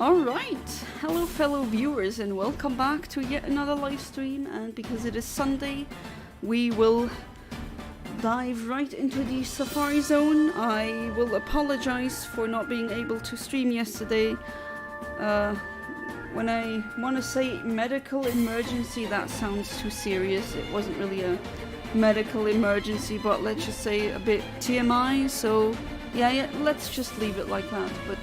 Alright, hello fellow viewers and welcome back to yet another live stream, and because it is Sunday we will dive right into the Safari Zone. I will apologize for not being able to stream yesterday. When I want to say medical emergency, that sounds too serious. It wasn't really a medical emergency, but let's just say a bit TMI, so yeah, let's just leave it like that. But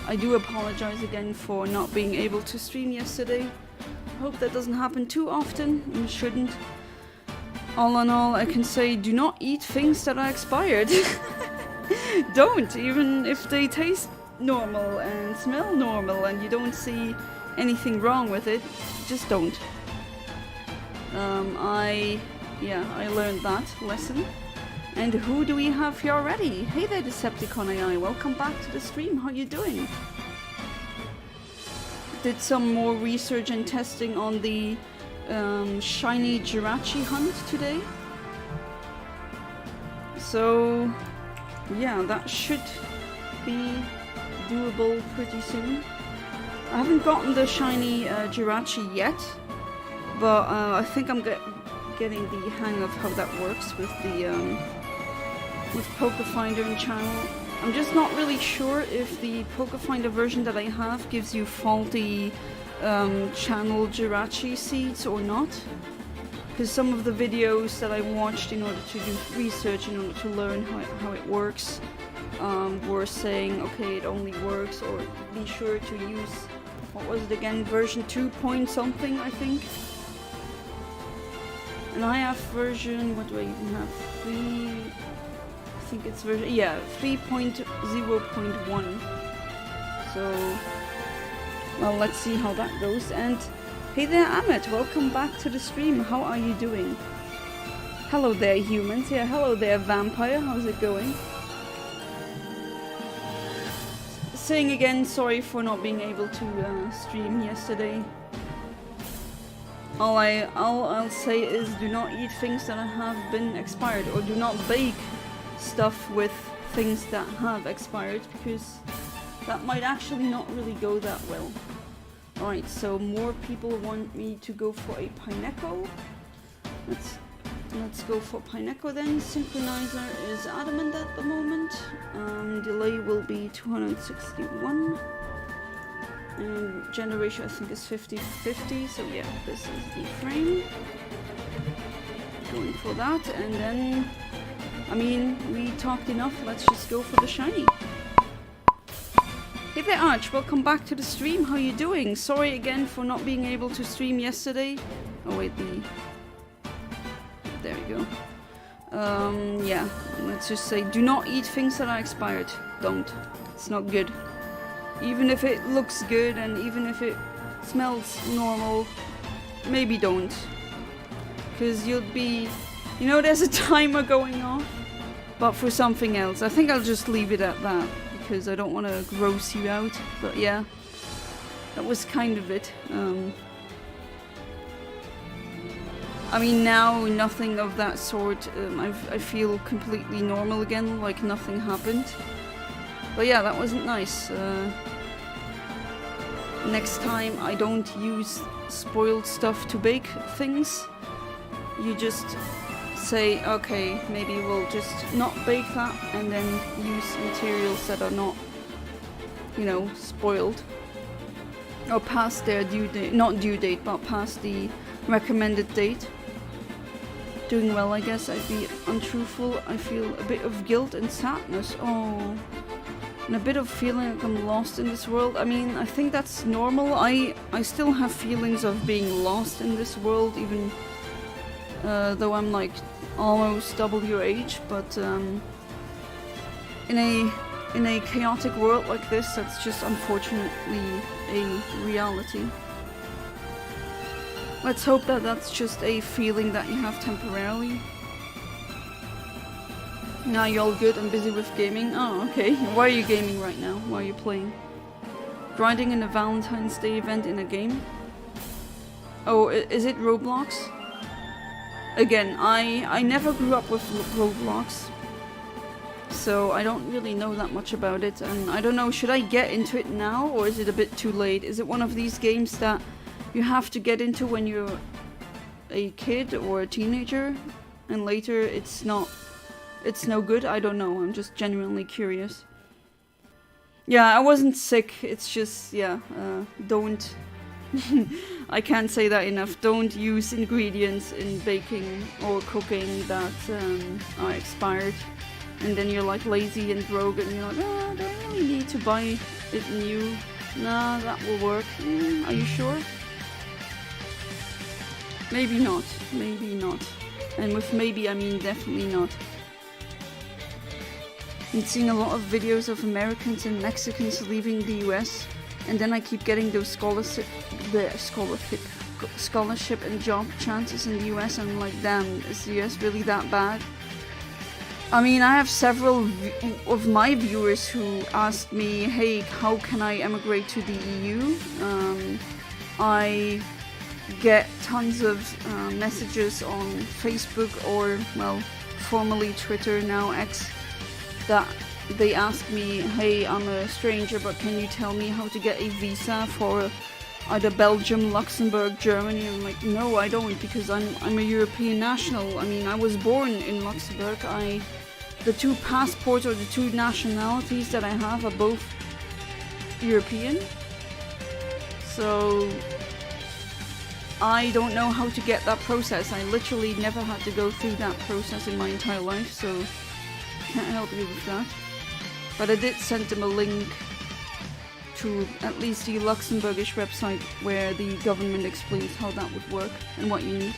I do apologize again for not being able to stream yesterday. Hope that doesn't happen too often, and shouldn't. All in all, I can say do not eat things that are expired. Don't, even if they taste normal and smell normal and you don't see anything wrong with it, just don't. I learned that lesson. And who do we have here already? Hey there, Decepticon AI, welcome back to the stream, how you doing? Did some more research and testing on the shiny Jirachi hunt today. So yeah, that should be doable pretty soon. I haven't gotten the shiny Jirachi yet, but I think I'm getting the hang of how that works with the with Pokéfinder and channel. I'm just not really sure if the Pokéfinder version that I have gives you faulty channel Jirachi seeds or not. Because some of the videos that I watched in order to do research, in order to learn how it works, were saying, okay, it only works, or be sure to use, what was it again, version 2 point something, I think. And I have version, what do I even have? I think it's version, yeah, 3.0.1. So, well, let's see how that goes. And hey there, Amit, welcome back to the stream. How are you doing? Hello there, humans. Yeah, hello there, vampire. How's it going? Saying again, sorry for not being able to stream yesterday. All I'll say is do not eat things that have been expired, or do not bake stuff with things that have expired, because that might actually not really go that well. Alright, so more people want me to go for a Pineco. Let's go for Pineco then. Synchronizer is adamant at the moment. Delay will be 261. And generation I think is 50-50, so yeah, this is the frame. Going for that, and then, I mean, we talked enough, let's just go for the shiny. Hey there, Arch, welcome back to the stream, how you doing? Sorry again for not being able to stream yesterday. Oh wait, there we go. Yeah, let's just say do not eat things that are expired. Don't. It's not good. Even if it looks good and even if it smells normal, maybe don't. Because you'll be, you know, there's a timer going off, but for something else. I think I'll just leave it at that, because I don't want to gross you out. But yeah, that was kind of it. I mean, now nothing of that sort. I feel completely normal again, like nothing happened. But yeah, that wasn't nice. Next time I don't use spoiled stuff to bake things. You just say, okay, maybe we'll just not bake that and then use materials that are not, you know, spoiled. Or past their due date, not due date, but past the recommended date. Doing well, I guess. I'd be untruthful. I feel a bit of guilt and sadness. Oh. And a bit of feeling like I'm lost in this world. I mean, I think that's normal. I still have feelings of being lost in this world, even though I'm like almost double your age. But in a chaotic world like this, that's just unfortunately a reality. Let's hope that that's just a feeling that you have temporarily. Now you're all good and busy with gaming. Oh, okay. Why are you gaming right now? Why are you playing? Grinding in a Valentine's Day event in a game? Oh, is it Roblox? Again, I never grew up with Roblox. So I don't really know that much about it, and I don't know, should I get into it now or is it a bit too late? Is it one of these games that you have to get into when you're a kid or a teenager and later it's no good? I don't know, I'm just genuinely curious. Yeah, I wasn't sick, it's just, yeah, don't... I can't say that enough. Don't use ingredients in baking or cooking that are expired. And then you're like lazy and broke and you're like, oh, do I really need to buy it new? Nah, that will work. Are you sure? Maybe not. Maybe not. And with maybe I mean definitely not. I'm seeing a lot of videos of Americans and Mexicans leaving the US. And then I keep getting those scholarship and job chances in the US, and I'm like, damn, is the US really that bad? I mean, I have several of my viewers who asked me, hey, how can I emigrate to the EU? I get tons of messages on Facebook or, well, formerly Twitter, now X, that they ask me, hey, I'm a stranger, but can you tell me how to get a visa for either Belgium, Luxembourg, Germany? I'm like, no, I don't, because I'm a European national. I mean, I was born in Luxembourg. The two passports or the two nationalities that I have are both European. So I don't know how to get that process. I literally never had to go through that process in my entire life, so can't help you with that. But I did send them a link to at least the Luxembourgish website where the government explains how that would work and what you need.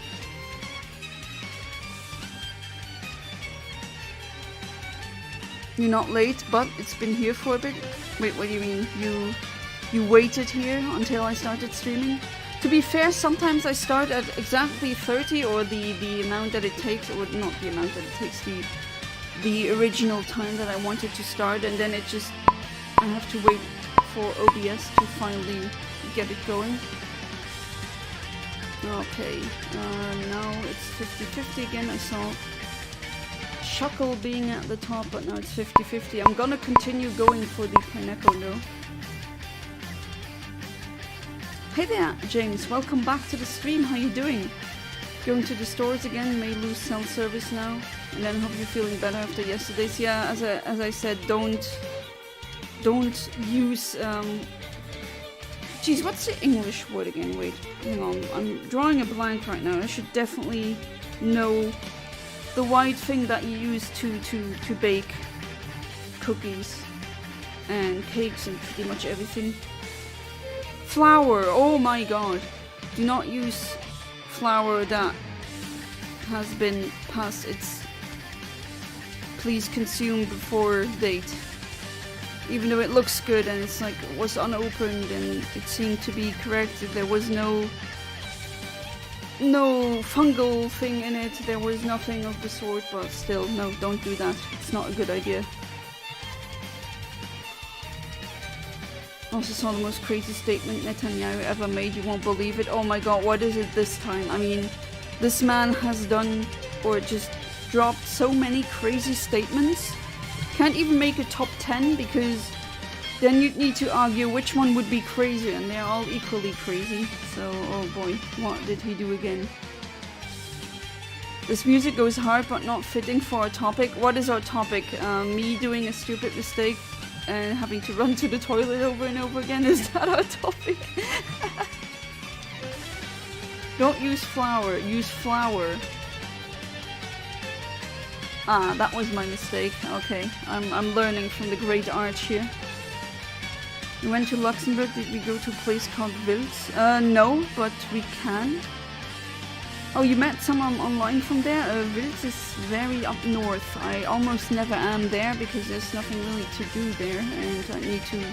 You're not late, but it's been here for a bit. Wait, what do you mean? You waited here until I started streaming? To be fair, sometimes I start at exactly 30 or the amount that it takes, or not the amount that it takes, the original time that I wanted to start, and then I have to wait for OBS to finally get it going. Okay, now it's 50-50 again. I saw Shuckle being at the top, but now it's 50-50. I'm gonna continue going for the Pineco though. Hey there, James. Welcome back to the stream. How you doing? Going to the stores again, may lose cell service now. And then hope you're feeling better after yesterday's. Yeah, as I said, don't use geez, what's the English word again? Wait, hang on. I'm drawing a blank right now. I should definitely know the white thing that you use to bake cookies and cakes and pretty much everything. Flour, oh my god. Do not use flour that has been past its please consume before date. Even though it looks good and it's like was unopened and it seemed to be correct, there was no fungal thing in it, there was nothing of the sort, but still, no, don't do that. It's not a good idea. Also saw the most crazy statement Netanyahu ever made. You won't believe it. Oh my god, what is it this time? I mean, this man has done or just dropped so many crazy statements. Can't even make a top 10 because then you'd need to argue which one would be crazier, and they're all equally crazy. So, oh boy, what did he do again? This music goes hard but not fitting for our topic. What is our topic? Me doing a stupid mistake and having to run to the toilet over and over again? Is that our topic? Don't use flour, use flour. Ah, that was my mistake. Okay, I'm learning from the great Arch here. We went to Luxembourg. Did we go to a place called Wils? No, but we can. Oh, you met someone online from there? Wils is very up north. I almost never am there because there's nothing really to do there, and I need to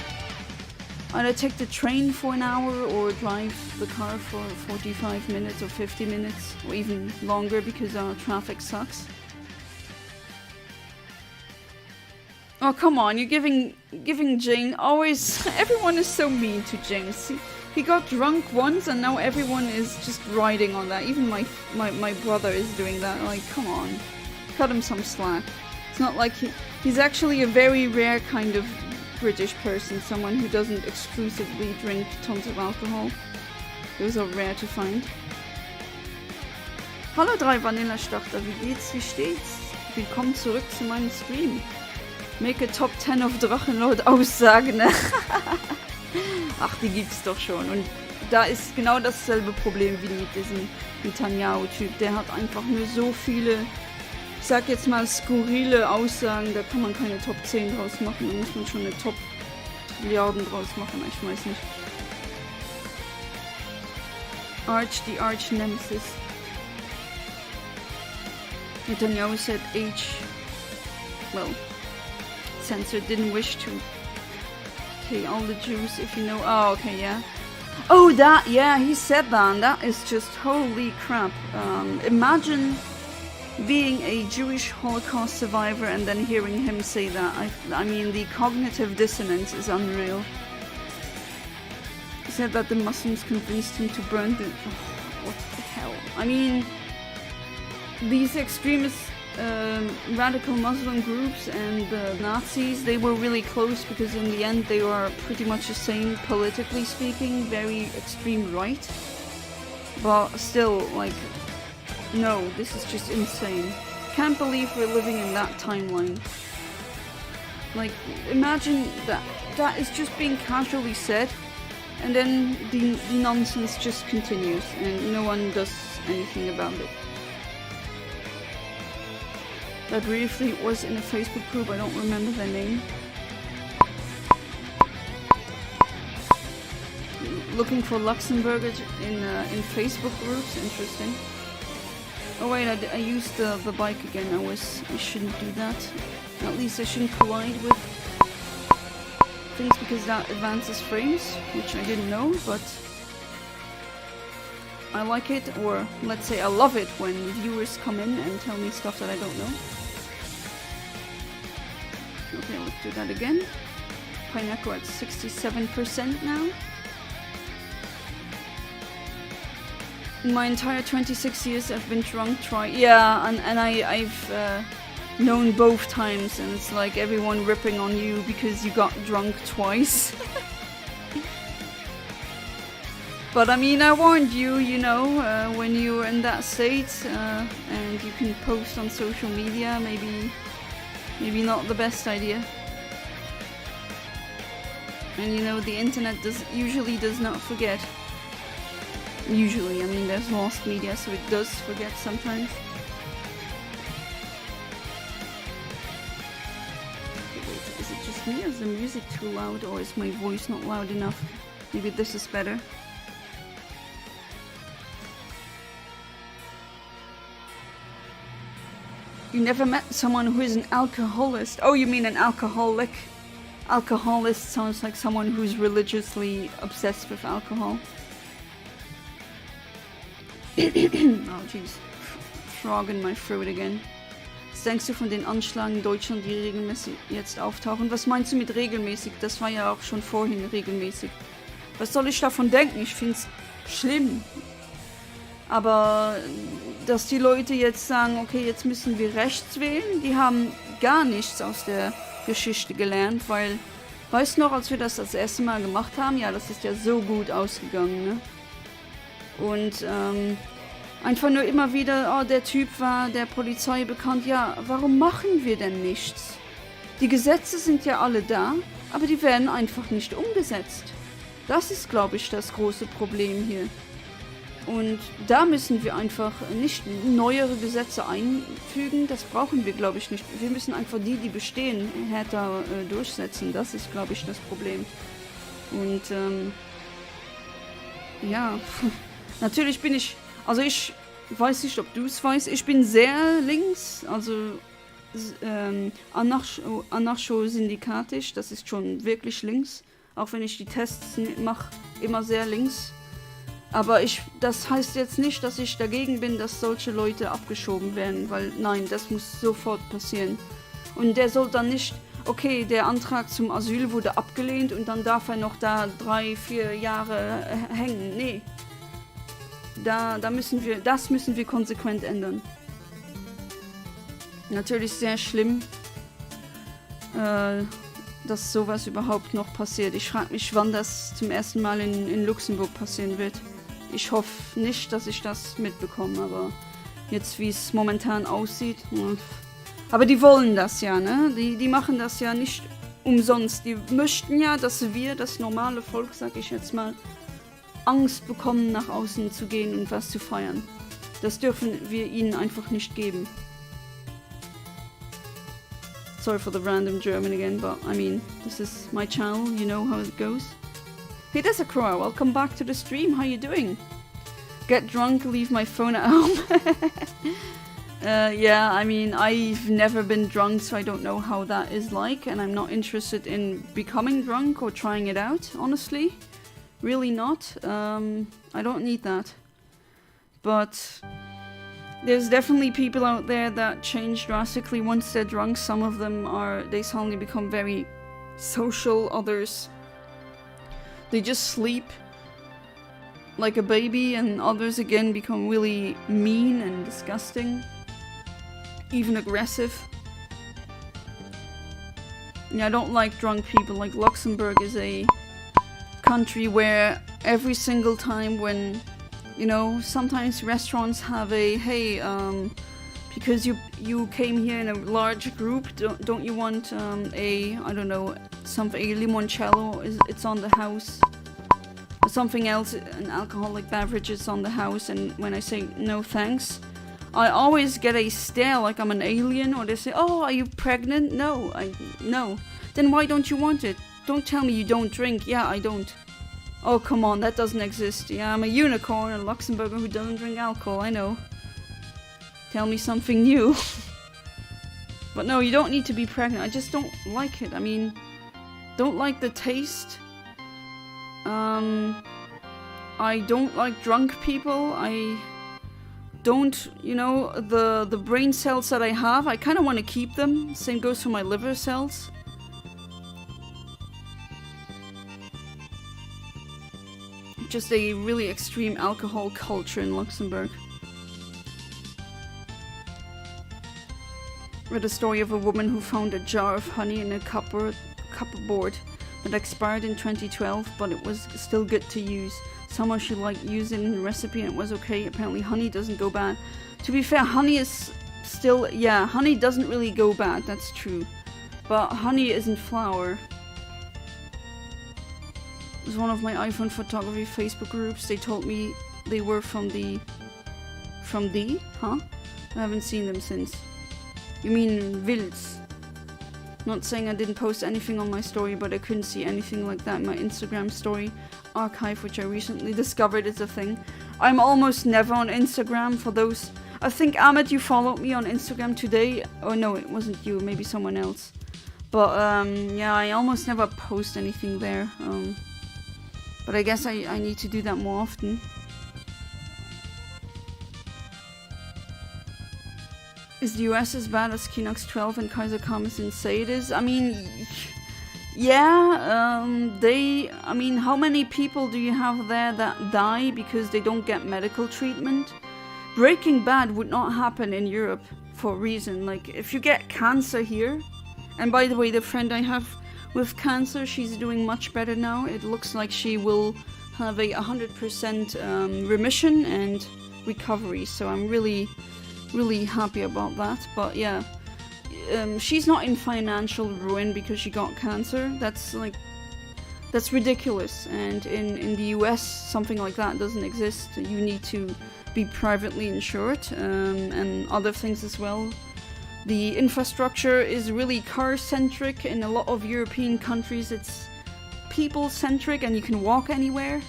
either take the train for an hour or drive the car for 45 minutes or 50 minutes or even longer because our traffic sucks. Oh, come on, you're giving Jane always... Everyone is so mean to James. He got drunk once and now everyone is just riding on that. Even my brother is doing that. Like, come on. Cut him some slack. It's not like He's actually a very rare kind of British person, someone who doesn't exclusively drink tons of alcohol. Those are rare to find. Hallo 3 Vanilla-Starter, wie geht's, wie steht's? Willkommen zurück zu meinem Stream. Make a Top 10 of Drachenlord-Aussagen. Ach, die gibt's doch schon. Und da ist genau dasselbe Problem wie mit diesem Netanyahu-Typ. Der hat einfach nur so viele, ich sag jetzt mal, skurrile Aussagen. Da kann man keine Top 10 draus machen. Da muss man schon eine Top Trilliarden draus machen. Ich weiß nicht. The Arch Nemesis. Netanyahu said censor didn't wish to pay all the Jews if you know. Oh, okay, yeah. Oh, yeah, he said that, and that is just holy crap. Imagine being a Jewish Holocaust survivor and then hearing him say that. I mean, the cognitive dissonance is unreal. He said that the Muslims convinced him to burn the... Oh, what the hell? I mean, these extremist radical Muslim groups and the Nazis, they were really close because in the end they were pretty much the same, politically speaking, very extreme right. But still, like, no, this is just insane. Can't believe we're living in that timeline. Like, imagine that is just being casually said, and then the nonsense just continues and no one does anything about it. That briefly was in a Facebook group, I don't remember their name. Looking for Luxembourg in Facebook groups, interesting. Oh wait, I used the bike again. I shouldn't do that. At least I shouldn't collide with things because that advances frames, which I didn't know, but I like it, or let's say I love it when viewers come in and tell me stuff that I don't know. Okay, let's do that again. Pineapple at 67% now. In my entire 26 years I've been drunk twice. Yeah, and I've known both times, and it's like everyone ripping on you because you got drunk twice. But I mean, I warned you, you know, when you were in that state, and you can post on social media, maybe not the best idea. And you know, the internet usually does not forget. Usually, I mean, there's lost media, so it does forget sometimes. Okay, wait, is it just me, or is the music too loud, or is my voice not loud enough? Maybe this is better. You never met someone who is an alcoholist. Oh, you mean an alcoholic? Alcoholist sounds like someone who's religiously obsessed with alcohol. Oh jeez, frog in my throat again. Was denkst du von den Anschlägen in Deutschland, die regelmäßig jetzt auftauchen? Was meinst du mit regelmäßig? Das war ja auch schon vorhin regelmäßig. Was soll ich davon denken? Ich find's schlimm. Aber dass die Leute jetzt sagen, okay, jetzt müssen wir rechts wählen, die haben gar nichts aus der Geschichte gelernt, weil, weißt du noch, als wir das erste Mal gemacht haben, ja, das ist ja so gut ausgegangen, ne? Und einfach nur immer wieder, oh, der Typ war der Polizei bekannt. Ja, warum machen wir denn nichts? Die Gesetze sind ja alle da, aber die werden einfach nicht umgesetzt. Das ist, glaube ich, das große Problem hier. Und da müssen wir einfach nicht neuere Gesetze einfügen. Das brauchen wir, glaube ich, nicht. Wir müssen einfach die bestehen, härter durchsetzen. Das ist, glaube ich, das Problem. Und ja, natürlich bin ich, also ich weiß nicht, ob du es weißt, ich bin sehr links, also anarcho-syndikatisch, das ist schon wirklich links. Auch wenn ich die Tests mache, immer sehr links. Aber das heißt jetzt nicht, dass ich dagegen bin, dass solche Leute abgeschoben werden, weil nein, das muss sofort passieren. Und der soll dann nicht, okay, der Antrag zum Asyl wurde abgelehnt und dann darf er noch da 3-4 Jahre hängen. Nee. Das müssen wir konsequent ändern. Natürlich sehr schlimm. dass sowas überhaupt noch passiert. Ich frage mich, wann das zum ersten Mal in Luxemburg passieren wird. Ich hoffe nicht, dass ich das mitbekomme, aber jetzt, wie es momentan aussieht. Aber die wollen das ja, ne? Die machen das ja nicht umsonst. Die möchten ja, dass wir, das normale Volk, sag ich jetzt mal, Angst bekommen, nach außen zu gehen und was zu feiern. Das dürfen wir ihnen einfach nicht geben. Sorry for the random German again, but I mean, this is my channel, you know how it goes. Hey, there's a crow. Welcome back to the stream. How you doing? Get drunk, leave my phone at home. Yeah, I mean, I've never been drunk, so I don't know how that is like, and I'm not interested in becoming drunk or trying it out, honestly. Really not. I don't need that. But there's definitely people out there that change drastically once they're drunk. Some of them they suddenly become very social. Others, they just sleep like a baby, and others again become really mean and disgusting, even aggressive. Yeah, I don't like drunk people. Like, Luxembourg is a country where every single time when, you know, sometimes restaurants have a, hey, because you came here in a large group, don't you want a, I don't know, something, a limoncello, it's on the house, or something else, an alcoholic beverage is on the house, and when I say no thanks, I always get a stare like I'm an alien, or they say, oh, are you pregnant? No. Then why don't you want it? Don't tell me you don't drink. Yeah, I don't. Oh, come on, that doesn't exist. Yeah, I'm a unicorn, a Luxembourger who doesn't drink alcohol, I know. Tell me something new. But no, you don't need to be pregnant. I just don't like it. I mean, don't like the taste. I don't like drunk people. I don't, you know, the brain cells that I have, I kind of want to keep them. Same goes for my liver cells. Just a really extreme alcohol culture in Luxembourg. Read a story of a woman who found a jar of honey in a cupboard that expired in 2012, but it was still good to use. Someone should use it in a recipe and it was okay. Apparently honey doesn't go bad. To be fair, honey is still, yeah, honey doesn't really go bad, that's true. But honey isn't flour. It was one of my iPhone photography Facebook groups. They told me they were from the... Huh? I haven't seen them since. You mean Wilds? Not saying I didn't post anything on my story, but I couldn't see anything like that in my Instagram story archive, which I recently discovered is a thing. I'm almost never on Instagram for those... I think, Ahmed, you followed me on Instagram today. Oh no, it wasn't you, maybe someone else. But yeah, I almost never post anything there. But I guess I need to do that more often. Is the US as bad as Kinox 12 and Kaiser Karmazin say it is? I mean, yeah, I mean, how many people do you have there that die because they don't get medical treatment? Breaking Bad would not happen in Europe for a reason. Like, if you get cancer here, and by the way, the friend I have with cancer, she's doing much better now. It looks like she will have a 100% remission and recovery, so I'm really happy about that. But yeah, she's not in financial ruin because she got cancer. That's ridiculous. And in the US, something like that doesn't exist. You need to be privately insured, and other things as well. The infrastructure is really car-centric. In a lot of European countries, it's people-centric and you can walk anywhere.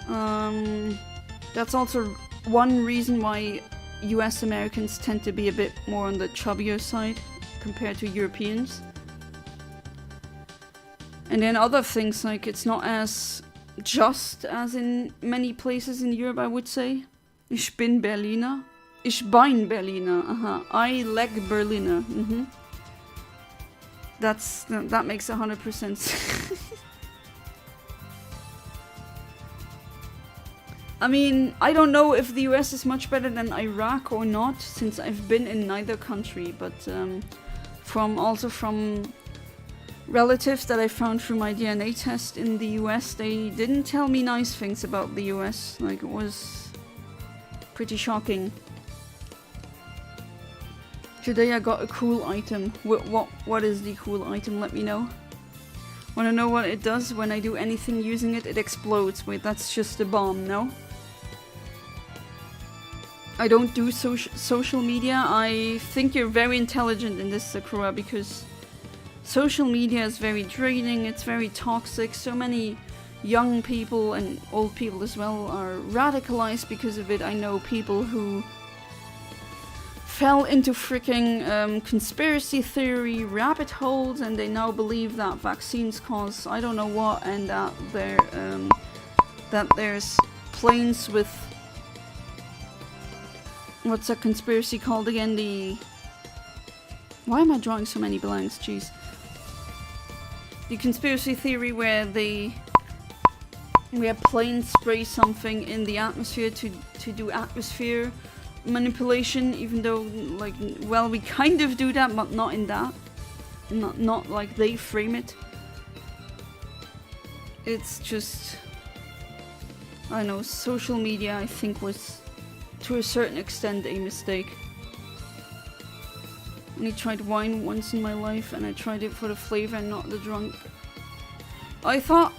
That's also one reason why US Americans tend to be a bit more on the chubbier side compared to Europeans. And then other things, like, it's not as just as in many places in Europe, I would say. Ich bin Berliner. Ich bin Berliner. I like Berliner. That makes 100% sense. I mean, I don't know if the US is much better than Iraq or not, since I've been in neither country, but from relatives that I found through my DNA test in the US, they didn't tell me nice things about the US. Like, it was pretty shocking. Today I got a cool item. What is the cool item? Let me know. Wanna know what it does? When I do anything using it, it explodes. Wait, that's just a bomb, no? I don't do social media. I think you're very intelligent in this, Sakura, because social media is very draining, it's very toxic. So many young people and old people as well are radicalized because of it. I know people who fell into freaking conspiracy theory rabbit holes, and they now believe that vaccines cause I don't know what, and that there's planes with, what's that conspiracy called again? Why am I drawing so many blanks? Jeez. The conspiracy theory where planes spray something in the atmosphere to do atmosphere manipulation, even though, like, well, we kind of do that, but not in that. Not like they frame it. It's just, I don't know, social media I think was to a certain extent a mistake. I only tried wine once in my life, and I tried it for the flavor and not the drunk. I thought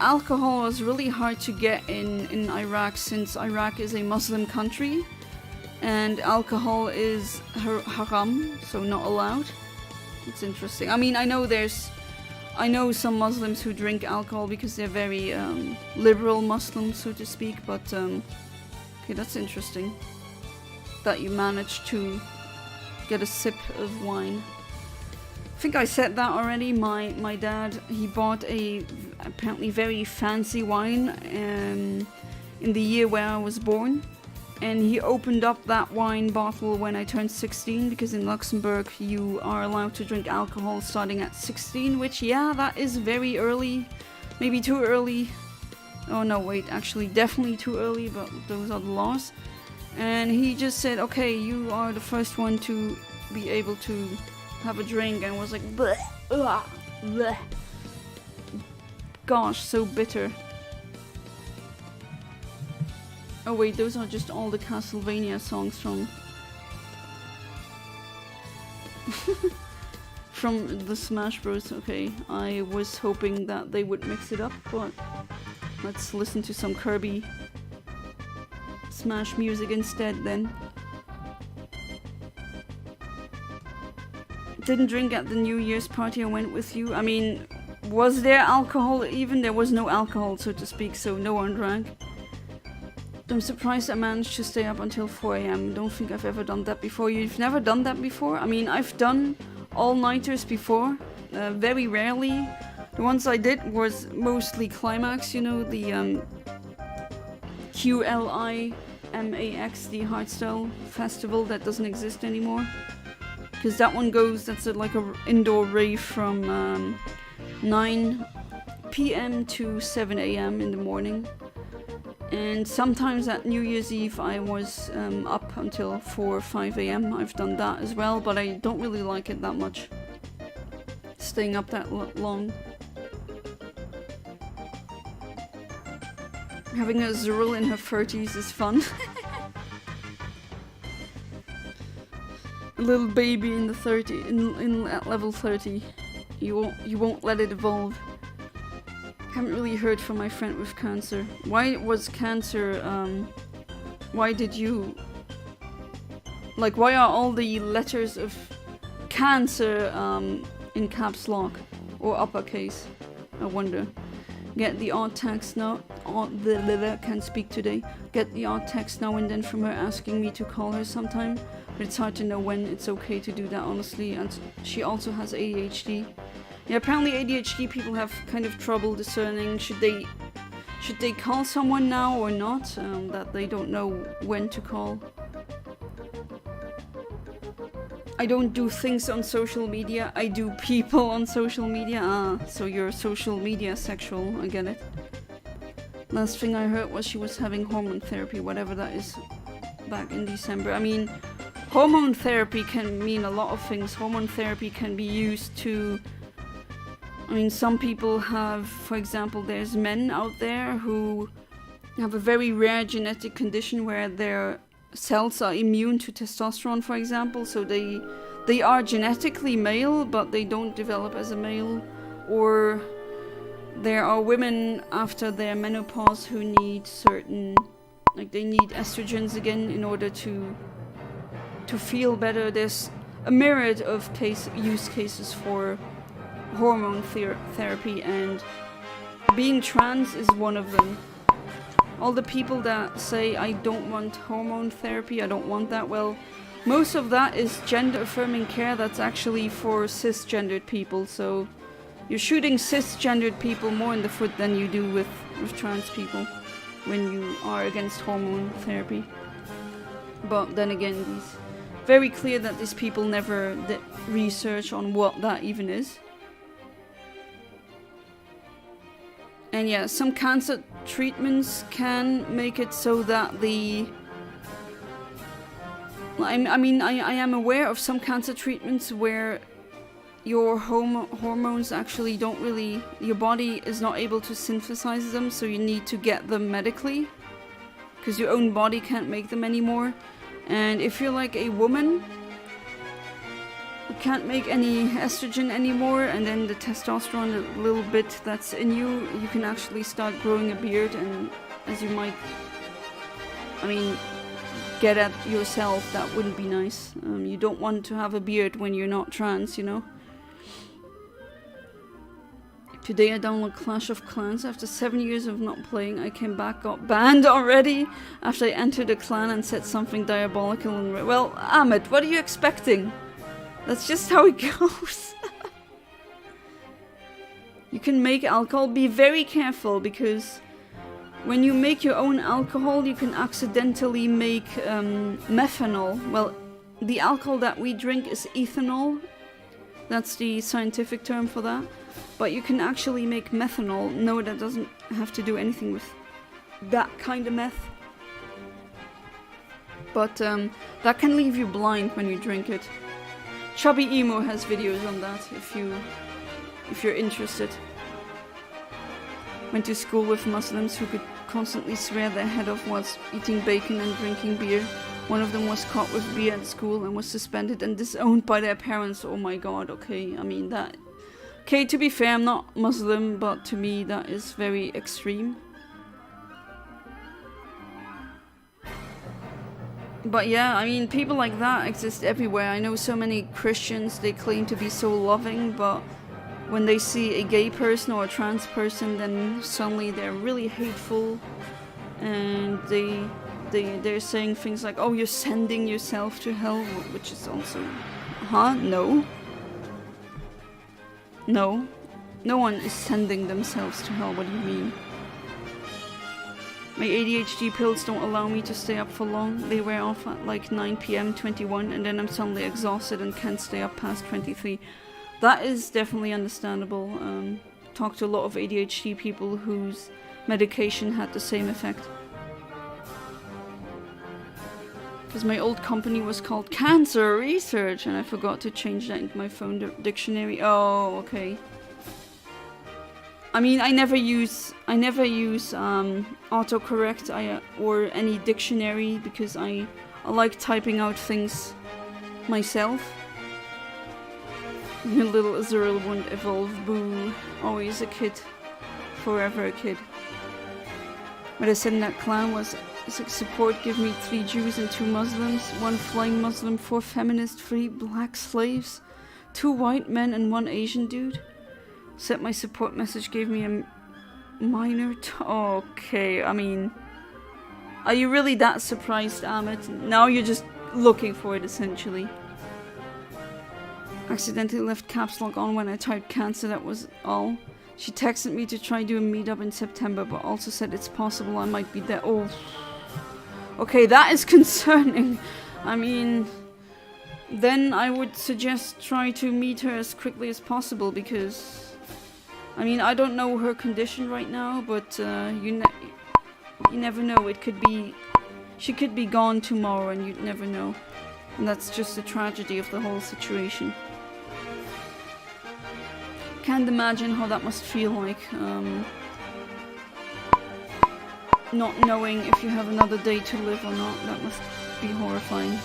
alcohol was really hard to get in Iraq, since Iraq is a Muslim country and alcohol is haram, so not allowed. It's interesting. I mean, I know some Muslims who drink alcohol because they're very liberal Muslims, so to speak, but okay, that's interesting that you managed to get a sip of wine. I think I said that already. My dad, he bought a apparently very fancy wine in the year where I was born, and he opened up that wine bottle when I turned 16, because in Luxembourg you are allowed to drink alcohol starting at 16, which, yeah, that is very early, maybe too early. Oh no, wait, actually definitely too early, but those are the laws. And he just said, okay, you are the first one to be able to have a drink, and was like, bleh, bleh. Gosh, so bitter. Oh wait, those are just all the Castlevania songs from from the Smash Bros. Okay, I was hoping that they would mix it up, but let's listen to some Kirby Smash music instead then. Didn't drink at the New Year's party I went with you. I mean, was there alcohol even? There was no alcohol, so to speak, so no one drank. I'm surprised I managed to stay up until 4 AM. Don't think I've ever done that before. You've never done that before? I mean, I've done all-nighters before, very rarely. The ones I did was mostly Climax, you know, the QLIMAX, the hardstyle festival that doesn't exist anymore. Because that one goes, that's like a indoor rave from 9 PM to 7 AM in the morning. And sometimes at New Year's Eve I was up until 4 or 5 AM. I've done that as well, but I don't really like it that much. Staying up that long. Having a Zerl in her 30s is fun. A little baby in the 30, at level 30. You won't let it evolve. Haven't really heard from my friend with cancer. Why was cancer, why did you, like, why are all the letters of cancer in caps lock or uppercase? I wonder. Get the odd text now, can't speak today. Get the odd text now and then from her asking me to call her sometime, but it's hard to know when it's okay to do that, honestly, and she also has ADHD. Yeah, apparently ADHD people have kind of trouble discerning should they call someone now or not, that they don't know when to call. I don't do things on social media, I do people on social media. Ah, so you're social media sexual, I get it. Last thing I heard was she was having hormone therapy, whatever that is, back in December. I mean, hormone therapy can mean a lot of things. Hormone therapy can be used to I mean, some people have, for example, there's men out there who have a very rare genetic condition where their cells are immune to testosterone, for example, so they are genetically male, but they don't develop as a male. Or there are women after their menopause who need certain, like they need estrogens again in order to feel better. There's a myriad of use cases for hormone therapy, and being trans is one of them. All the people that say, I don't want hormone therapy, I don't want that, well, most of that is gender-affirming care that's actually for cisgendered people, so you're shooting cisgendered people more in the foot than you do with trans people when you are against hormone therapy. But then again, it's very clear that these people never did research on what that even is. And yeah, some cancer treatments can make it so that the... I am aware of some cancer treatments where your hormones actually don't really... Your body is not able to synthesize them, so you need to get them medically. Because your own body can't make them anymore. And if you're like a woman... You can't make any estrogen anymore, and then the testosterone, a little bit that's in you, you can actually start growing a beard, and as you might, get at yourself, that wouldn't be nice. You don't want to have a beard when you're not trans, you know? Today I downloaded Clash of Clans. After 7 years of not playing, I came back, got banned already after I entered a clan and said something diabolical and... Well, Ahmed, what are you expecting? That's just how it goes. You can make alcohol. Be very careful, because when you make your own alcohol, you can accidentally make methanol. Well, the alcohol that we drink is ethanol. That's the scientific term for that. But you can actually make methanol. No, that doesn't have to do anything with that kind of meth. But that can leave you blind when you drink it. Chubby Emo has videos on that if you're interested. Went to school with Muslims who could constantly swear their head off whilst eating bacon and drinking beer. One of them was caught with beer at school and was suspended and disowned by their parents. Oh my god, okay, that... Okay, to be fair, I'm not Muslim, but to me that is very extreme. But yeah, people like that exist everywhere. I know so many Christians, they claim to be so loving, but when they see a gay person or a trans person, then suddenly they're really hateful, and they're saying things like, oh, you're sending yourself to hell, which is also... Huh? No. No. No one is sending themselves to hell, what do you mean? My ADHD pills don't allow me to stay up for long. They wear off at like 9 PM, 21, and then I'm suddenly exhausted and can't stay up past 23. That is definitely understandable. Talked to a lot of ADHD people whose medication had the same effect. Because my old company was called Cancer Research, and I forgot to change that into my phone dictionary. Oh, okay. I never use autocorrect or any dictionary, because I like typing out things myself. Your little Azurill won't evolve, boo. Always a kid. Forever a kid. What I said in that clan was, support, give me 3 Jews and 2 Muslims, 1 flying Muslim, 4 feminists, 3 black slaves, 2 white men and 1 Asian dude. Said my support message gave me a minor okay, are you really that surprised, Ahmed? Now you're just looking for it, essentially. Accidentally left caps lock on when I typed cancer, that was all. She texted me to try do a meetup in September, but also said it's possible I might be there. Oh. Okay, that is concerning. Then I would suggest try to meet her as quickly as possible, because... I don't know her condition right now, but you never know. It could be... She could be gone tomorrow and you'd never know. And that's just the tragedy of the whole situation. can't imagine how that must feel like. Not knowing if you have another day to live or not. That must be horrifying.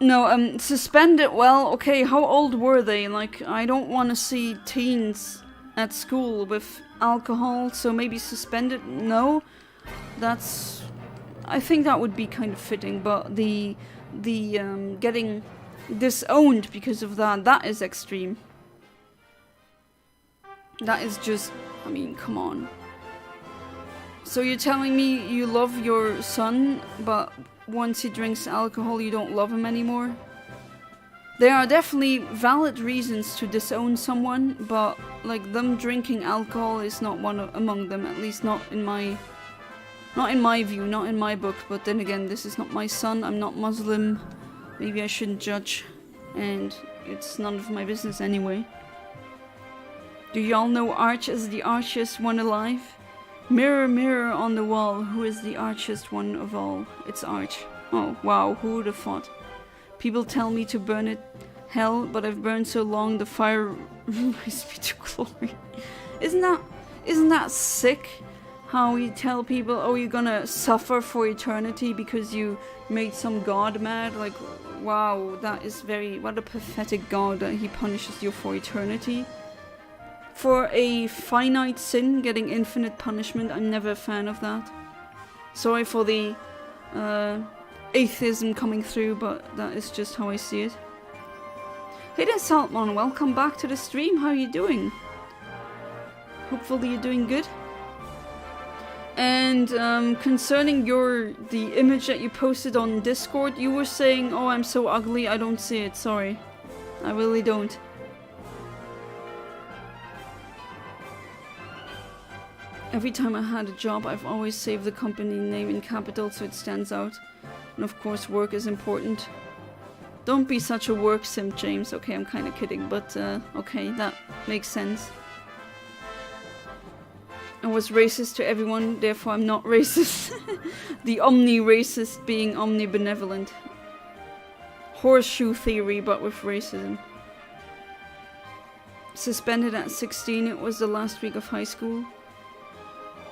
No, suspended, well, okay, how old were they? Like, I don't want to see teens at school with alcohol, so maybe suspended? No. That's... I think that would be kind of fitting, but the getting disowned because of that, that is extreme. That is just... I mean, come on. So you're telling me you love your son, but once he drinks alcohol you don't love him anymore? There are definitely valid reasons to disown someone, but like them drinking alcohol is not one among them, at least not in my view, not in my book. But then again, this is not my son, I'm not Muslim, maybe I shouldn't judge, and it's none of my business anyway. Do y'all know Arch is the archiest one alive? Mirror, mirror on the wall, who is the archiest one of all? It's Arch. Oh, wow, who would have thought? People tell me to burn it hell, but I've burned so long the fire rise me to glory. Isn't that sick? How we tell people, oh, you're gonna suffer for eternity because you made some god mad? Like, wow, that is very... What a pathetic god that he punishes you for eternity. For a finite sin getting infinite punishment, I'm never a fan of that. Sorry for the atheism coming through, but that is just how I see it. Hey there, Saltmon, welcome back to the stream. How are you doing? Hopefully you're doing good. And concerning the image that you posted on Discord, you were saying, oh, I'm so ugly, I don't see it. Sorry. I really don't. Every time I had a job, I've always saved the company name in capital so it stands out. And of course, work is important. Don't be such a work simp, James. Okay, I'm kind of kidding, but okay, that makes sense. I was racist to everyone, therefore I'm not racist. The omni-racist being omni-benevolent. Horseshoe theory, but with racism. Suspended at 16, it was the last week of high school.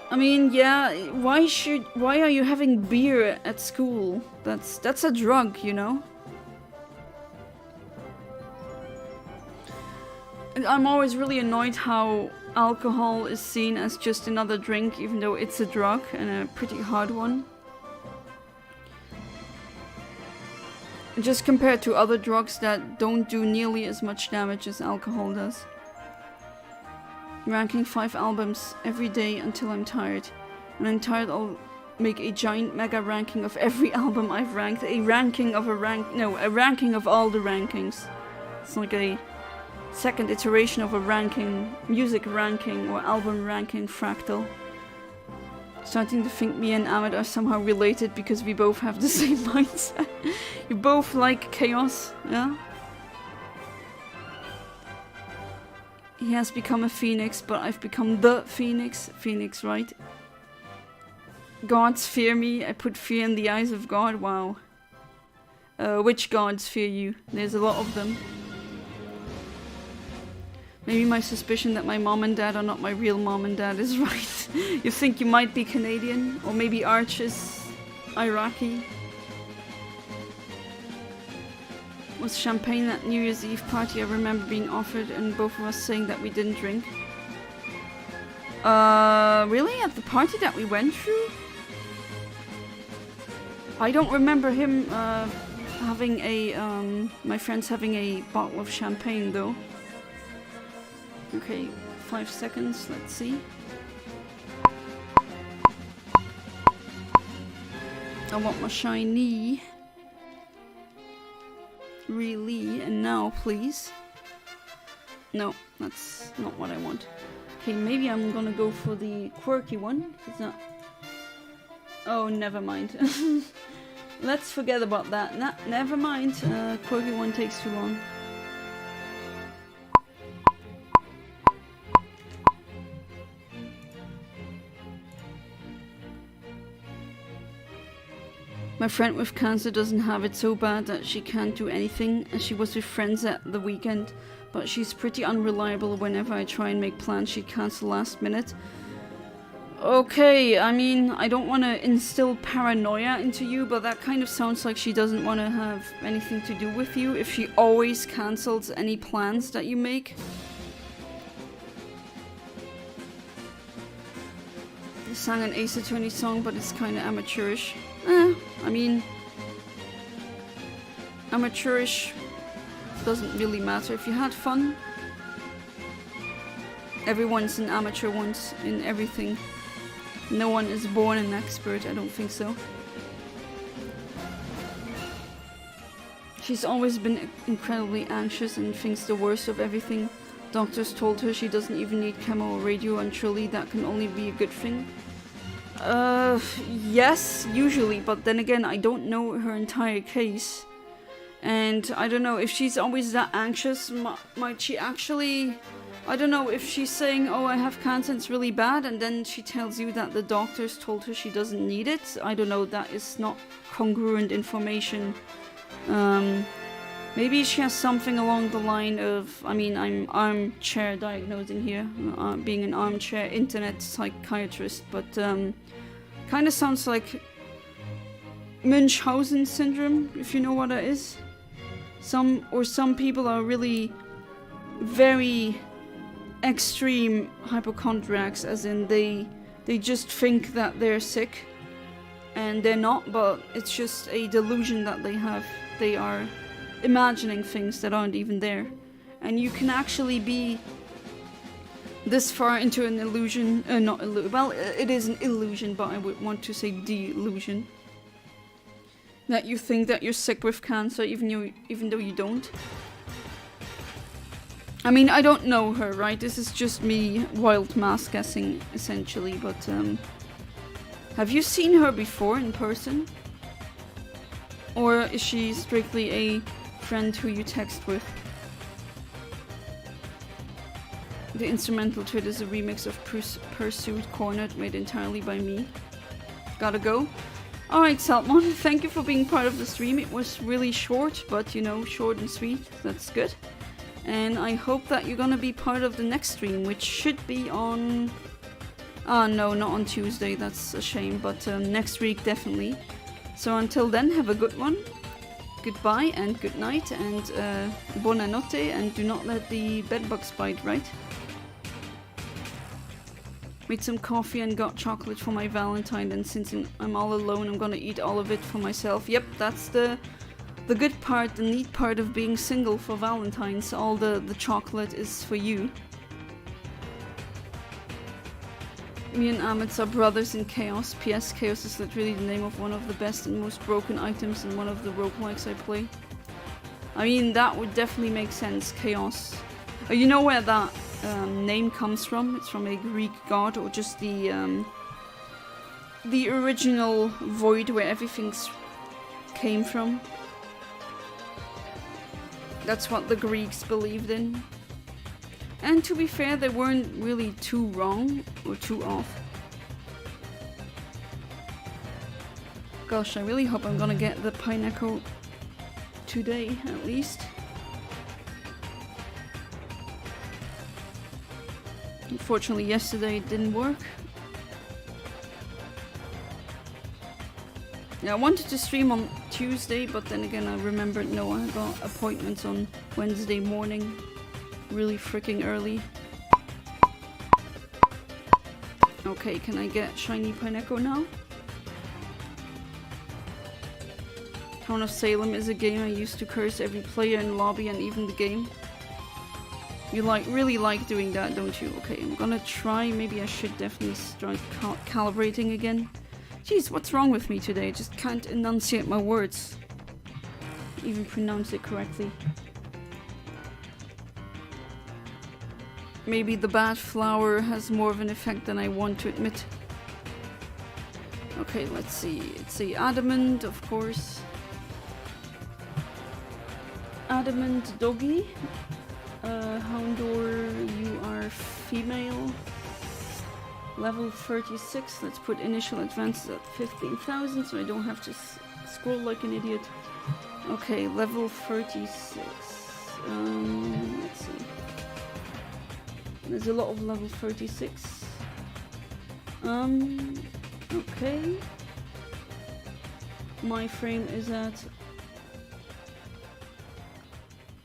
I mean, yeah, why are you having beer at school? That's a drug, you know? And I'm always really annoyed how alcohol is seen as just another drink, even though it's a drug, and a pretty hard one. Just compared to other drugs that don't do nearly as much damage as alcohol does. Ranking 5 albums every day until I'm tired. When I'm tired, I'll make a giant mega ranking of every album I've ranked. A ranking of a ranking of all the rankings. It's like a second iteration of a ranking, music ranking or album ranking fractal. Starting to think me and Ahmed are somehow related because we both have the same mindset. You both like chaos, yeah? He has become a phoenix, but I've become the phoenix. Phoenix, right? Gods fear me. I put fear in the eyes of God. Wow. Which gods fear you? There's a lot of them. Maybe my suspicion that my mom and dad are not my real mom and dad is right. You think you might be Canadian? Or maybe Arch is Iraqi? Was champagne at New Year's Eve party I remember being offered and both of us saying that we didn't drink. Really? At the party that we went through? I don't remember him having a, my friends having a bottle of champagne though. Okay, 5 seconds, let's see. I want my shiny. Really, and now please. No, that's not what I want. Okay, maybe I'm gonna go for the quirky one. It's not... Oh, never mind. Let's forget about that. Never mind. Quirky one takes too long. My friend with cancer doesn't have it so bad that she can't do anything, and she was with friends at the weekend, but she's pretty unreliable. Whenever I try and make plans, she'd cancel last minute. Okay, I mean, I don't want to instill paranoia into you, but that kind of sounds like she doesn't want to have anything to do with you if she always cancels any plans that you make. I sang an Ace Attorney song, but it's kind of amateurish. I mean, amateurish doesn't really matter. If you had fun, everyone's an amateur once in everything. No one is born an expert, I don't think so. She's always been incredibly anxious and thinks the worst of everything. Doctors told her she doesn't even need chemo or radio, and surely that can only be a good thing. Yes, usually, but then again, I don't know her entire case. And I don't know if she's always that anxious, might she actually... I don't know if she's saying, oh, I have cancer, it's really bad, and then she tells you that the doctors told her she doesn't need it. I don't know, that is not congruent information. Maybe she has something along the line of, I mean, I'm armchair diagnosing here, being an armchair internet psychiatrist, but kind of sounds like Munchausen syndrome, if you know what that is. Some people are really very extreme hypochondriacs, as in they just think that they're sick and they're not, but it's just a delusion that they have. They are imagining things that aren't even there, and you can actually be this far into an illusion, well, it is an illusion, but I would want to say delusion, that you think that you're sick with cancer even though you don't. I mean, I don't know her, right? This is just me wild mass guessing, essentially, but have you seen her before in person? Or is she strictly a friend who you text with? The instrumental to it is a remix of Pursuit Cornered, made entirely by me. Gotta go. Alright, Salmon, thank you for being part of the stream. It was really short, but you know, short and sweet, that's good. And I hope that you're gonna be part of the next stream, which should be on... no, not on Tuesday, that's a shame, but next week definitely. So until then, have a good one. Goodbye and good night and buonanotte, and do not let the bedbugs bite, right? Made some coffee and got chocolate for my Valentine, and since I'm all alone, I'm gonna eat all of it for myself. Yep, that's the good part, the neat part of being single for Valentine's. All the chocolate is for you. Me and Amit are brothers in Chaos. P.S. Chaos is literally the name of one of the best and most broken items in one of the roguelikes I play. I mean, that would definitely make sense, Chaos. You know where that name comes from? It's from a Greek god, or just the original void where everything came from. That's what the Greeks believed in. And to be fair, they weren't really too wrong or too off. Gosh, I really hope I'm gonna get the pineapple today, at least. Unfortunately, yesterday it didn't work. Yeah, I wanted to stream on Tuesday, but then again I remembered, no, I got appointments on Wednesday morning. Really freaking early. Okay, can I get shiny pineapple now? Town of Salem is a game I used to curse every player in lobby and even the game. You really like doing that, don't you? Okay, I'm gonna try. Maybe I should definitely start calibrating again. Jeez, what's wrong with me today? I just can't enunciate my words. Even pronounce it correctly. Maybe the bad flour has more of an effect than I want to admit. Okay, let's see. It's a adamant, of course. Adamant doggy. Houndor, you are female. Level 36. Let's put initial advances at 15,000 so I don't have to scroll like an idiot. Okay, level 36. Let's see. There's a lot of level 36. Okay. My frame is at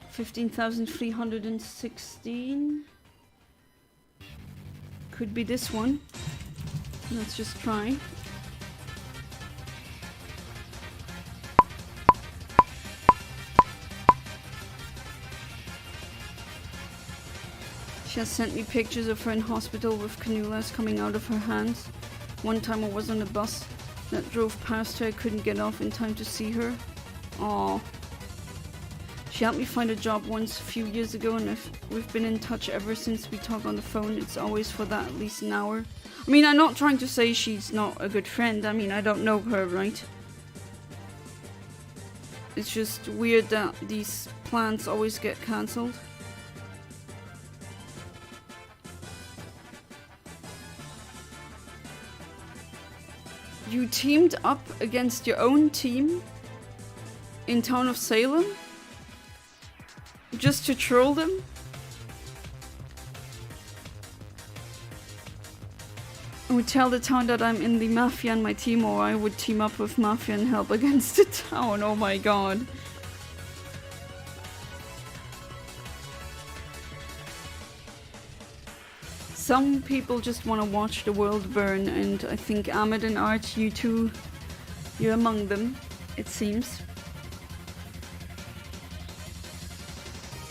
15,316. Could be this one. Let's just try. She has sent me pictures of her in hospital with cannulas coming out of her hands. One time I was on a bus that drove past her. I couldn't get off in time to see her. Aww. She helped me find a job once a few years ago, and we've been in touch ever since. We talk on the phone. It's always for that at least an hour. I mean, I'm not trying to say she's not a good friend. I mean, I don't know her, right? It's just weird that these plans always get cancelled. You teamed up against your own team in town of Salem? Just to troll them? I would tell the town that I'm in the Mafia and my team, or I would team up with Mafia and help against the town. Oh my god. Some people just want to watch the world burn, and I think Ahmed and Art, you two, you're among them, it seems.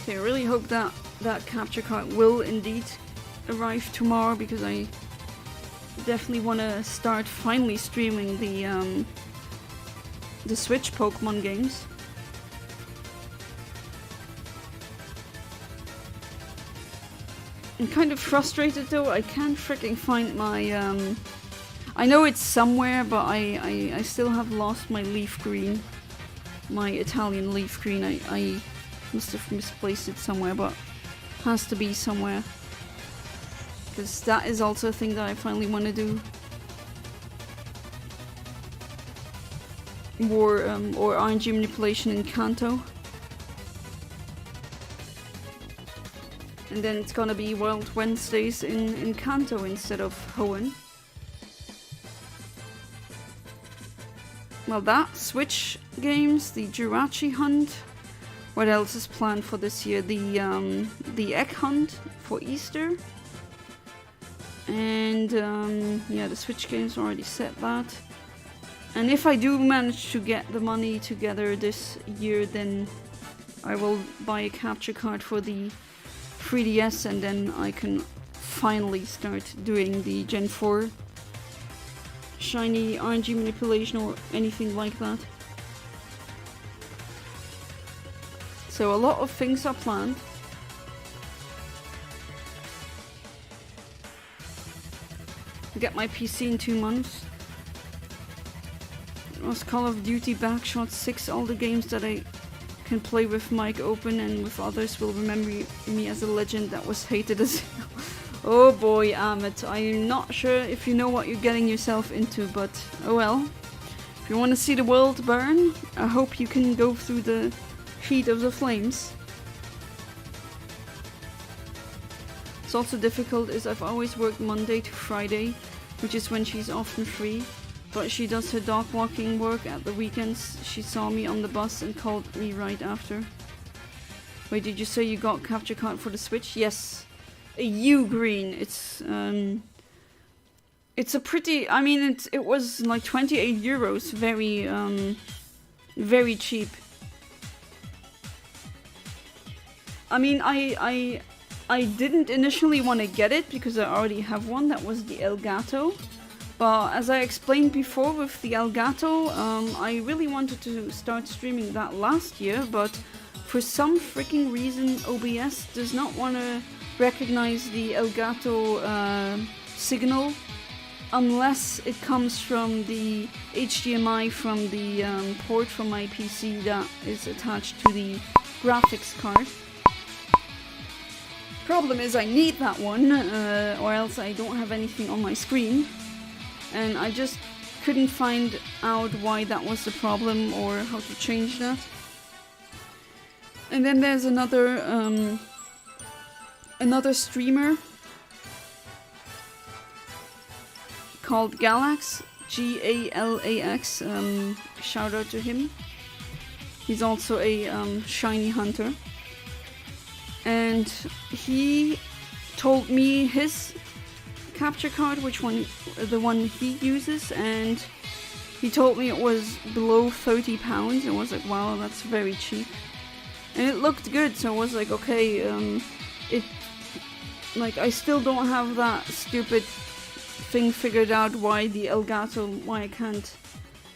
Okay, I really hope that that capture card will indeed arrive tomorrow, because I definitely want to start finally streaming the Switch Pokemon games. I'm kind of frustrated though. I can't freaking find my I know it's somewhere, but I still have lost my leaf green, my Italian leaf green. I must have misplaced it somewhere, but has to be somewhere, because that is also a thing that I finally want to do. Or RNG manipulation in Kanto. And then it's gonna be World Wednesdays in Kanto instead of Hoenn. Well, that, Switch games, the Jirachi hunt. What else is planned for this year? The egg hunt for Easter. And yeah, the Switch games already said that. And if I do manage to get the money together this year, then I will buy a capture card for the 3DS, and then I can finally start doing the Gen 4 shiny RNG manipulation or anything like that. So a lot of things are planned. Get my PC in 2 months. It was Call of Duty Backshot 6, all the games that I can play with mic open and with others will remember me as a legend that was hated as hell. Oh boy, Ahmed, I'm not sure if you know what you're getting yourself into, but oh well. If you want to see the world burn, I hope you can go through the heat of the flames. It's also difficult as I've always worked Monday to Friday, which is when she's often free. But she does her dog walking work at the weekends. She saw me on the bus and called me right after. Wait, did you say you got capture card for the Switch? Yes. A U green. It's a pretty, I mean, it was like 28 euros. Very, very cheap. I mean, I didn't initially want to get it because I already have one. That was the Elgato. But as I explained before with the Elgato, I really wanted to start streaming that last year, but for some freaking reason OBS does not want to recognize the Elgato signal unless it comes from the HDMI from the port from my PC that is attached to the graphics card. Problem is I need that one, or else I don't have anything on my screen. And I just couldn't find out why that was the problem or how to change that. And then there's another streamer called Galax, Galax. Shout out to him. He's also a shiny hunter, and he told me his capture card, the one he uses, and he told me it was below £30. I was like, wow, that's very cheap, and it looked good. So I was like, okay, I still don't have that stupid thing figured out why I can't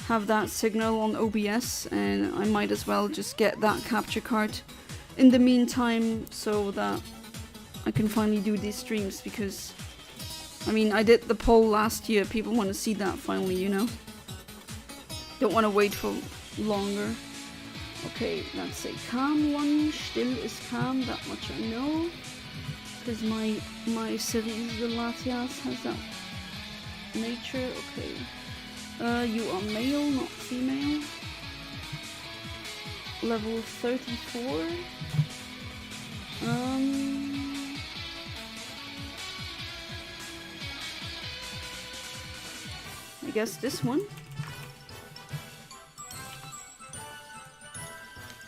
have that signal on OBS, and I might as well just get that capture card in the meantime so that I can finally do these streams, because I mean, I did the poll last year. People want to see that finally, you know? Don't want to wait for longer. Okay, that's a calm one. Still is calm, that much I know. Because my series, the Latias, has that nature. Okay. You are male, not female. Level 34. I guess this one.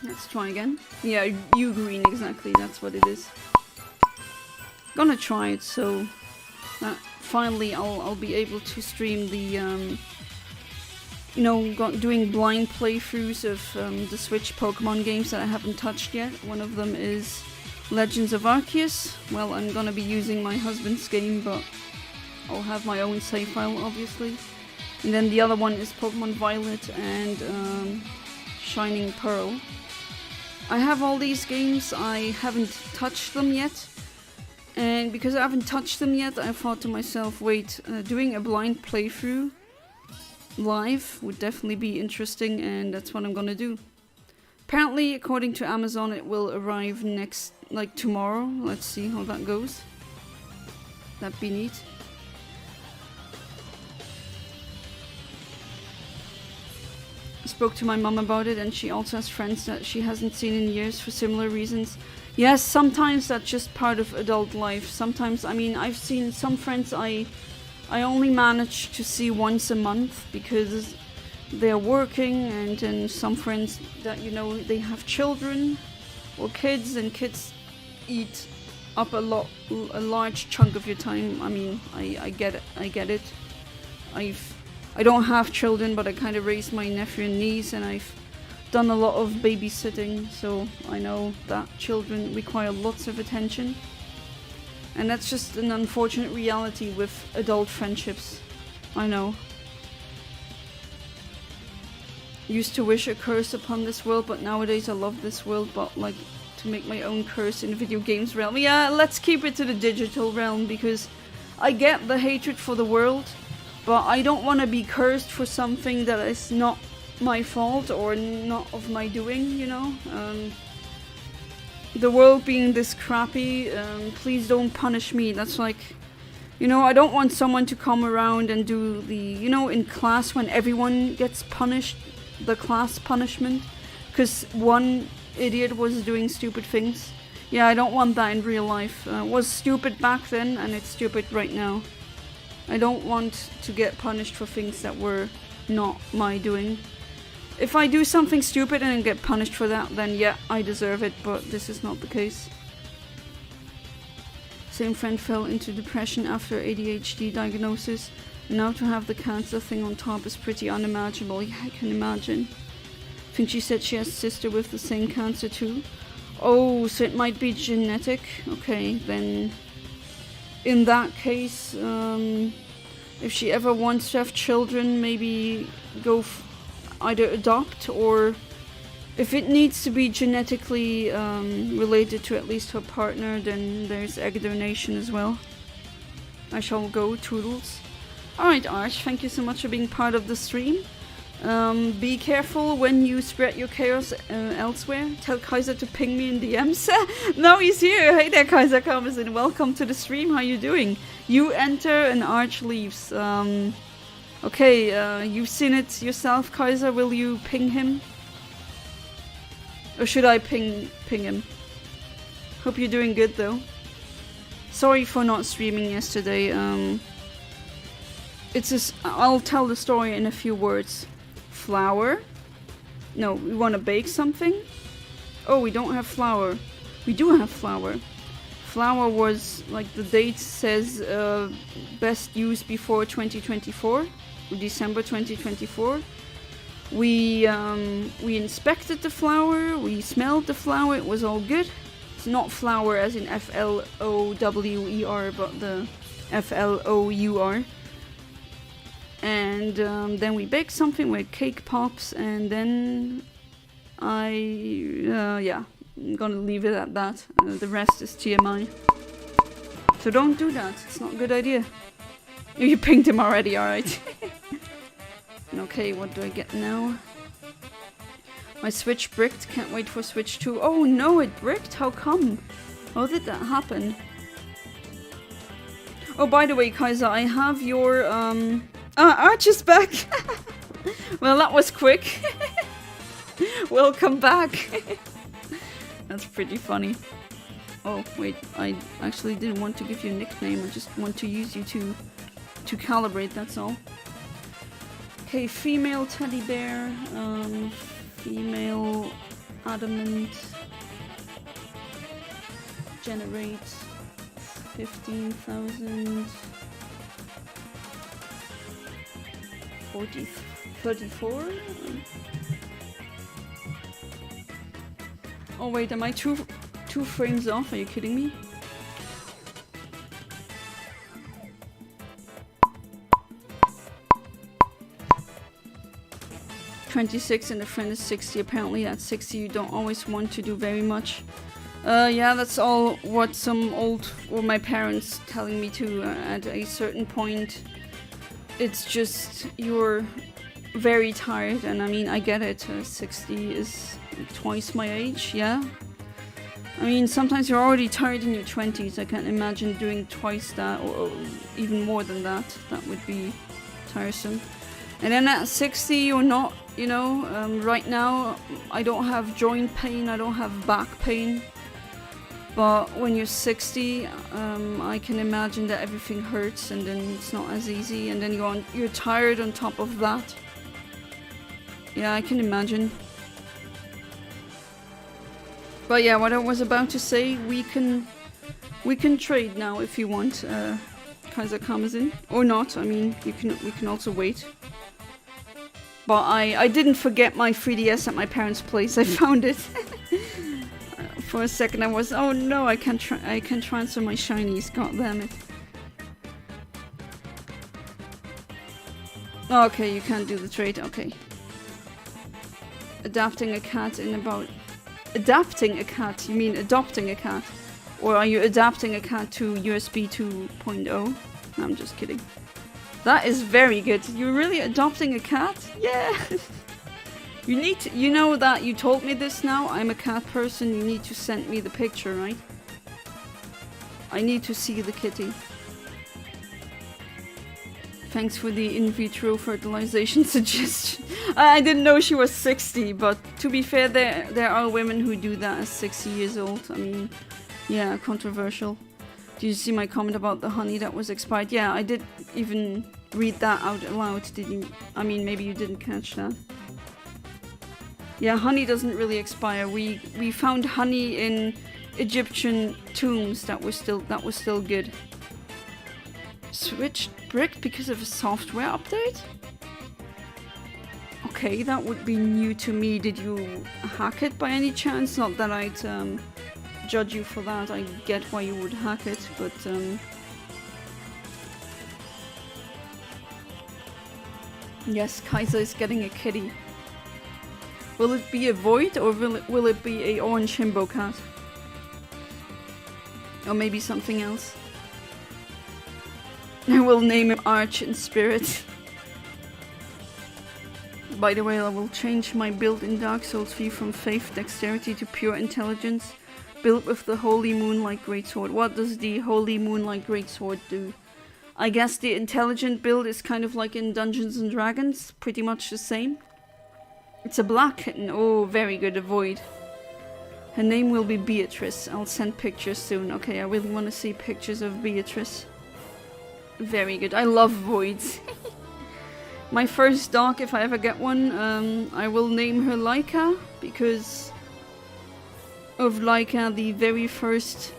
Let's try again. Yeah, you green, exactly, that's what it is. Gonna try it so that finally I'll be able to stream the doing blind playthroughs of the Switch Pokemon games that I haven't touched yet. One of them is Legends of Arceus. Well, I'm gonna be using my husband's game, but I'll have my own save file, obviously. And then the other one is Pokemon Violet and Shining Pearl. I have all these games, I haven't touched them yet. And because I haven't touched them yet, I thought to myself, wait, doing a blind playthrough live would definitely be interesting, and that's what I'm gonna do. Apparently, according to Amazon, it will arrive tomorrow. Let's see how that goes. That'd be neat. Spoke to my mom about it, and she also has friends that she hasn't seen in years for similar reasons. Yes, sometimes that's just part of adult life. Sometimes, I mean, I've seen some friends I only manage to see once a month because they're working, and then some friends that, they have children or kids, and kids eat up a large chunk of your time. I mean, I get it. I don't have children, but I kind of raised my nephew and niece, and I've done a lot of babysitting, so I know that children require lots of attention. And that's just an unfortunate reality with adult friendships. I know. Used to wish a curse upon this world, but nowadays I love this world, but like to make my own curse in the video games realm. Yeah, let's keep it to the digital realm, because I get the hatred for the world, but I don't want to be cursed for something that is not my fault or not of my doing, The world being this crappy, please don't punish me. That's like, I don't want someone to come around and do the, in class when everyone gets punished, the class punishment, because one idiot was doing stupid things. Yeah, I don't want that in real life. It was stupid back then, and it's stupid right now. I don't want to get punished for things that were not my doing. If I do something stupid and get punished for that, then yeah, I deserve it, but this is not the case. Same friend fell into depression after ADHD diagnosis. Now to have the cancer thing on top is pretty unimaginable. Yeah, I can imagine. I think she said she has a sister with the same cancer too. Oh, so it might be genetic. Okay, then in that case, if she ever wants to have children, maybe go either adopt, or if it needs to be genetically related to at least her partner, then there's egg donation as well. I shall go, toodles. Alright, Arch, thank you so much for being part of the stream. Be careful when you spread your chaos elsewhere. Tell Kaiser to ping me in DMs. No, he's here. Hey there, Kaiser comes and welcome to the stream. How you doing? You enter and Arch leaves. Okay, you've seen it yourself, Kaiser. Will you ping him? Or should I ping him? Hope you're doing good though. Sorry for not streaming yesterday. It's just, I'll tell the story in a few words. Flour. No, we want to bake something. Oh, we don't have flour. We do have flour. Flour was, like the date says, best used before 2024, December 2024. We inspected the flour, we smelled the flour, it was all good. It's not flour as in F-L-O-W-E-R, but the F-L-O-U-R. And then we baked something with cake pops, and then yeah, I'm gonna leave it at that. The rest is TMI. So don't do that, it's not a good idea. You pinged him already, alright. Okay, what do I get now? My Switch bricked, can't wait for Switch 2. Oh no, it bricked? How come? How did that happen? Oh, by the way, Kaiser, I have your, Arch is back! Well, that was quick. Welcome back. That's pretty funny. Oh, wait, I actually didn't want to give you a nickname, I just want to use you to calibrate, that's all. Okay, female teddy bear, female adamant, generate 15,000, 34? Oh wait, am I two frames off? Are you kidding me? $26 and a friend is 60. Apparently at 60 you don't always want to do very much. Yeah, that's all what some old, or my parents telling me to at a certain point. It's just, you're very tired, and I mean, I get it. 60 is twice my age, yeah. I mean, sometimes you're already tired in your 20s. I can't imagine doing twice that, or even more than that. That would be tiresome. And then at 60, you're not, you know, right now I don't have joint pain, I don't have back pain. But when you're 60, I can imagine that everything hurts, and then it's not as easy, and then you're tired on top of that. Yeah, I can imagine. But yeah, what I was about to say, we can trade now if you want. Kaiser Kamazin, or not. I mean, we can also wait. But I didn't forget my 3DS at my parents' place. I found it. For a second I was, oh no, I can transfer my shinies, god damn it. Okay, you can't do the trade, okay. Adapting a cat in about... Adapting a cat? You mean adopting a cat? Or are you adapting a cat to USB 2.0? No, I'm just kidding. That is very good. You're really adopting a cat? Yeah! You need to, you know that you told me this now, I'm a cat person, you need to send me the picture, right? I need to see the kitty. Thanks for the in vitro fertilization suggestion. I didn't know she was 60, but to be fair, there are women who do that at 60 years old. I mean, yeah, controversial. Did you see my comment about the honey that was expired? Yeah, I did even read that out aloud, did you? I mean, maybe you didn't catch that. Yeah, honey doesn't really expire. We found honey in Egyptian tombs that was still good. Switched brick because of a software update? Okay, that would be new to me. Did you hack it by any chance? Not that I'd judge you for that. I get why you would hack it, but yes, Kaiser is getting a kitty. Will it be a void, or will it be a orange himbo cat? Or maybe something else? I will name him Arch in spirit. By the way, I will change my build in Dark Souls 3 from Faith Dexterity to Pure Intelligence. Built with the Holy Moonlight Greatsword. What does the Holy Moonlight Greatsword do? I guess the intelligent build is kind of like in Dungeons and Dragons, pretty much the same. It's a black kitten. Oh, very good, a void. Her name will be Beatrice. I'll send pictures soon. Okay, I really want to see pictures of Beatrice. Very good. I love voids. My first dog, if I ever get one, I will name her Laika, because of Laika, the very first,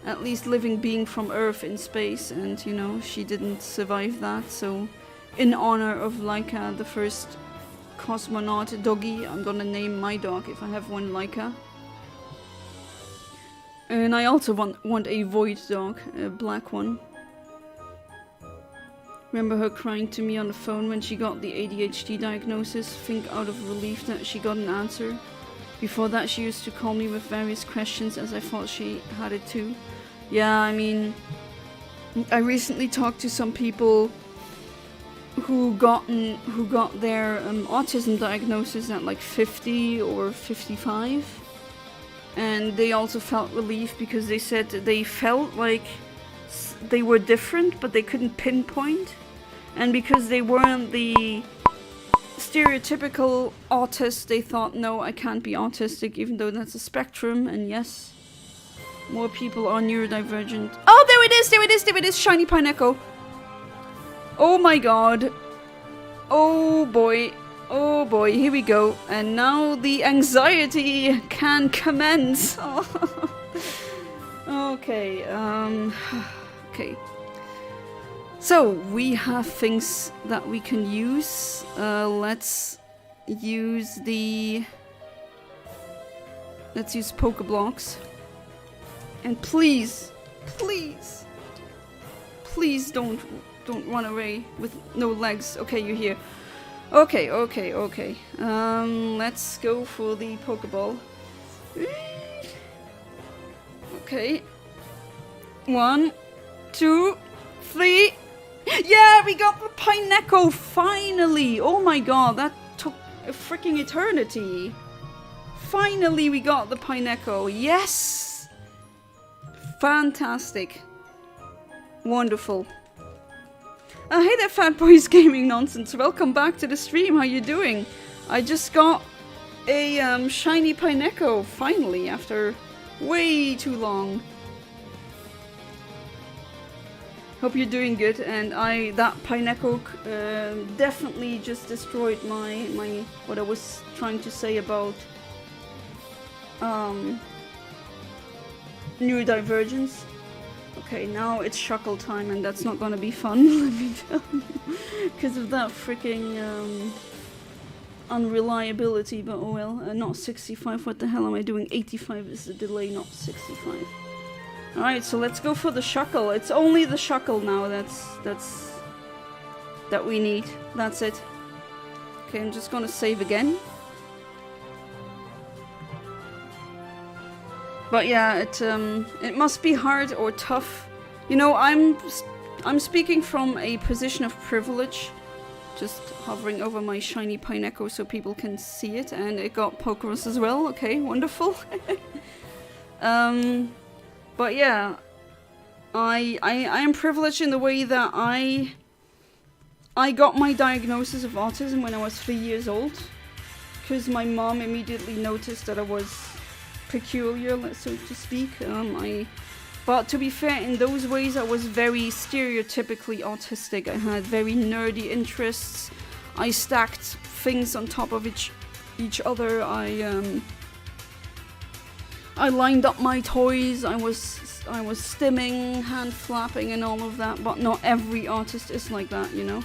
at least living being from Earth in space, and you know, she didn't survive that, so in honor of Laika, the first cosmonaut doggy, I'm gonna name my dog, if I have one, Laika. And I also want a void dog, a black one. Remember her crying to me on the phone when she got the ADHD diagnosis, think out of relief that she got an answer. Before that she used to call me with various questions as I thought she had it too. Yeah, I mean, I recently talked to some people who got their autism diagnosis at like 50 or 55. And they also felt relief because they said they felt like they were different, but they couldn't pinpoint. And because they weren't the stereotypical autist, they thought, no, I can't be autistic, even though that's a spectrum. And yes, more people are neurodivergent. Oh, there it is, shiny Pineco. Oh my god. Oh boy, here we go. And now the anxiety can commence. Okay, okay. So, we have things that we can use. Let's use Pokeblocks. And please don't run away with no legs. Okay, you're here. Okay. Let's go for the Pokeball. Okay. 1, 2, 3. Yeah, we got the Pineco, finally! Oh my god, that took a freaking eternity. Finally we got the Pineco, yes! Fantastic. Wonderful. Hey there, Fat Boys Gaming Nonsense. Welcome back to the stream. How you doing? I just got a shiny Pineco, finally, after way too long. Hope you're doing good. And that Pineco definitely just destroyed my what I was trying to say about neurodivergence. Okay, now it's Shuckle time, and that's not gonna be fun, let me tell you, because of that freaking unreliability, but oh well. Not 65, what the hell am I doing? 85 is the delay, not 65. Alright, so let's go for the Shuckle. It's only the Shuckle now that we need. That's it. Okay, I'm just gonna save again. But yeah, it must be hard or tough. You know, I'm speaking from a position of privilege, just hovering over my shiny Pineco so people can see it, and it got Pokerus as well. Okay, wonderful. But yeah, I am privileged in the way that I got my diagnosis of autism when I was 3 years old, because my mom immediately noticed that I was peculiar, so to speak. But to be fair, in those ways I was very stereotypically autistic. I had very nerdy interests. I stacked things on top of each other. I lined up my toys. I was stimming, hand flapping, and all of that. But not every artist is like that, you know.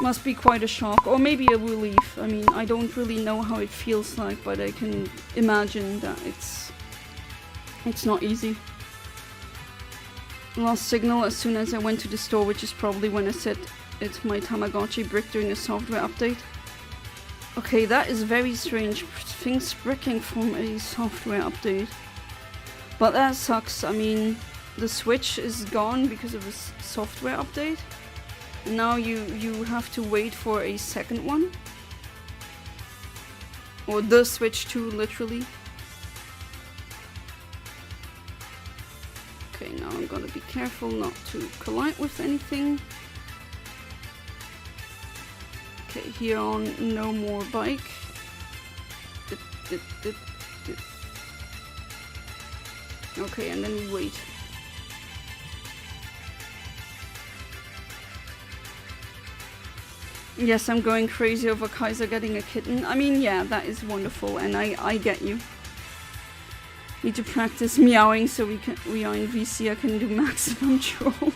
Must be quite a shock, or maybe a relief. I mean, I don't really know how it feels like, but I can imagine that it's not easy. Lost signal as soon as I went to the store, which is probably when I set it my Tamagotchi brick during a software update. Okay, that is very strange. Things bricking from a software update. But that sucks. I mean, the Switch is gone because of a software update. And now you have to wait for a second one. Or the Switch 2, literally. Okay. Okay, now I'm gonna be careful not to collide with anything. Okay, here on, no more bike. Dip, dip, dip, dip. Okay, and then we wait. Yes, I'm going crazy over Kaiser getting a kitten. I mean, yeah, that is wonderful, and I get you. Need to practice meowing so we are in VC. I can do maximum trolling.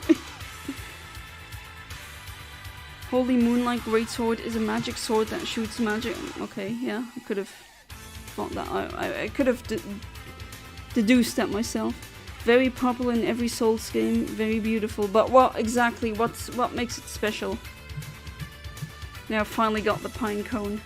Holy Moonlight Greatsword is a magic sword that shoots magic. Okay, yeah, I could have thought that. I could have deduced that myself. Very popular in every Souls game. Very beautiful. But what exactly? What makes it special? Now I finally got the pine cone.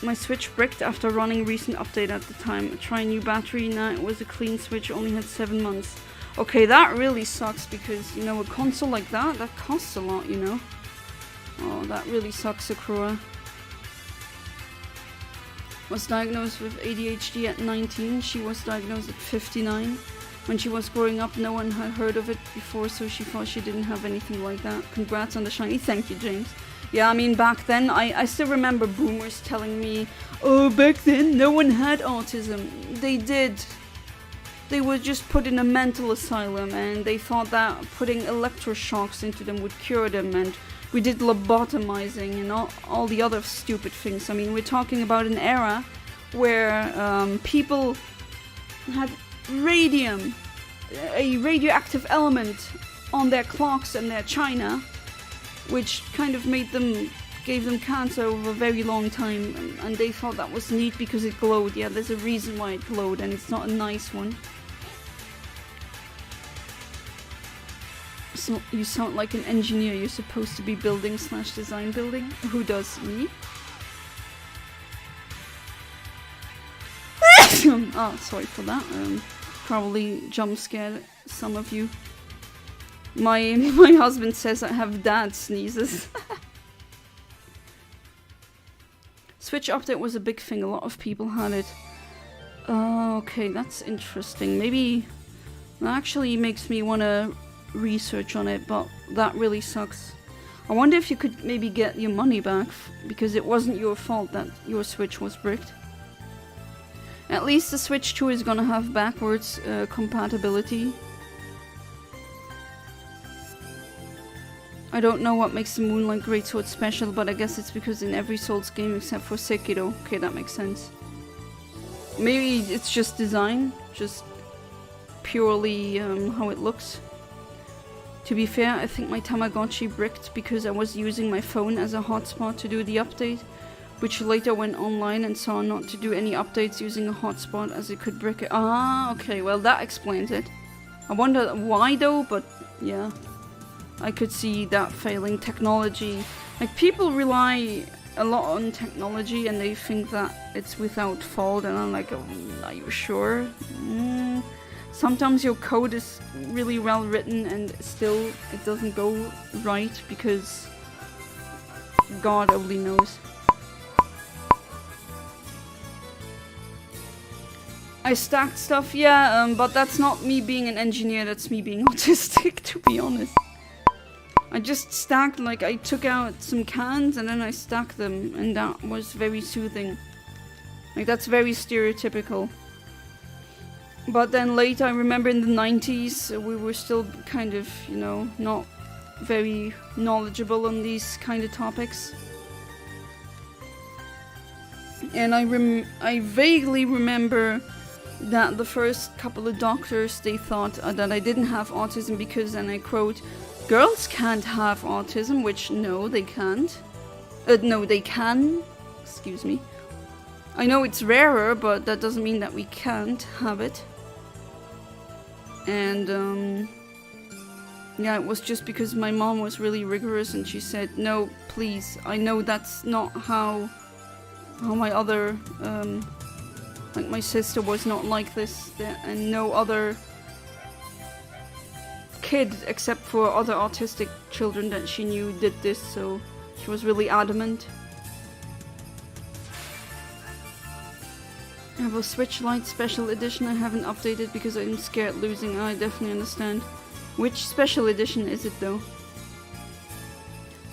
My Switch bricked after running recent update at the time. Try new battery. Now it was a clean Switch. Only had 7 months. Okay, that really sucks because, you know, a console like that costs a lot, you know. Oh, that really sucks, Sakura. Was diagnosed with ADHD at 19. She was diagnosed at 59. When she was growing up, no one had heard of it before, so she thought she didn't have anything like that. Congrats on the shiny. Thank you, James. Yeah, I mean, back then, I still remember boomers telling me, oh, back then, no one had autism. They did. They were just put in a mental asylum, and they thought that putting electroshocks into them would cure them, and we did lobotomizing and all the other stupid things. I mean, we're talking about an era where people had radium, a radioactive element on their clocks and their china, which kind of gave them cancer over a very long time, and they thought that was neat because it glowed. Yeah, there's a reason why it glowed, and it's not a nice one. So you sound like an engineer. You're supposed to be building/design building. Who does? Me? Oh, sorry for that. Probably jump scared some of you. My husband says I have dad sneezes. Switch update was a big thing. A lot of people had it. Okay, that's interesting. Maybe that actually makes me want to research on it, but that really sucks. I wonder if you could maybe get your money back because it wasn't your fault that your Switch was bricked. At least the Switch 2 is gonna have backwards compatibility. I don't know what makes the Moonlight Greatsword special, but I guess it's because in every Souls game except for Sekiro. Okay, that makes sense. Maybe it's just design, just purely how it looks. To be fair, I think my Tamagotchi bricked because I was using my phone as a hotspot to do the update, which later went online and saw not to do any updates using a hotspot as it could brick it. Ah, okay, well that explains it. I wonder why though, but yeah. I could see that failing. Technology. Like, people rely a lot on technology and they think that it's without fault, and I'm like, are you sure? Sometimes your code is really well written and still it doesn't go right because God only knows. I stacked stuff, yeah, but that's not me being an engineer, that's me being autistic, to be honest. I just stacked, like, I took out some cans and then I stacked them, and that was very soothing. Like, that's very stereotypical. But then later, I remember in the 90s, we were still kind of, you know, not very knowledgeable on these kind of topics. And I vaguely remember that the first couple of doctors, they thought that I didn't have autism because, and I quote, girls can't have autism, which no, they can't. No, they can. Excuse me. I know it's rarer, but that doesn't mean that we can't have it. And, yeah, it was just because my mom was really rigorous and she said, no, please, I know that's not how my other, like my sister was not like this, and no other kid, except for other autistic children that she knew, did this, so she was really adamant. I have a Switch Lite Special Edition I haven't updated because I'm scared losing. I definitely understand. Which Special Edition is it though?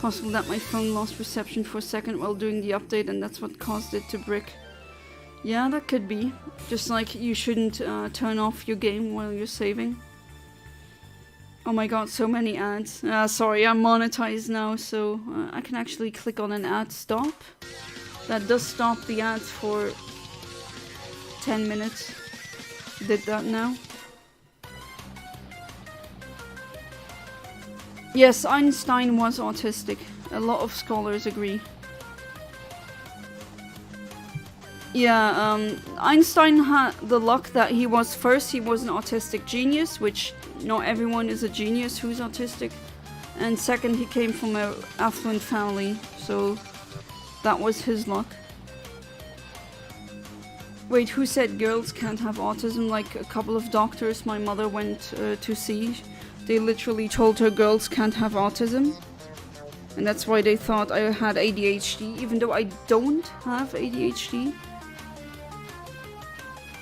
Possible that my phone lost reception for a second while doing the update and that's what caused it to brick. Yeah, that could be. Just like you shouldn't turn off your game while you're saving. Oh my god, so many ads. Sorry, I'm monetized now, so I can actually click on an ad stop. That does stop the ads for 10 minutes. Did that now. Yes, Einstein was autistic. A lot of scholars agree. Yeah, Einstein had the luck that he was an autistic genius, which not everyone is a genius who's autistic. And second, he came from an affluent family, so that was his luck. Wait, who said girls can't have autism? Like a couple of doctors my mother went to see. They literally told her girls can't have autism. And that's why they thought I had ADHD, even though I don't have ADHD.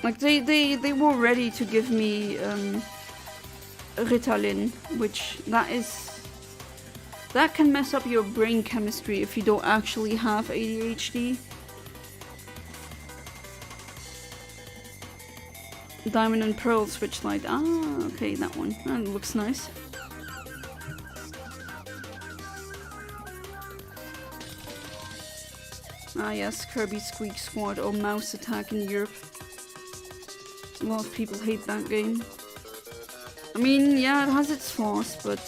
Like they were ready to give me Ritalin, which that can mess up your brain chemistry if you don't actually have ADHD. Diamond and Pearl Switch Lite. Ah, okay, that one. That looks nice. Ah yes, Kirby Squeak Squad or Mouse Attack in Europe. A lot of people hate that game. I mean, yeah, it has its flaws, but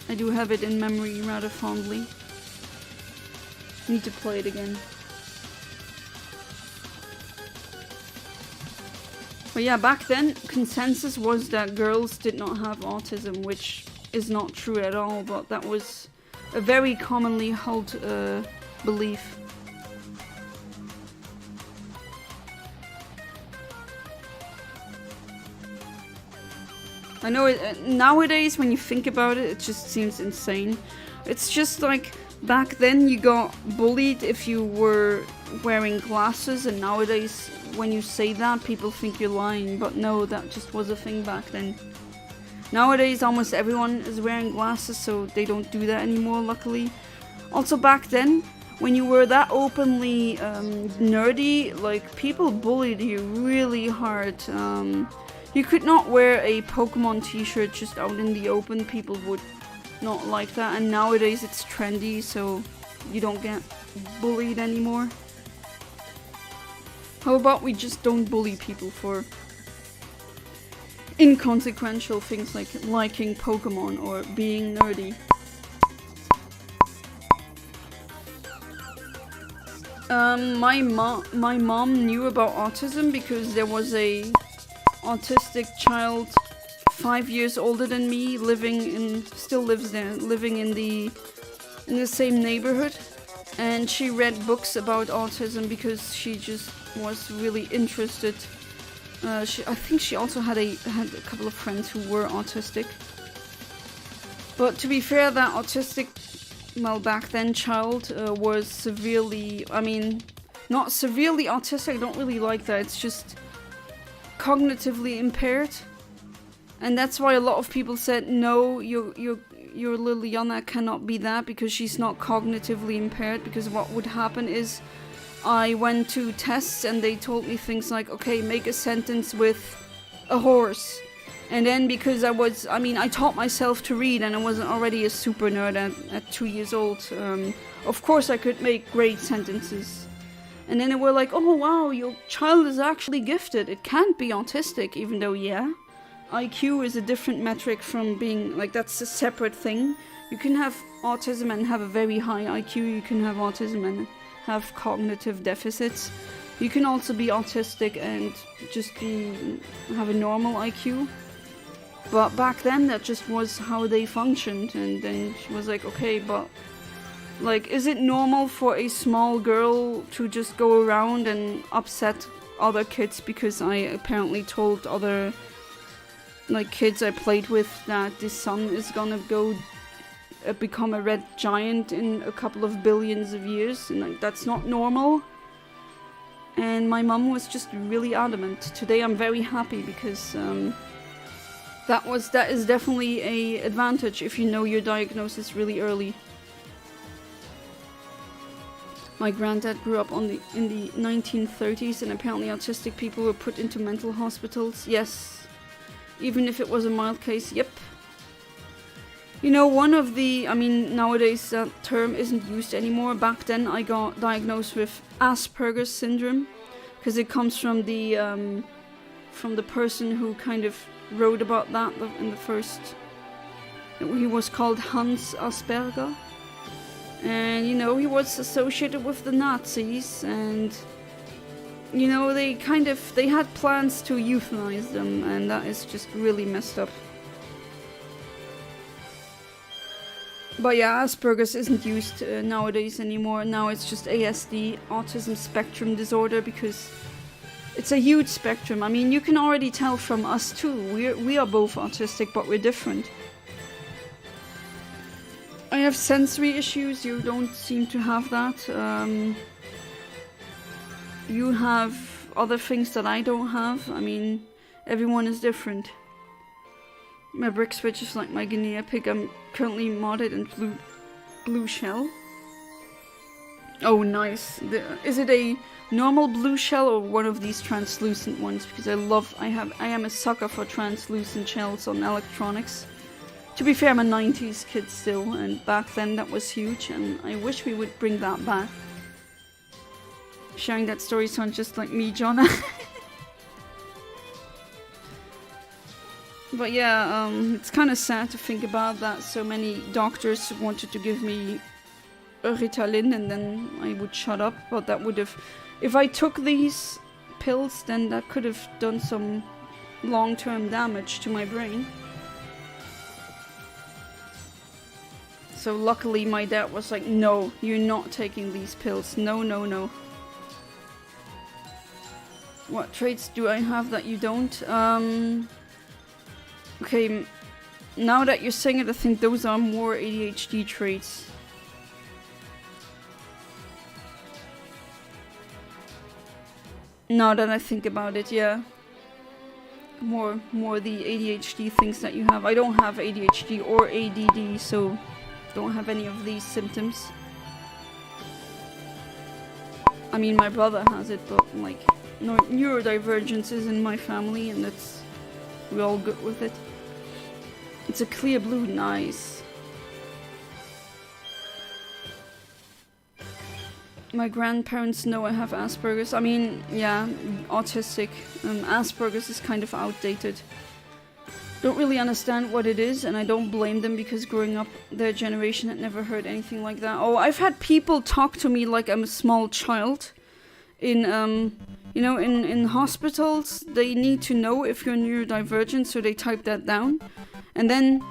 I do have it in memory rather fondly. Need to play it again. But yeah, back then, consensus was that girls did not have autism, which is not true at all, but that was a very commonly held belief. I know nowadays, when you think about it, it just seems insane. It's just like, back then you got bullied if you were wearing glasses, and nowadays when you say that, people think you're lying, but no, that just was a thing back then. Nowadays almost everyone is wearing glasses, so they don't do that anymore, luckily. Also back then, when you were that openly nerdy, like, people bullied you really hard. You could not wear a Pokémon t-shirt just out in the open, people would not like that, and nowadays it's trendy, so you don't get bullied anymore. How about we just don't bully people for inconsequential things like liking Pokémon or being nerdy? My mom knew about autism because there was a autistic child 5 years older than me still lives there, living in the same neighborhood, and she read books about autism because she just was really interested. I think she also had a couple of friends who were autistic. But to be fair, that autistic, well, back then child was severely, I mean, not severely autistic, I don't really like that, it's just cognitively impaired. And that's why a lot of people said, no, your little Yana cannot be that because she's not cognitively impaired, because what would happen is I went to tests and they told me things like, okay, make a sentence with a horse. And then because I taught myself to read and I wasn't already a super nerd at 2 years old, of course I could make great sentences. And then they were like, oh wow, your child is actually gifted, it can't be autistic, even though, yeah, IQ is a different metric from being, like, that's a separate thing. You can have autism and have a very high IQ, you can have autism and have cognitive deficits. You can also be autistic and just have a normal IQ. But back then that just was how they functioned, and then she was like, okay, but like, is it normal for a small girl to just go around and upset other kids because I apparently told other like kids I played with that the sun is gonna go become a red giant in a couple of billions of years, and like, that's not normal? And my mum was just really adamant. Today I'm very happy because that is definitely a advantage if you know your diagnosis really early. My granddad grew up in the 1930s, and apparently autistic people were put into mental hospitals. Yes, even if it was a mild case. Yep. You know, one of the, I mean, nowadays that term isn't used anymore. Back then I got diagnosed with Asperger's syndrome, because it comes from the person who kind of wrote about that in the first. He was called Hans Asperger, and you know, he was associated with the Nazis, and you know, they had plans to euthanize them, and that is just really messed up. But yeah, Asperger's isn't used nowadays anymore. Now it's just ASD, autism spectrum disorder, because it's a huge spectrum. I mean, you can already tell from us too. We are both autistic, but we're different. I have sensory issues. You don't seem to have that. You have other things that I don't have. I mean, everyone is different. My brick switch is like my guinea pig. I'm currently modded in blue shell. Oh, nice. Is it a normal blue shell or one of these translucent ones? Because I am a sucker for translucent shells on electronics. To be fair, I'm a 90s kid still, and back then that was huge, and I wish we would bring that back. Sharing that story sounds just like me, Jonna. But yeah, it's kind of sad to think about that. So many doctors wanted to give me Ritalin and then I would shut up. But that would have... If I took these pills, then that could have done some long-term damage to my brain. So luckily my dad was like, no, you're not taking these pills. No, no, no. What traits do I have that you don't? Okay, now that you're saying it, I think those are more ADHD traits. Now that I think about it, yeah. More the ADHD things that you have. I don't have ADHD or ADD, so don't have any of these symptoms. I mean, my brother has it, but like, neurodivergence is in my family, and we're all good with it. It's a clear blue, nice. My grandparents know I have Asperger's. I mean, yeah, autistic. Asperger's is kind of outdated. Don't really understand what it is, and I don't blame them because growing up, their generation had never heard anything like that. Oh, I've had people talk to me like I'm a small child. You know, in hospitals, they need to know if you're neurodivergent, so they type that down. And then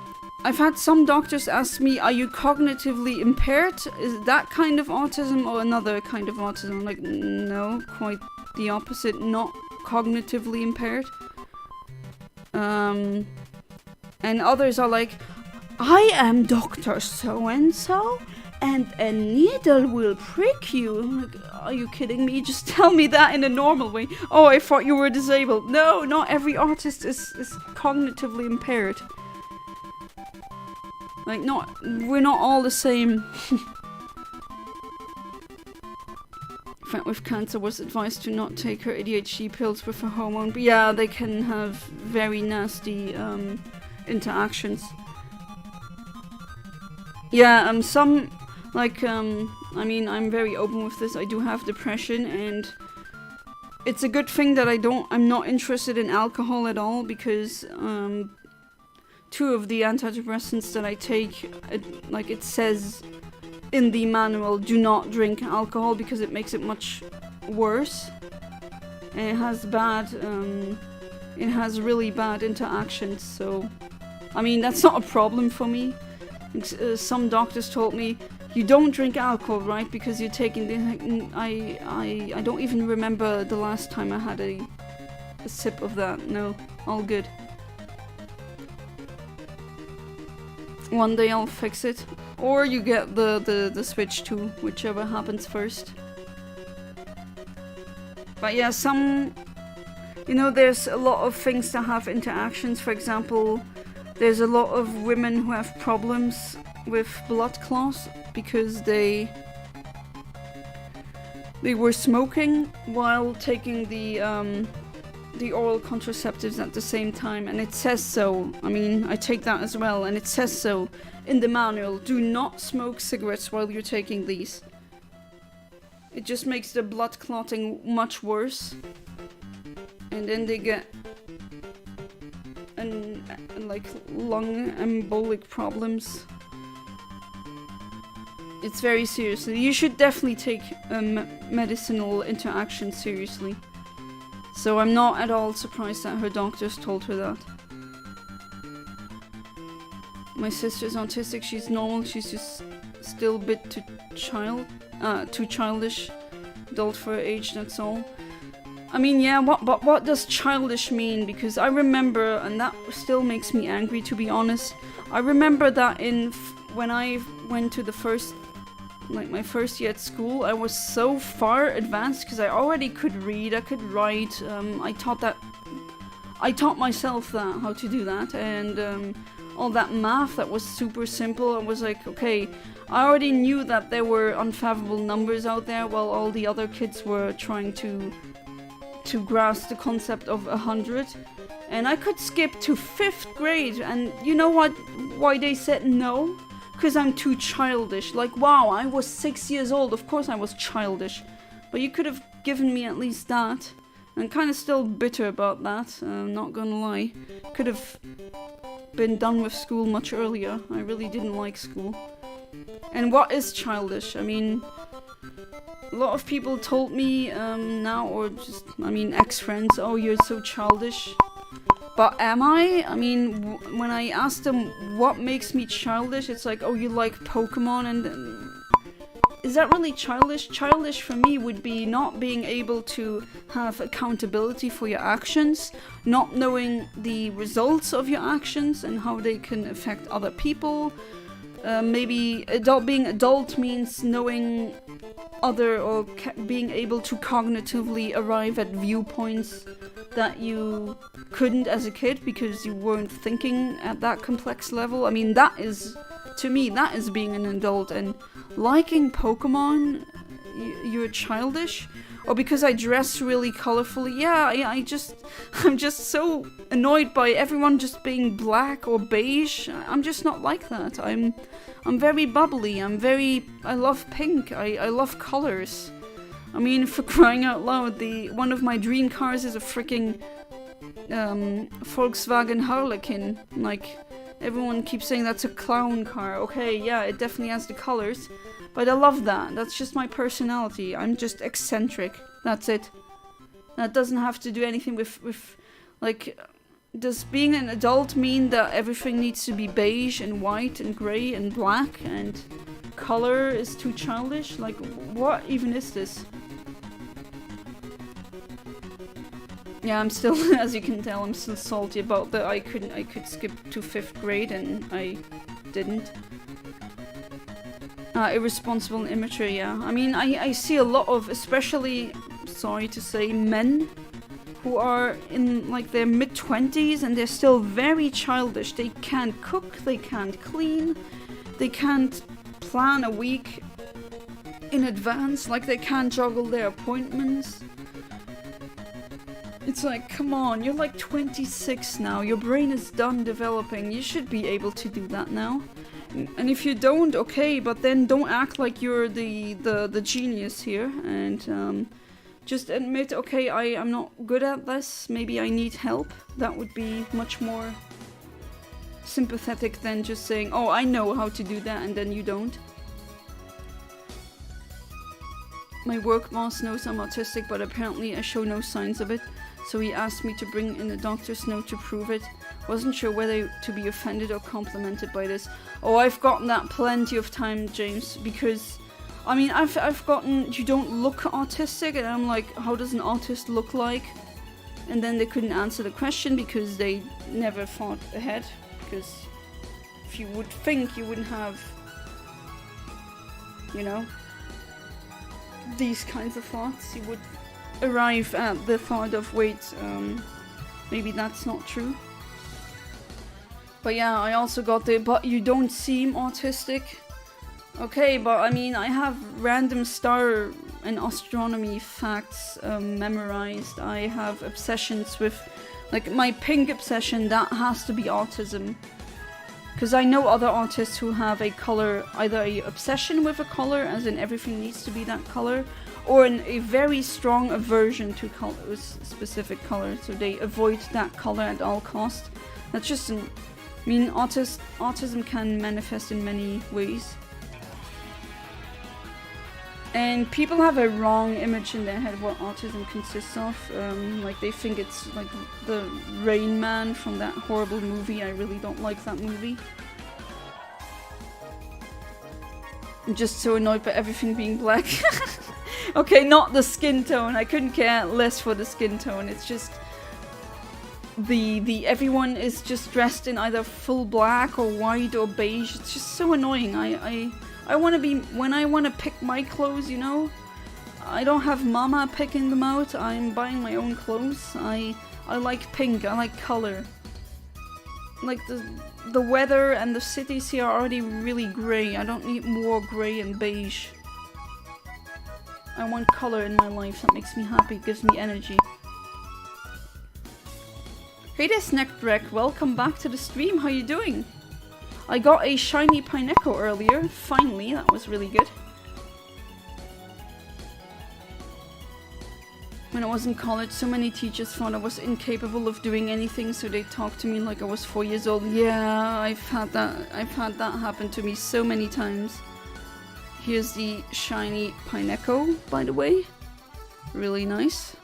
I've had some doctors ask me, are you cognitively impaired? Is that kind of autism or another kind of autism? I'm like, no, quite the opposite, not cognitively impaired. And others are like, I am Dr. So-and-so, and a needle will prick you. I'm like, are you kidding me? Just tell me that in a normal way. Oh, I thought you were disabled. No, not every artist is cognitively impaired. Like, we're not all the same. Friend with cancer was advised to not take her ADHD pills with her hormone. But yeah, they can have very nasty interactions. Yeah, some, like, I mean, I'm very open with this. I do have depression, and it's a good thing that I'm not interested in alcohol at all, because, 2 of the antidepressants that I take, it says in the manual, do not drink alcohol because it makes it much worse. And it has really bad interactions, so, I mean, that's not a problem for me. Some doctors told me, you don't drink alcohol, right? Because you're taking the... I don't even remember the last time I had a sip of that. No, all good. One day I'll fix it. Or you get the Switch too, whichever happens first. But yeah, you know, there's a lot of things that have interactions. For example, there's a lot of women who have problems with blood clots because they were smoking while taking the oral contraceptives at the same time, and it says so. I mean, I take that as well, and it says so in the manual. Do not smoke cigarettes while you're taking these. It just makes the blood clotting much worse. And then they get like lung embolic problems. It's very serious. You should definitely take medicinal interaction seriously. So I'm not at all surprised that her doctors told her that. My sister's autistic. She's normal. She's just still a bit too childish. Adult for her age. That's all. I mean, yeah, what does childish mean? Because I remember, and that still makes me angry, to be honest. I remember that when I went to my first year at school, I was so far advanced because I already could read, I could write. I taught myself that, how to do that, and all that math that was super simple. I was like, okay, I already knew that there were unfathomable numbers out there, while all the other kids were trying to grasp the concept of 100, and I could skip to 5th grade. And you know why they said no? Because I'm too childish. Like, wow, I was 6 years old, of course I was childish, but you could have given me at least that. I'm kind of still bitter about that, not gonna lie. Could have been done with school much earlier. I really didn't like school. And what is childish? I mean, a lot of people told me now, or just, I mean, ex-friends, oh, you're so childish. But am I? I mean, when I asked them what makes me childish, it's like, oh, you like Pokémon, and is that really childish? Childish for me would be not being able to have accountability for your actions, not knowing the results of your actions and how they can affect other people. Maybe being adult means knowing or being able to cognitively arrive at viewpoints that you couldn't as a kid because you weren't thinking at that complex level. I mean, that is, to me, that is being an adult. And liking Pokemon, you're childish? Or because I dress really colorfully? Yeah, I'm just so annoyed by everyone just being black or beige. I'm just not like that. I'm very bubbly. I love pink. I love colors. I mean, for crying out loud, one of my dream cars is a freaking Volkswagen Harlequin. Like, everyone keeps saying that's a clown car. Okay, yeah, it definitely has the colors. But I love that. That's just my personality. I'm just eccentric. That's it. That doesn't have to do anything with like, does being an adult mean that everything needs to be beige and white and grey and black and color is too childish? Like, what even is this? Yeah, I'm still, as you can tell, I'm still salty about that. I could skip to 5th grade and I didn't. Irresponsible and immature, yeah. I mean, I see a lot of, especially, sorry to say, men who are in, like, their mid-20s and they're still very childish. They can't cook, they can't clean, they can't plan a week in advance, like, they can't juggle their appointments. It's like, come on, you're like 26 now, your brain is done developing, you should be able to do that now. And if you don't, okay, but then don't act like you're the genius here, and just admit, okay, I'm not good at this, maybe I need help. That would be much more sympathetic than just saying, oh, I know how to do that, and then you don't. My work boss knows I'm autistic, but apparently I show no signs of it, so he asked me to bring in a doctor's note to prove it. Wasn't sure whether to be offended or complimented by this. Oh, I've gotten that plenty of time, James, because, I mean, I've gotten, you don't look autistic, and I'm like, how does an autist look like? And then they couldn't answer the question because they never thought ahead, because if you would think, you wouldn't have, you know, these kinds of thoughts. You would arrive at the thought of, wait, maybe that's not true. But yeah, I also got the, but you don't seem autistic. Okay, but I mean, I have random star and astronomy facts memorized. I have obsessions with, like, my pink obsession, that has to be autism. Because I know other artists who have a color, either a obsession with a color, as in everything needs to be that color, or a very strong aversion to specific color, so they avoid that color at all costs. That's just I mean, autism can manifest in many ways. And people have a wrong image in their head of what autism consists of. Like, they think it's like the Rain Man from that horrible movie. I really don't like that movie. I'm just so annoyed by everything being black. Okay, not the skin tone. I couldn't care less for the skin tone. It's just the everyone is just dressed in either full black or white or beige. It's just so annoying. I want to be, when I want to pick my clothes, you know, I don't have mama picking them out. I'm buying my own clothes. I like pink. I like color. Like the weather and the cities here are already really grey. I don't need more grey and beige. I want color in my life. That makes me happy. Gives me energy. Hey there, Snackbrack. Welcome back to the stream. How you doing? I got a shiny Pineco earlier. Finally, that was really good. When I was in college, so many teachers thought I was incapable of doing anything, so they talked to me like I was 4 years old. Yeah, I've had that happen to me so many times. Here's the shiny Pineco, by the way. Really nice.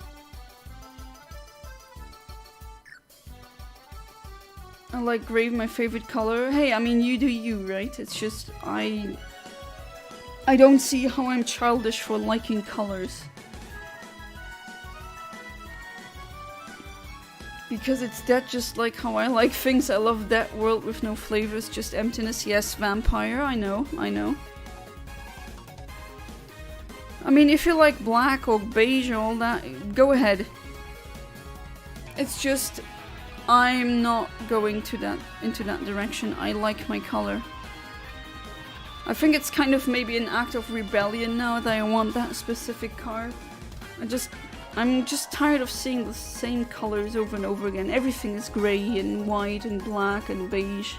I like grey, my favorite color. Hey, I mean, you do you, right? It's just, I don't see how I'm childish for liking colors. Because it's that just like how I like things. I love that world with no flavors, just emptiness. Yes, vampire, I know. I mean, if you like black or beige or all that, go ahead. It's just, I'm not going into that direction. I like my color. I think it's kind of maybe an act of rebellion now that I want that specific car. I'm just tired of seeing the same colors over and over again. Everything is grey and white and black and beige.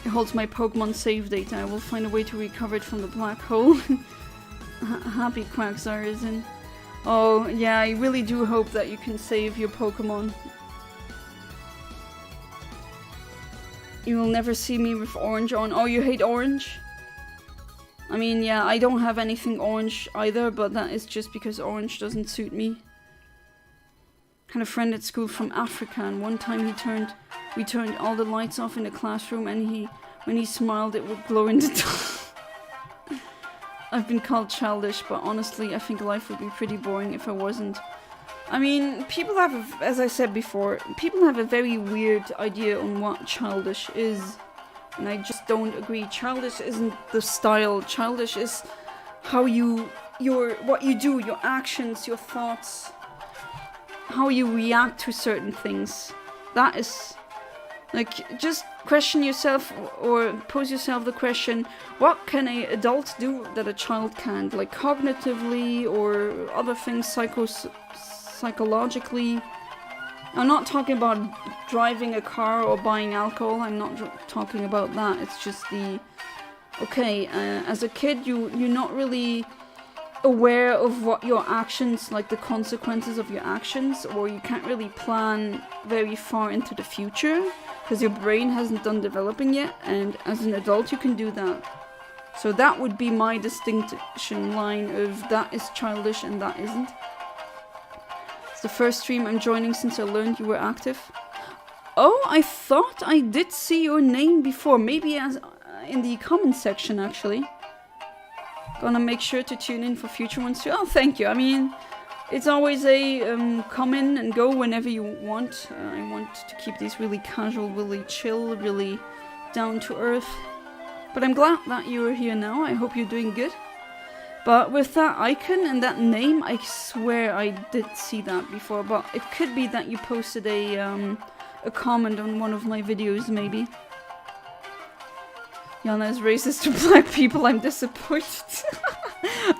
It holds my Pokemon save data. I will find a way to recover it from the black hole. Happy Quagsire is in. Oh, yeah, I really do hope that you can save your Pokemon. You will never see me with orange on. Oh, you hate orange? I mean, yeah, I don't have anything orange either, but that is just because orange doesn't suit me. Had a friend at school from Africa, and one time we turned all the lights off in the classroom, and when he smiled, it would glow in the dark. I've been called childish, but honestly, I think life would be pretty boring if I wasn't. I mean, people have, as I said before, people have a very weird idea on what childish is. And I just don't agree. Childish isn't the style. Childish is how what you do, your actions, your thoughts, how you react to certain things. That is, like, just question yourself or pose yourself the question, what can an adult do that a child can't? Like cognitively or other things, psychologically. I'm not talking about driving a car or buying alcohol. I'm not talking about that. It's just as a kid, you're not really aware of what your actions, like the consequences of your actions, or you can't really plan very far into the future because your brain hasn't done developing yet, and as an adult you can do that. So that would be my distinction line of that is childish and that isn't. The first stream I'm joining since I learned you were active. Oh, I thought I did see your name before. Maybe as in the comment section, actually. Gonna make sure to tune in for future ones too. Oh, thank you. I mean, it's always a come in and go whenever you want. I want to keep these really casual, really chill, really down to earth. But I'm glad that you're here now. I hope you're doing good. But with that icon and that name, I swear I did see that before. But it could be that you posted a comment on one of my videos, maybe. Yana is racist to black people. I'm disappointed.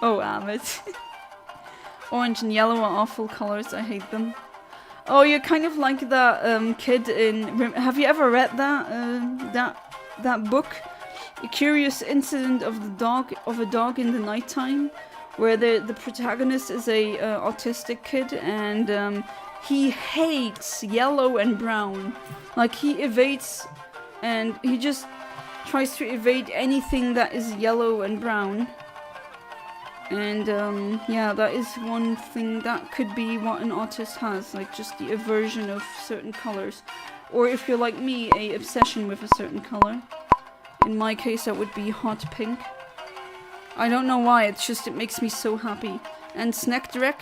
Oh, Ahmed. Orange and yellow are awful colors. I hate them. Oh, you're kind of like that kid in... Have you ever read that book? A Curious Incident of a Dog in the Nighttime, where the protagonist is a autistic kid, and he hates yellow and brown. Like, he evades, and he just tries to evade anything that is yellow and brown. And yeah, that is one thing that could be what an autist has, like just the aversion of certain colors. Or if you're like me, a obsession with a certain color. In my case, that would be hot pink. I don't know why, it's just it makes me so happy. And Snackdrek,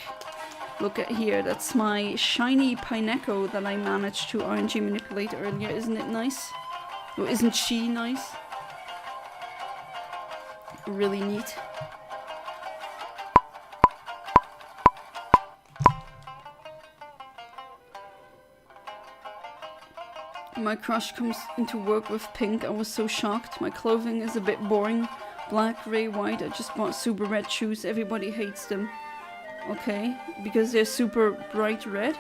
look at here, that's my shiny Pineco that I managed to RNG manipulate earlier. Isn't it nice? Or isn't she nice? Really neat. My crush comes into work with pink. I was so shocked. My clothing is a bit boring. Black, grey, white. I just bought super red shoes. Everybody hates them. Okay, because they're super bright red.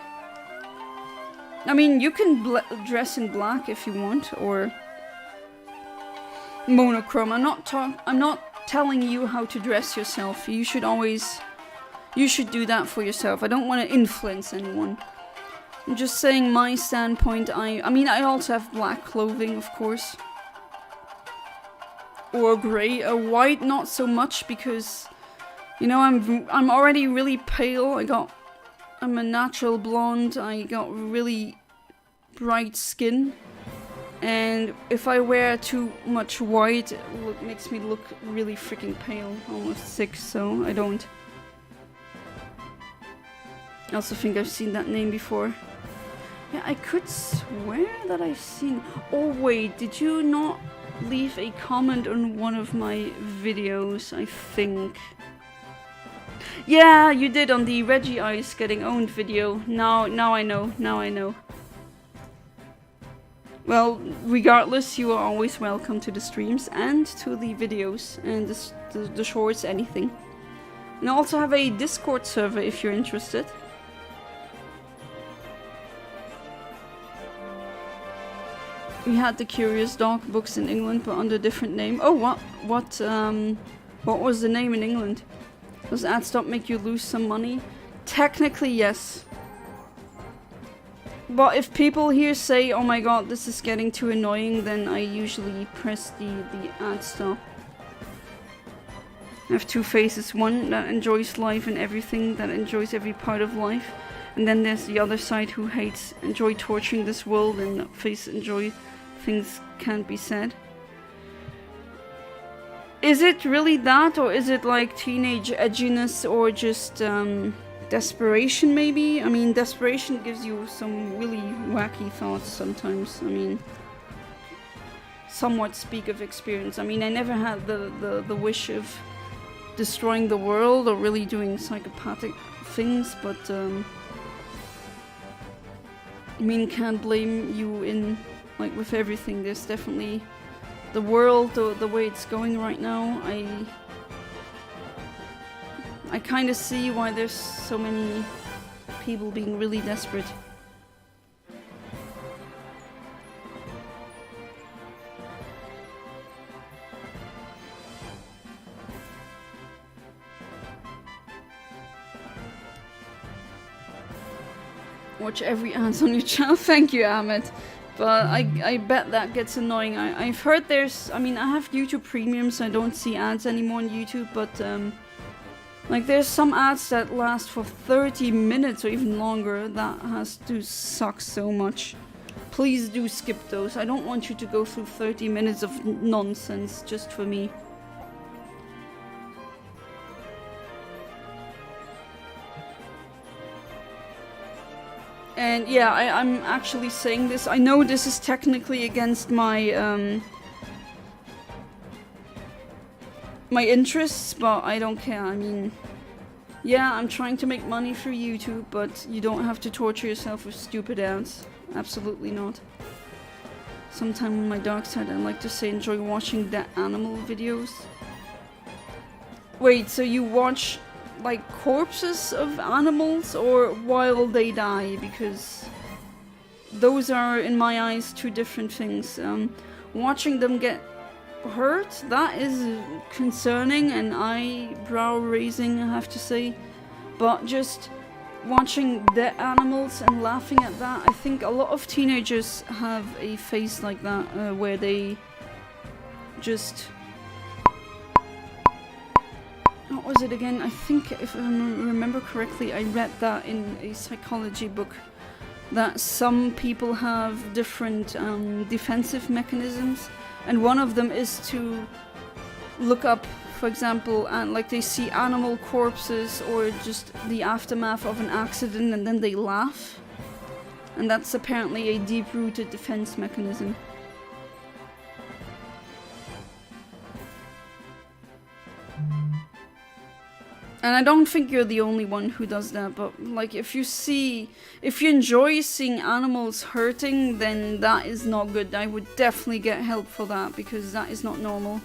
I mean, you can dress in black if you want, or monochrome. I'm not telling you how to dress yourself. You should do that for yourself. I don't want to influence anyone. I'm just saying my standpoint. I mean, I also have black clothing, of course. Or grey. White, not so much, because, you know, I'm already really pale. I'm a natural blonde. I got really bright skin. And if I wear too much white, it makes me look really freaking pale. Almost sick, so I don't. I also think I've seen that name before. Yeah, I could swear that I've seen... Oh wait, did you not leave a comment on one of my videos, I think? Yeah, you did on the Reggie Eyes getting owned video. Now I know. Well, regardless, you are always welcome to the streams and to the videos and the shorts, anything. And I also have a Discord server if you're interested. We had the Curious Dog books in England, but under a different name. Oh, what was the name in England? Does AdStop make you lose some money? Technically, yes. But if people here say, oh my god, this is getting too annoying, then I usually press the AdStop. I have two faces. One that enjoys life and everything, that enjoys every part of life. And then there's the other side who enjoy torturing this world, and face enjoy things can't be said. Is it really that, or is it like teenage edginess, or just desperation maybe? I mean, desperation gives you some really wacky thoughts sometimes. I mean, somewhat speak of experience. I mean, I never had the wish of destroying the world or really doing psychopathic things, but I mean, can't blame you in, like, with everything. There's definitely the world, the way it's going right now. I kind of see why there's so many people being really desperate. Watch every ads on your channel. Thank you, Ahmed. But I bet that gets annoying. I've heard I mean, I have YouTube Premium, so I don't see ads anymore on YouTube, but like, there's some ads that last for 30 minutes or even longer. That has to suck so much. Please do skip those. I don't want you to go through 30 minutes of nonsense just for me. And yeah, I'm actually saying this. I know this is technically against my my interests, but I don't care. I mean, yeah, I'm trying to make money for YouTube, but you don't have to torture yourself with stupid ads. Absolutely not. Sometime on my dark side, I like to say enjoy watching the animal videos. Wait, so you watch like corpses of animals or while they die? Because those are, in my eyes, two different things. Watching them get hurt, that is concerning and eyebrow raising, I have to say. But just watching dead animals and laughing at that, I think a lot of teenagers have a face like that, where they just... What was it again? I think, if I remember correctly, I read that in a psychology book, that some people have different defensive mechanisms, and one of them is to look up, for example, and like they see animal corpses or just the aftermath of an accident and then they laugh. And that's apparently a deep-rooted defense mechanism. And I don't think you're the only one who does that, but like if you enjoy seeing animals hurting, then that is not good. I would definitely get help for that, because that is not normal.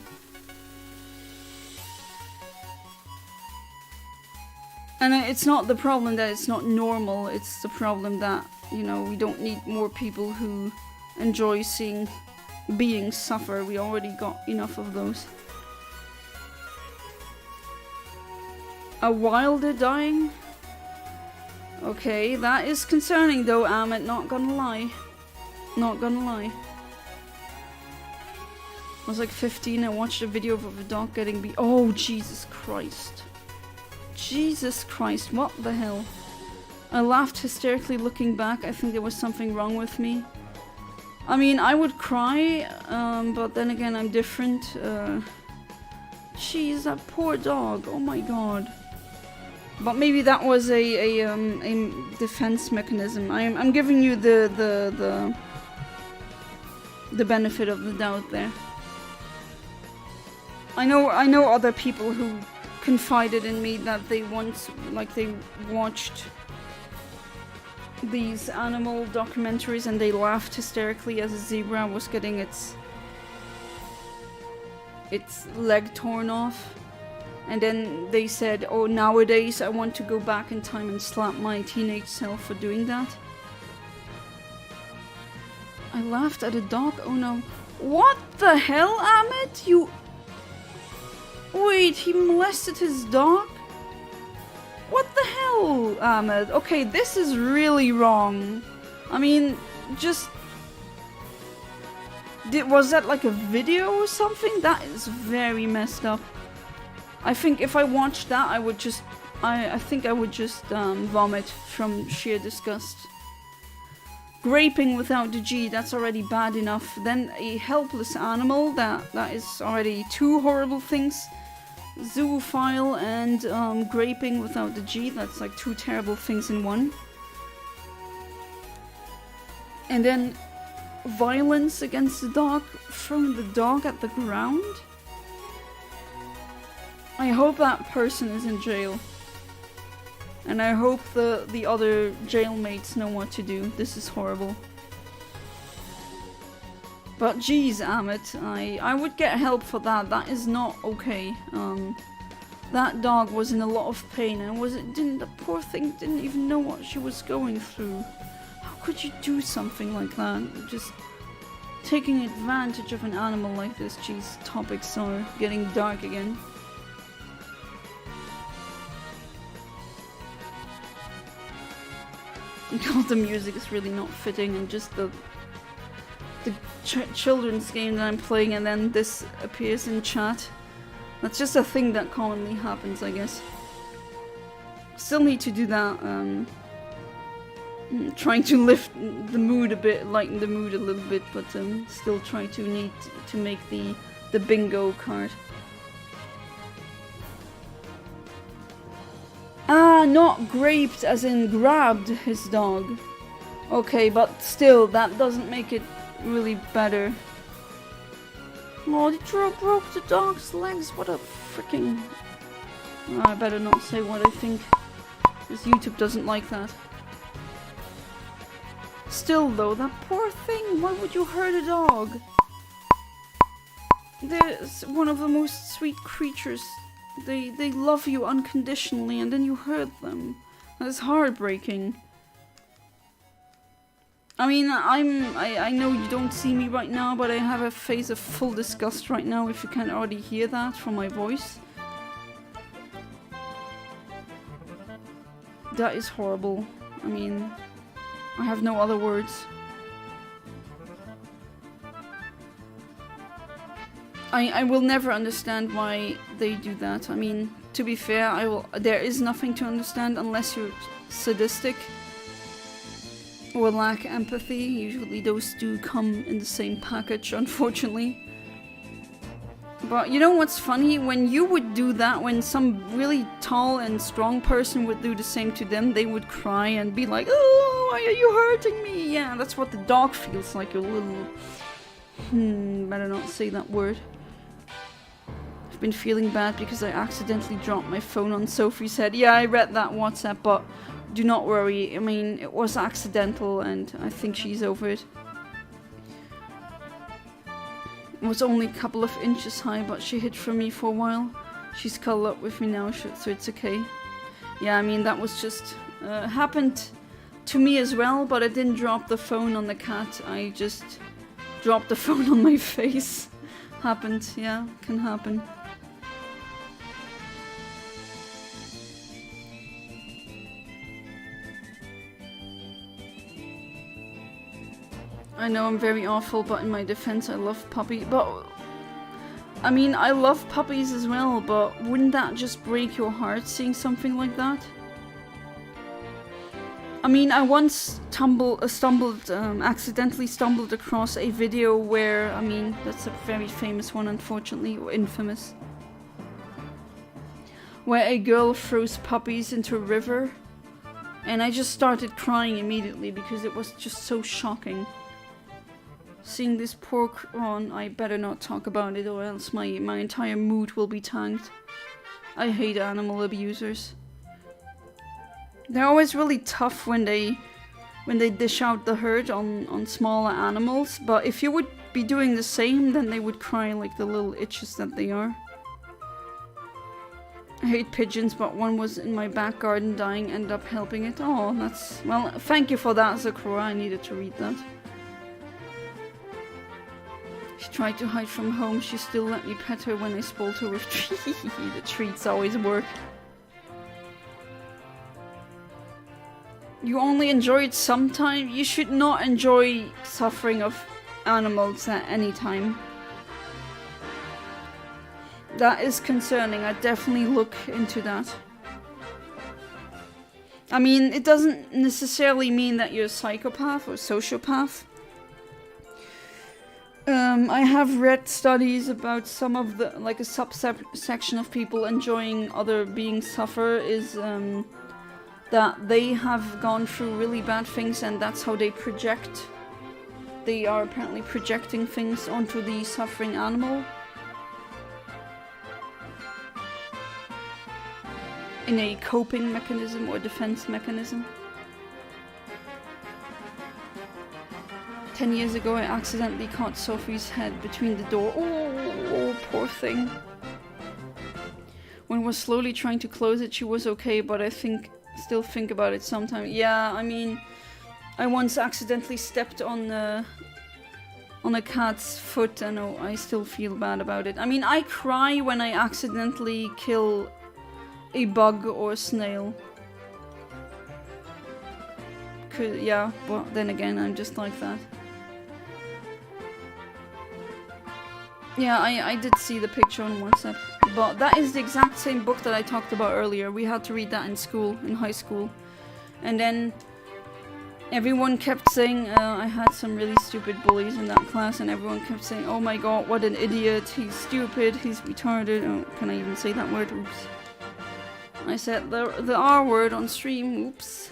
And it's not the problem that it's not normal, it's the problem that, you know, we don't need more people who enjoy seeing beings suffer. We already got enough of those. A wilder dying? Okay, that is concerning though, Amit, not gonna lie. Not gonna lie. I was like 15, I watched a video of a dog getting beat. Oh, Jesus Christ. Jesus Christ, what the hell? I laughed hysterically looking back. I think there was something wrong with me. I mean, I would cry, but then again, I'm different. Jeez, that poor dog. Oh my god. But maybe that was a defense mechanism. I'm giving you the benefit of the doubt there. I know other people who confided in me that they once, like, they watched these animal documentaries and they laughed hysterically as a zebra was getting its leg torn off. And then they said, oh, nowadays I want to go back in time and slap my teenage self for doing that. I laughed at a dog? Oh no. What the hell, Amit? You... Wait, he molested his dog? What the hell, Ahmed? Okay, this is really wrong. I mean, just... Was that like a video or something? That is very messed up. I think if I watched that, I would just... I think I would just vomit from sheer disgust. Graping without the G, that's already bad enough. Then a helpless animal, that is already two horrible things. Zoophile and graping without the G, that's like two terrible things in one. And then violence against the dog, throwing the dog at the ground. I hope that person is in jail. And I hope the other jailmates know what to do. This is horrible. But geez, Amit, I would get help for that. That is not okay. That dog was in a lot of pain, and the poor thing didn't even know what she was going through. How could you do something like that? Just taking advantage of an animal like this. Geez, topics are getting dark again. God, the music is really not fitting, and just the children's game that I'm playing, and then this appears in chat. That's just a thing that commonly happens, I guess. Still need to do that. Trying to lift the mood a bit, lighten the mood a little bit, but still try to need to make the bingo card. Ah, not graped as in grabbed his dog. Okay, but still, that doesn't make it really better. Oh, he broke the dog's legs. What a freaking... Oh, I better not say what I think, because YouTube doesn't like that. Still though, that poor thing, why would you hurt a dog? They're one of the most sweet creatures. They love you unconditionally and then you hurt them. That's heartbreaking. I mean, I know you don't see me right now, but I have a face of full disgust right now, if you can't already hear that from my voice. That is horrible. I mean, I have no other words. I will never understand why they do that. I mean, to be fair, there is nothing to understand unless you're sadistic or lack empathy. Usually those do come in the same package, unfortunately. But you know what's funny? When you would do that, when some really tall and strong person would do the same to them, they would cry and be like, "Oh, why are you hurting me?" Yeah, that's what the dog feels like, a little... better not say that word. I've been feeling bad because I accidentally dropped my phone on Sophie's head. Yeah, I read that WhatsApp, but do not worry. I mean, it was accidental and I think she's over it. It was only a couple of inches high, but she hid from me for a while. She's cuddled up with me now, so it's okay. Yeah, I mean, that was just... happened to me as well, but I didn't drop the phone on the cat. I just dropped the phone on my face. Happened, yeah, can happen. I know I'm very awful, but in my defense, I love puppy. But I mean, I love puppies as well, but wouldn't that just break your heart seeing something like that? I mean, I once accidentally stumbled across a video where, I mean, that's a very famous one, unfortunately, or infamous, where a girl throws puppies into a river, and I just started crying immediately because it was just so shocking. Seeing this poor I better not talk about it or else my entire mood will be tanked. I hate animal abusers. They're always really tough when they dish out the hurt on smaller animals, but if you would be doing the same, then they would cry like the little itches that they are. I hate pigeons, but one was in my back garden dying, ended up helping it. Oh, that's... well, thank you for that, Zakura. I needed to read that. She tried to hide from home. She still let me pet her when I spoiled her with treats. The treats always work. You only enjoy it sometimes. You should not enjoy suffering of animals at any time. That is concerning. I definitely look into that. I mean, it doesn't necessarily mean that you're a psychopath or sociopath. I have read studies about some of the, like a subsection of people enjoying other beings suffer is that they have gone through really bad things and that's how they project. They are apparently projecting things onto the suffering animal. In a coping mechanism or defense mechanism. 10 years ago I accidentally caught Sophie's head between the door. Oh, poor thing. When I was slowly trying to close it, she was okay, but I still think about it sometimes. Yeah, I mean, I once accidentally stepped on a cat's foot and I still feel bad about it. I mean, I cry when I accidentally kill a bug or a snail. Yeah, but then again, I'm just like that. Yeah, I did see the picture on WhatsApp. But that is the exact same book that I talked about earlier. We had to read that in school, in high school. And then everyone kept saying, I had some really stupid bullies in that class, and everyone kept saying, oh my god, what an idiot, he's stupid, he's retarded. Oh, can I even say that word? Oops. I said the R word on stream, oops.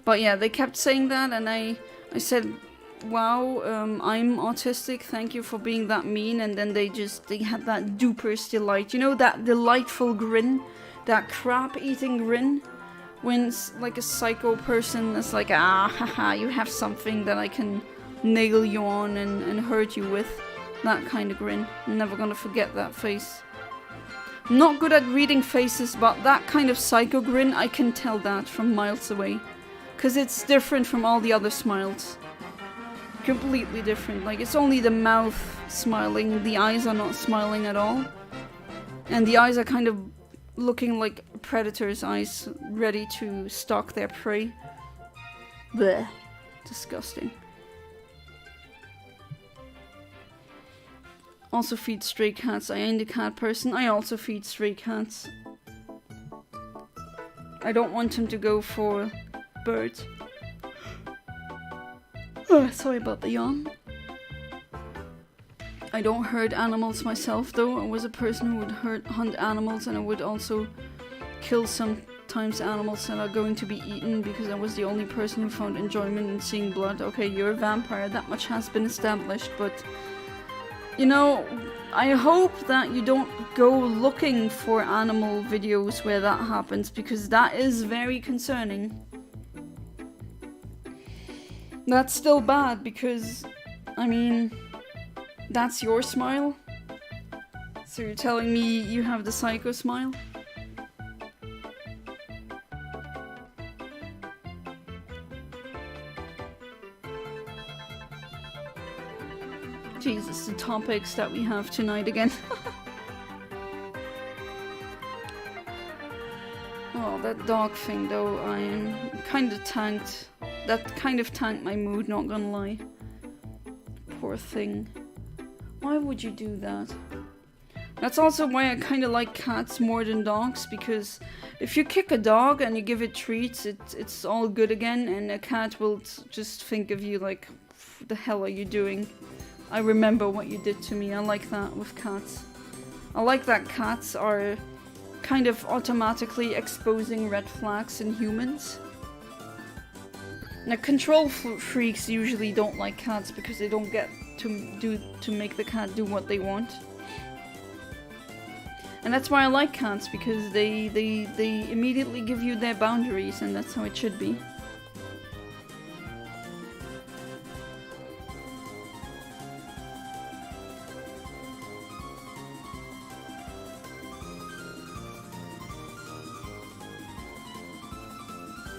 But yeah, they kept saying that, and I said, wow, I'm autistic, thank you for being that mean, and then they had that duper's delight. You know, that delightful grin? That crap-eating grin? When it's like a psycho person is like, ah, haha, you have something that I can nail you on and hurt you with. That kind of grin. I'm never gonna forget that face. I'm not good at reading faces, but that kind of psycho grin, I can tell that from miles away. Because it's different from all the other smiles. Completely different. Like, it's only the mouth smiling, the eyes are not smiling at all. And the eyes are kind of looking like predator's eyes, ready to stalk their prey. Blech. Disgusting. Also feed stray cats. I ain't a cat person. I also feed stray cats. I don't want them to go for birds. Oh, sorry about the yawn. I don't hurt animals myself though. I was a person who would hunt animals, and I would also kill sometimes animals that are going to be eaten because I was the only person who found enjoyment in seeing blood. Okay, you're a vampire, that much has been established, but you know, I hope that you don't go looking for animal videos where that happens, because that is very concerning. That's still bad because, I mean, that's your smile? So you're telling me you have the psycho smile? Jesus, the topics that we have tonight again. Oh, that dog thing though, I am kind of tanked. That kind of tanked my mood, not gonna lie. Poor thing. Why would you do that? That's also why I kind of like cats more than dogs, because if you kick a dog and you give it treats, it's all good again, and a cat will just think of you like, what the hell are you doing? I remember what you did to me. I like that with cats. I like that cats are kind of automatically exposing red flags in humans. Now, control freaks usually don't like cats because they don't get to make the cat do what they want. And that's why I like cats, because they immediately give you their boundaries, and that's how it should be.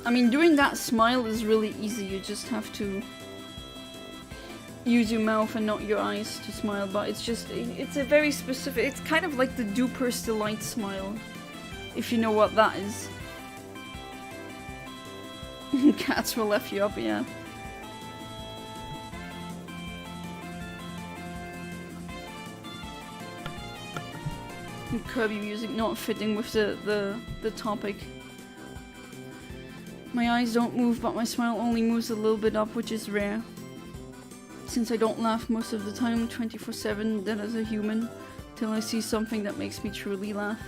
I mean, doing that smile is really easy. You just have to use your mouth and not your eyes to smile, but it's a very specific, it's kind of like the duper's delight smile, if you know what that is. Cats will F you up, yeah. Kirby music not fitting with the topic. My eyes don't move, but my smile only moves a little bit up, which is rare. Since I don't laugh most of the time, 24/7, then as a human, till I see something that makes me truly laugh.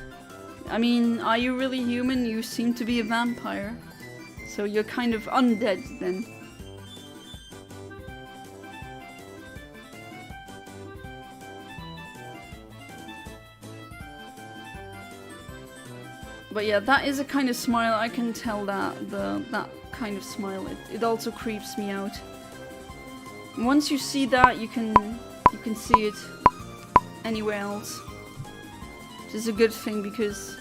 I mean, are you really human? You seem to be a vampire. So you're kind of undead then. But yeah, that is a kind of smile. I can tell that that kind of smile. It also creeps me out. Once you see that, you can see it anywhere else. Which is a good thing, because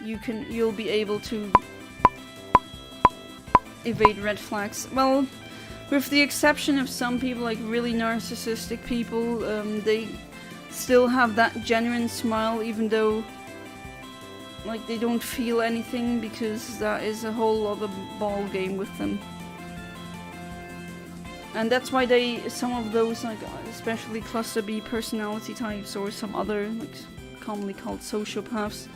you'll be able to evade red flags. Well, with the exception of some people, like really narcissistic people, they still have that genuine smile, even though like they don't feel anything, because that is a whole other ball game with them. And that's why some of those, like especially cluster B personality types, or some other, like commonly called sociopaths,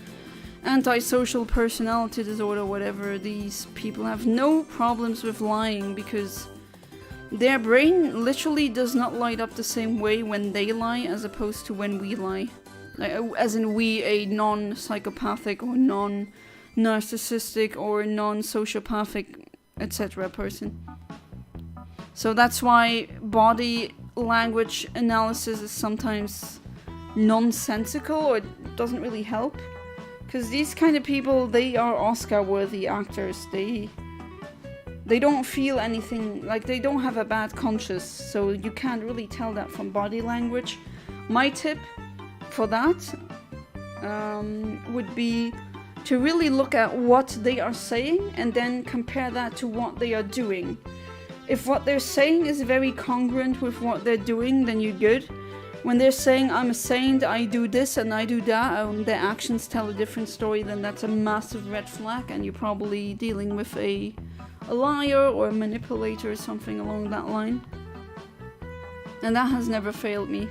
antisocial personality disorder, whatever, these people have no problems with lying, because their brain literally does not light up the same way when they lie as opposed to when we lie. Like, as in we, a non-psychopathic or non-narcissistic or non-sociopathic, etc. person. So that's why body language analysis is sometimes nonsensical or it doesn't really help. Because these kind of people, they are Oscar-worthy actors. They don't feel anything, like they don't have a bad conscience, so you can't really tell that from body language. My tip for that would be to really look at what they are saying and then compare that to what they are doing. If what they're saying is very congruent with what they're doing, then you're good. When they're saying, I'm a saint, I do this and I do that, their actions tell a different story, then that's a massive red flag and you're probably dealing with a liar or a manipulator or something along that line. And that has never failed me.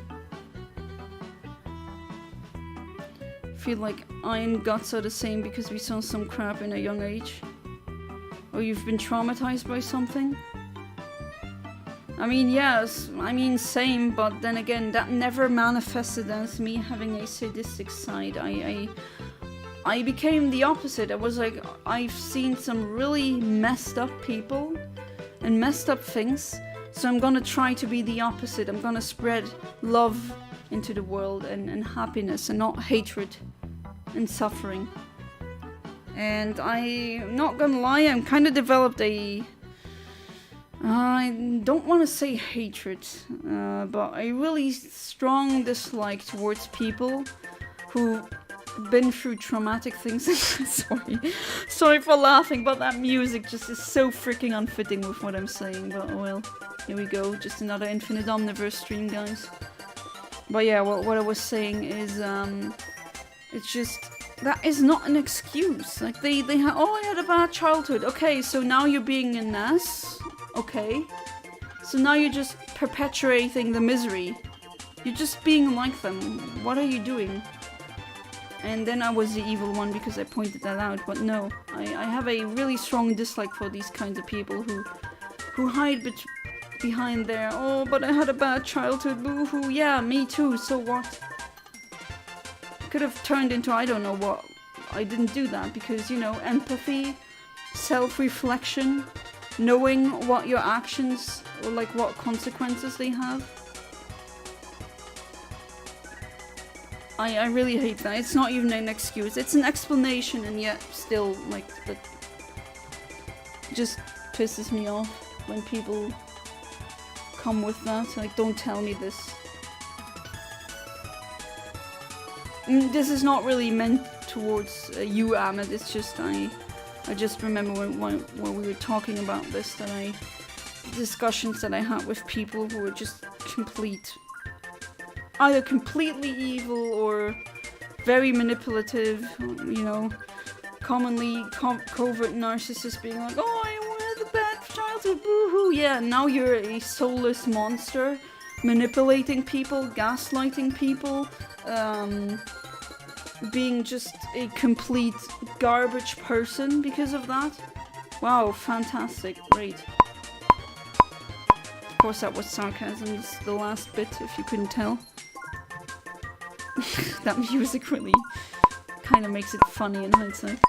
I feel like iron guts are the same because we saw some crap in a young age. Or you've been traumatized by something. I mean, yes, I mean same, but then again, that never manifested as me having a sadistic side. I became the opposite. I was like, I've seen some really messed up people and messed up things, so I'm gonna try to be the opposite. I'm gonna spread love into the world and happiness and not hatred and suffering. And I'm not gonna lie, I'm kind of developed a... I don't want to say hatred, but a really strong dislike towards people who've been through traumatic things. Sorry for laughing, but that music just is so freaking unfitting with what I'm saying, but well, here we go, just another Infinite Omniverse stream, guys. But yeah, what I was saying is, it's just, that is not an excuse. Like, they have, oh, I had a bad childhood. Okay, so now you're being an ass. Okay. So now you're just perpetuating the misery. You're just being like them. What are you doing? And then I was the evil one because I pointed that out, but no. I have a really strong dislike for these kinds of people who hide behind their, oh, but I had a bad childhood, boo-hoo. Yeah, me too, so what? Could have turned into I don't know what. I didn't do that because, you know, empathy, self-reflection, knowing what your actions, or like what consequences they have. I really hate that. It's not even an excuse. It's an explanation, and yet still, like, that just pisses me off when people come with that. Like, don't tell me this. This is not really meant towards you, Ahmed. It's just I just remember when we were talking about this, that discussions that I had with people who were just either completely evil or very manipulative, you know, commonly covert narcissists being like, oh, I had a bad childhood, boo-hoo, yeah, now you're a soulless monster, manipulating people, gaslighting people, being just a complete garbage person because of that. Wow, fantastic, great. Of course that was sarcasm, it's the last bit if you couldn't tell. That music really kind of makes it funny in hindsight.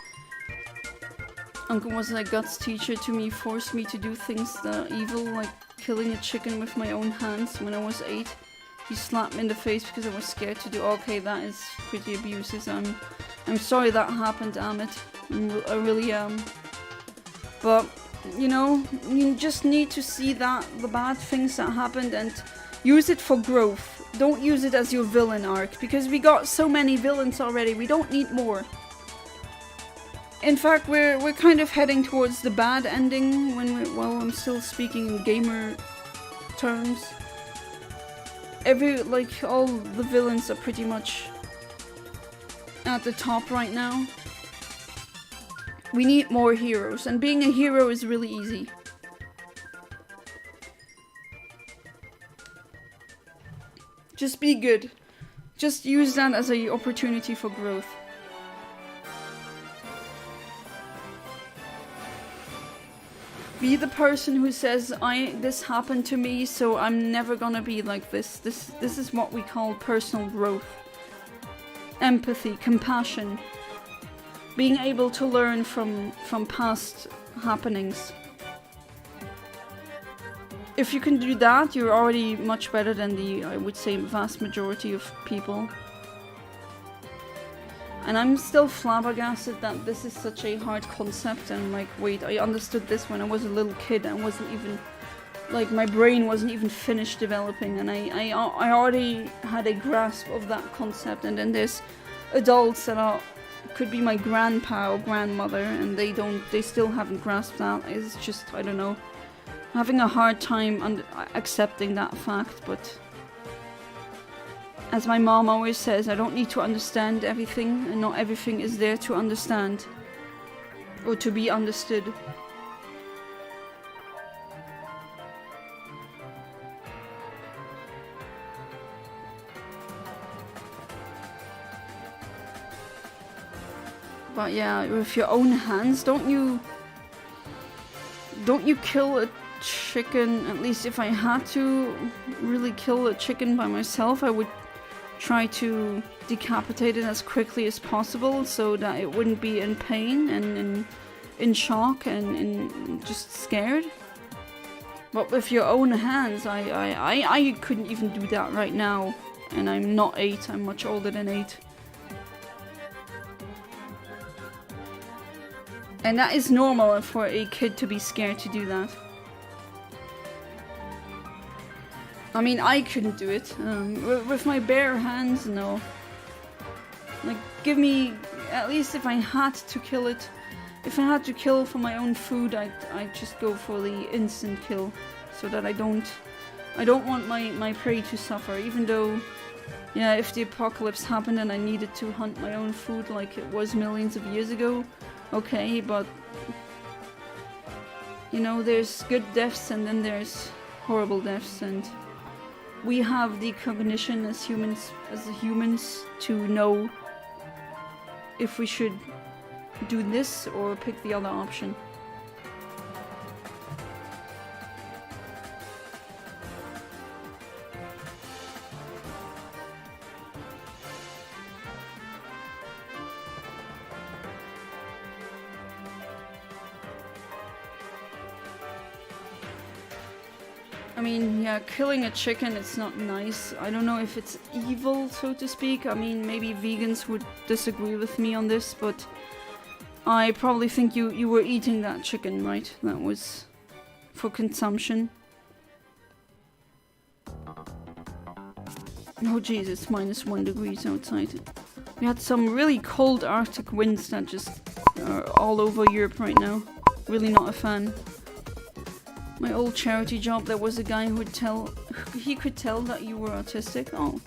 Uncle was a guts teacher to me, forced me to do things that are evil, like killing a chicken with my own hands when I was 8. He slapped me in the face because I was scared to do. Okay, that is pretty abusive. I'm sorry that happened, Amit. I really am. But you know, you just need to see that the bad things that happened and use it for growth. Don't use it as your villain arc, because we got so many villains already. We don't need more. In fact, we're kind of heading towards the bad ending while I'm still speaking in gamer terms. All the villains are pretty much at the top right now. We need more heroes, and being a hero is really easy. Just be good. Just use that as an opportunity for growth. Be the person who says, this happened to me, so I'm never gonna be like this. This is what we call personal growth. Empathy, compassion. Being able to learn from past happenings. if you can do that, you're already much better than the, I would say, vast majority of people. And I'm still flabbergasted that this is such a hard concept, and like, wait, I understood this when I was a little kid. I wasn't even, like, my brain wasn't even finished developing, and I already had a grasp of that concept. And then there's adults that are, could be my grandpa or grandmother, and they still haven't grasped that. It's just, I don't know, having a hard time accepting that fact. But as my mom always says, I don't need to understand everything, and not everything is there to understand or to be understood. But yeah, with your own hands, don't you kill a chicken? At least if I had to really kill a chicken by myself, I would try to decapitate it as quickly as possible so that it wouldn't be in pain and in shock and just scared. But with your own hands, I couldn't even do that right now. And I'm not 8, I'm much older than 8. And that is normal for a kid to be scared to do that. I mean, I couldn't do it. With my bare hands, no. Like, give me, at least if I had to kill it, if I had to kill for my own food, I'd just go for the instant kill. So that I don't want my prey to suffer, even though, yeah, if the apocalypse happened and I needed to hunt my own food like it was millions of years ago, okay, but you know, there's good deaths and then there's horrible deaths, and we have the cognition as humans to know if we should do this or pick the other option. I mean, yeah, killing a chicken, it's not nice. I don't know if it's evil, so to speak. I mean, maybe vegans would disagree with me on this, but I probably think you were eating that chicken, right? That was for consumption. Oh Jesus, -1 degrees outside. We had some really cold Arctic winds that just are all over Europe right now. Really not a fan. My old charity job, there was a guy who could tell that you were autistic. Oh,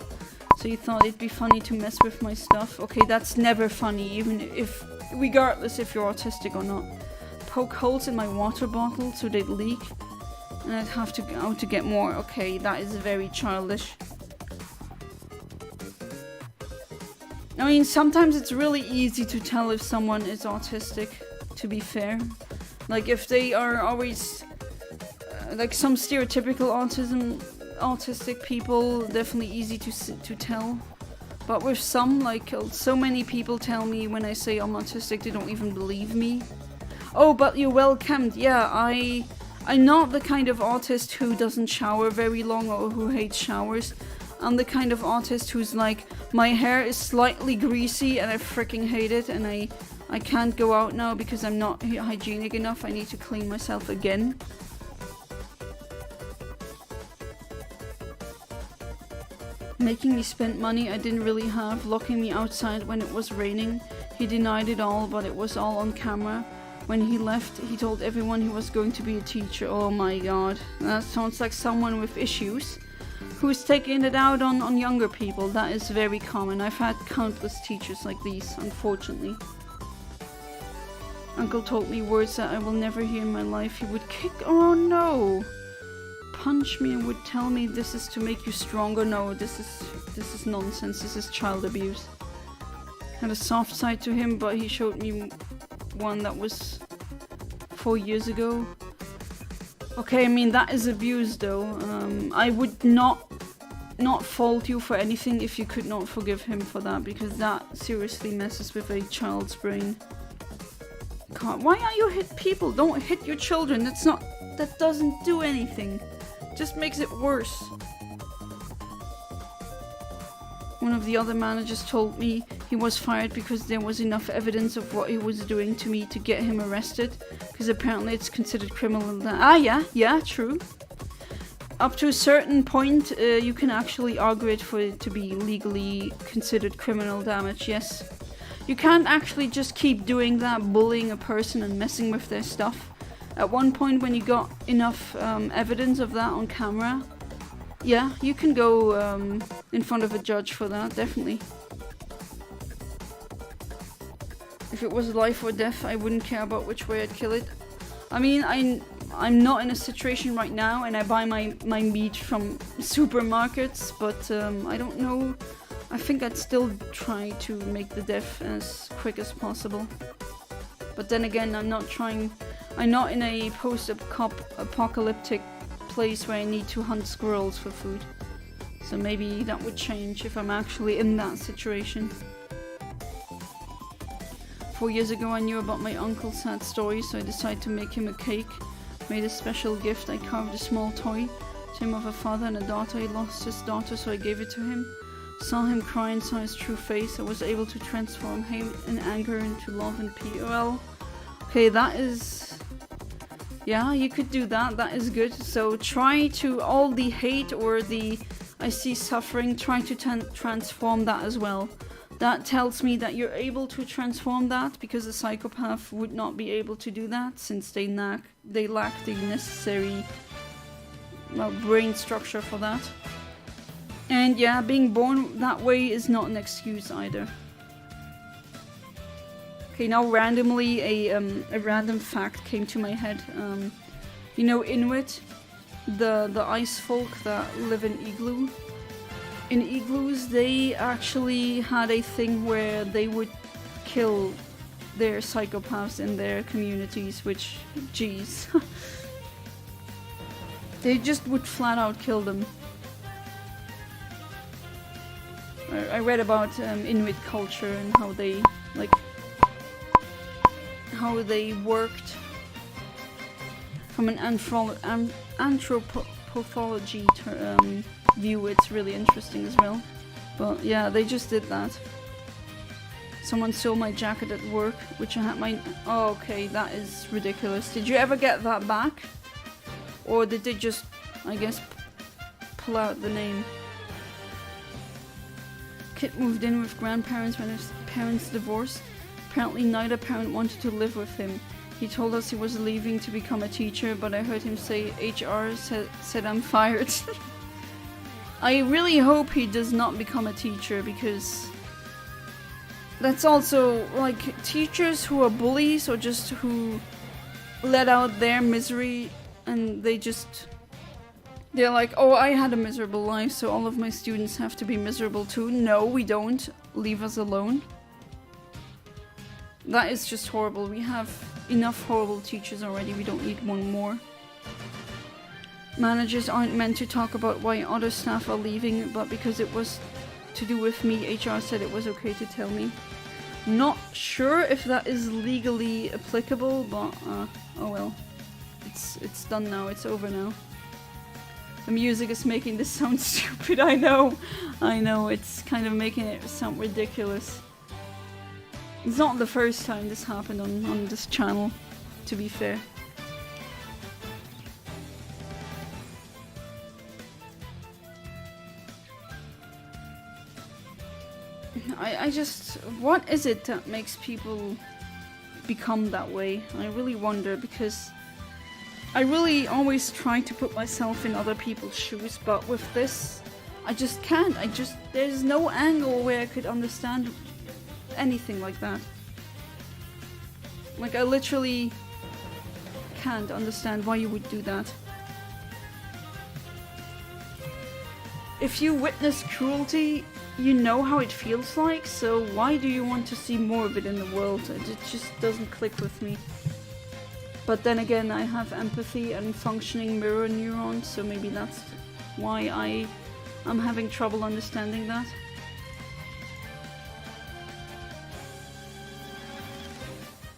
so you thought it'd be funny to mess with my stuff? Okay, that's never funny, even if, regardless if you're autistic or not. Poke holes in my water bottle so they'd leak, and I'd have to go out to get more. Okay, that is very childish. I mean, sometimes it's really easy to tell if someone is autistic, to be fair. Like, if they are always... like some stereotypical autistic people, definitely easy to tell. But with some, like, so many people tell me when I say I'm autistic, they don't even believe me. Oh, but you're welcomed. Yeah, I'm not the kind of autist who doesn't shower very long or who hates showers. I'm the kind of autist who's like, my hair is slightly greasy and I freaking hate it, and I can't go out now because I'm not hygienic enough. I need to clean myself again. Making me spend money I didn't really have, locking me outside when it was raining. He denied it all, but it was all on camera. When he left, he told everyone he was going to be a teacher. Oh my god, that sounds like someone with issues who's taking it out on younger people. That is very common. I've had countless teachers like these, unfortunately. Uncle told me words that I will never hear in my life. He would kick, oh no, punch me and would tell me this is to make you stronger. No, this is nonsense. This is child abuse. Had a soft side to him, but he showed me one that was 4 years ago. Okay, I mean, that is abuse though. I would not fault you for anything if you could not forgive him for that, because that seriously messes with a child's brain. God, why are you hit people? Don't hit your children. That doesn't do anything. Just makes it worse. One of the other managers told me he was fired because there was enough evidence of what he was doing to me to get him arrested. Because apparently it's considered criminal. Yeah, true. Up to a certain point, you can actually argue it for it to be legally considered criminal damage, yes. You can't actually just keep doing that, bullying a person and messing with their stuff. At one point when you got enough evidence of that on camera, yeah, you can go in front of a judge for that, definitely. If it was life or death, I wouldn't care about which way I'd kill it. I mean, I'm not in a situation right now and I buy my meat from supermarkets, but I don't know. I think I'd still try to make the death as quick as possible. But then again, I'm not in a post-apocalyptic place where I need to hunt squirrels for food. So maybe that would change if I'm actually in that situation. 4 years ago I knew about my uncle's sad story, so I decided to make him a cake. Made a special gift. I carved a small toy to him of a father and a daughter. He lost his daughter, so I gave it to him. Saw him cry and saw his true face. I was able to transform hate and anger into love and peace. Well, okay, that is... yeah, you could do that. That is good. So try to, all the hate or the I see suffering, try to transform that as well. That tells me that you're able to transform that, because a psychopath would not be able to do that since they lack the necessary brain structure for that. And yeah, being born that way is not an excuse either. Okay, now randomly a random fact came to my head. You know Inuit, the ice folk that live in igloo. In igloos, they actually had a thing where they would kill their psychopaths in their communities, which, geez. They just would flat out kill them. I read about Inuit culture and how they, how they worked from an anthropology view. It's really interesting as well. But yeah, they just did that. Someone stole my jacket at work, which I had my... Oh, okay, that is ridiculous. Did you ever get that back? Or did they just, I guess, pull out the name? Kid moved in with grandparents when his parents divorced. Apparently neither parent wanted to live with him. He told us he was leaving to become a teacher, but I heard him say HR said I'm fired. I really hope he does not become a teacher, because that's also, like, teachers who are bullies or just who let out their misery and they're like, oh, I had a miserable life, so all of my students have to be miserable too. No, we don't. Leave us alone. That is just horrible. We have enough horrible teachers already. We don't need one more. Managers aren't meant to talk about why other staff are leaving, but because it was to do with me, HR said it was okay to tell me. Not sure if that is legally applicable, but oh well. It's done now. It's over now. The music is making this sound stupid. I know. It's kind of making it sound ridiculous. It's not the first time this happened on this channel, to be fair. I just... what is it that makes people become that way? I really wonder, because I really always try to put myself in other people's shoes, but with this, I just can't. There's no angle where I could understand anything like that. Like, I literally can't understand why you would do that. If you witness cruelty, you know how it feels like, so why do you want to see more of it in the world? It just doesn't click with me. But then again, I have empathy and functioning mirror neurons, so maybe that's why I'm having trouble understanding that.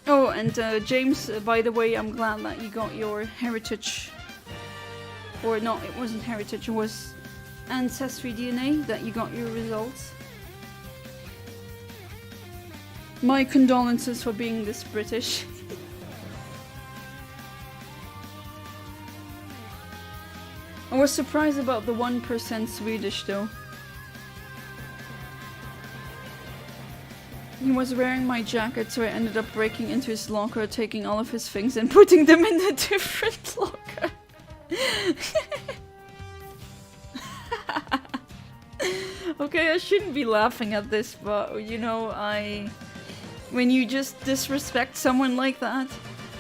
Oh, and James, by the way, I'm glad that you got your heritage Or no, it wasn't heritage, it was ancestry DNA that you got your results. My condolences for being this British. I was surprised about the 1% Swedish though. He was wearing my jacket, so I ended up breaking into his locker, taking all of his things and putting them in a different locker. Okay, I shouldn't be laughing at this, but you know, when you just disrespect someone like that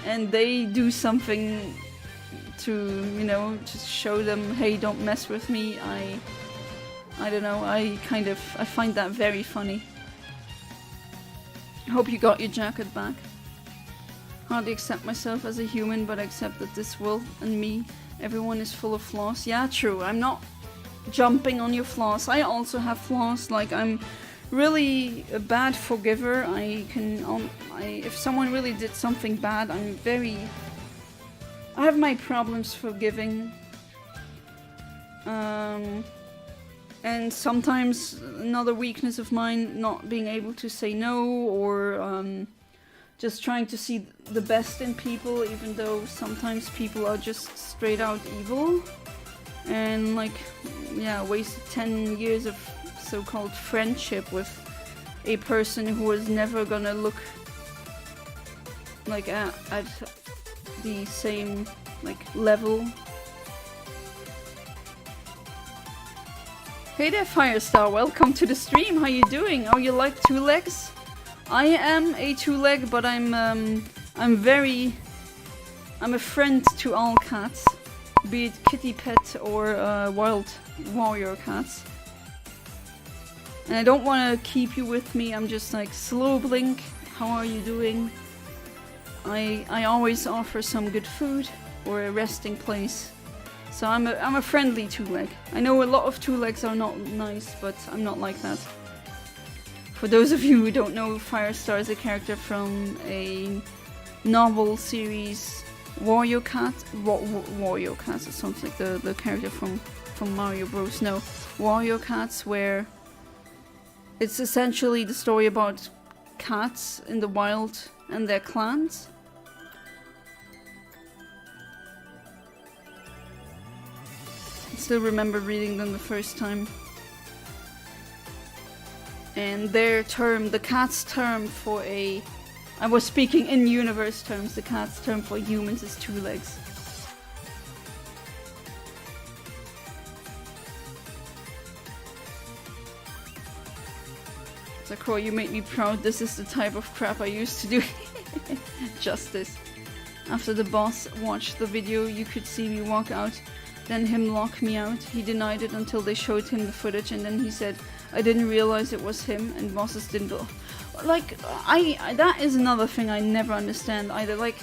and they do something to, you know, just show them, hey, don't mess with me, I don't know, I find that very funny. I hope you got your jacket back. Hardly accept myself as a human, but I accept that this world and me, everyone is full of flaws. Yeah, true, I'm not jumping on your flaws. I also have flaws, like I'm really a bad forgiver. If someone really did something bad, I have my problems forgiving. And sometimes another weakness of mine, not being able to say no, or just trying to see the best in people, even though sometimes people are just straight out evil. And like, yeah, wasted 10 years of so-called friendship with a person who was never gonna look like at the same like level. Hey there, Firestar, welcome to the stream. How you doing? Oh, you like two legs? I am a two-leg, but I'm a friend to all cats, be it kitty pet or wild warrior cats. And I don't want to keep you with me. I'm just like, slow blink. How are you doing? I always offer some good food or a resting place. So I'm a friendly two-leg. I know a lot of two-legs are not nice, but I'm not like that. For those of you who don't know, Firestar is a character from a novel series, Warrior Cat. Warrior Cats, it sounds like the character from Mario Bros. No, Warrior Cats, where it's essentially the story about cats in the wild and their clans. I still remember reading them the first time. And their term, the cat's term for I was speaking in universe terms, the cat's term for humans is two legs. Sakura, you make me proud. This is the type of crap I used to do. Justice. After the boss watched the video, you could see me walk out, then him lock me out. He denied it until they showed him the footage, and then he said, I didn't realize it was him, and bosses didn't. Like, that is another thing I never understand either. Like,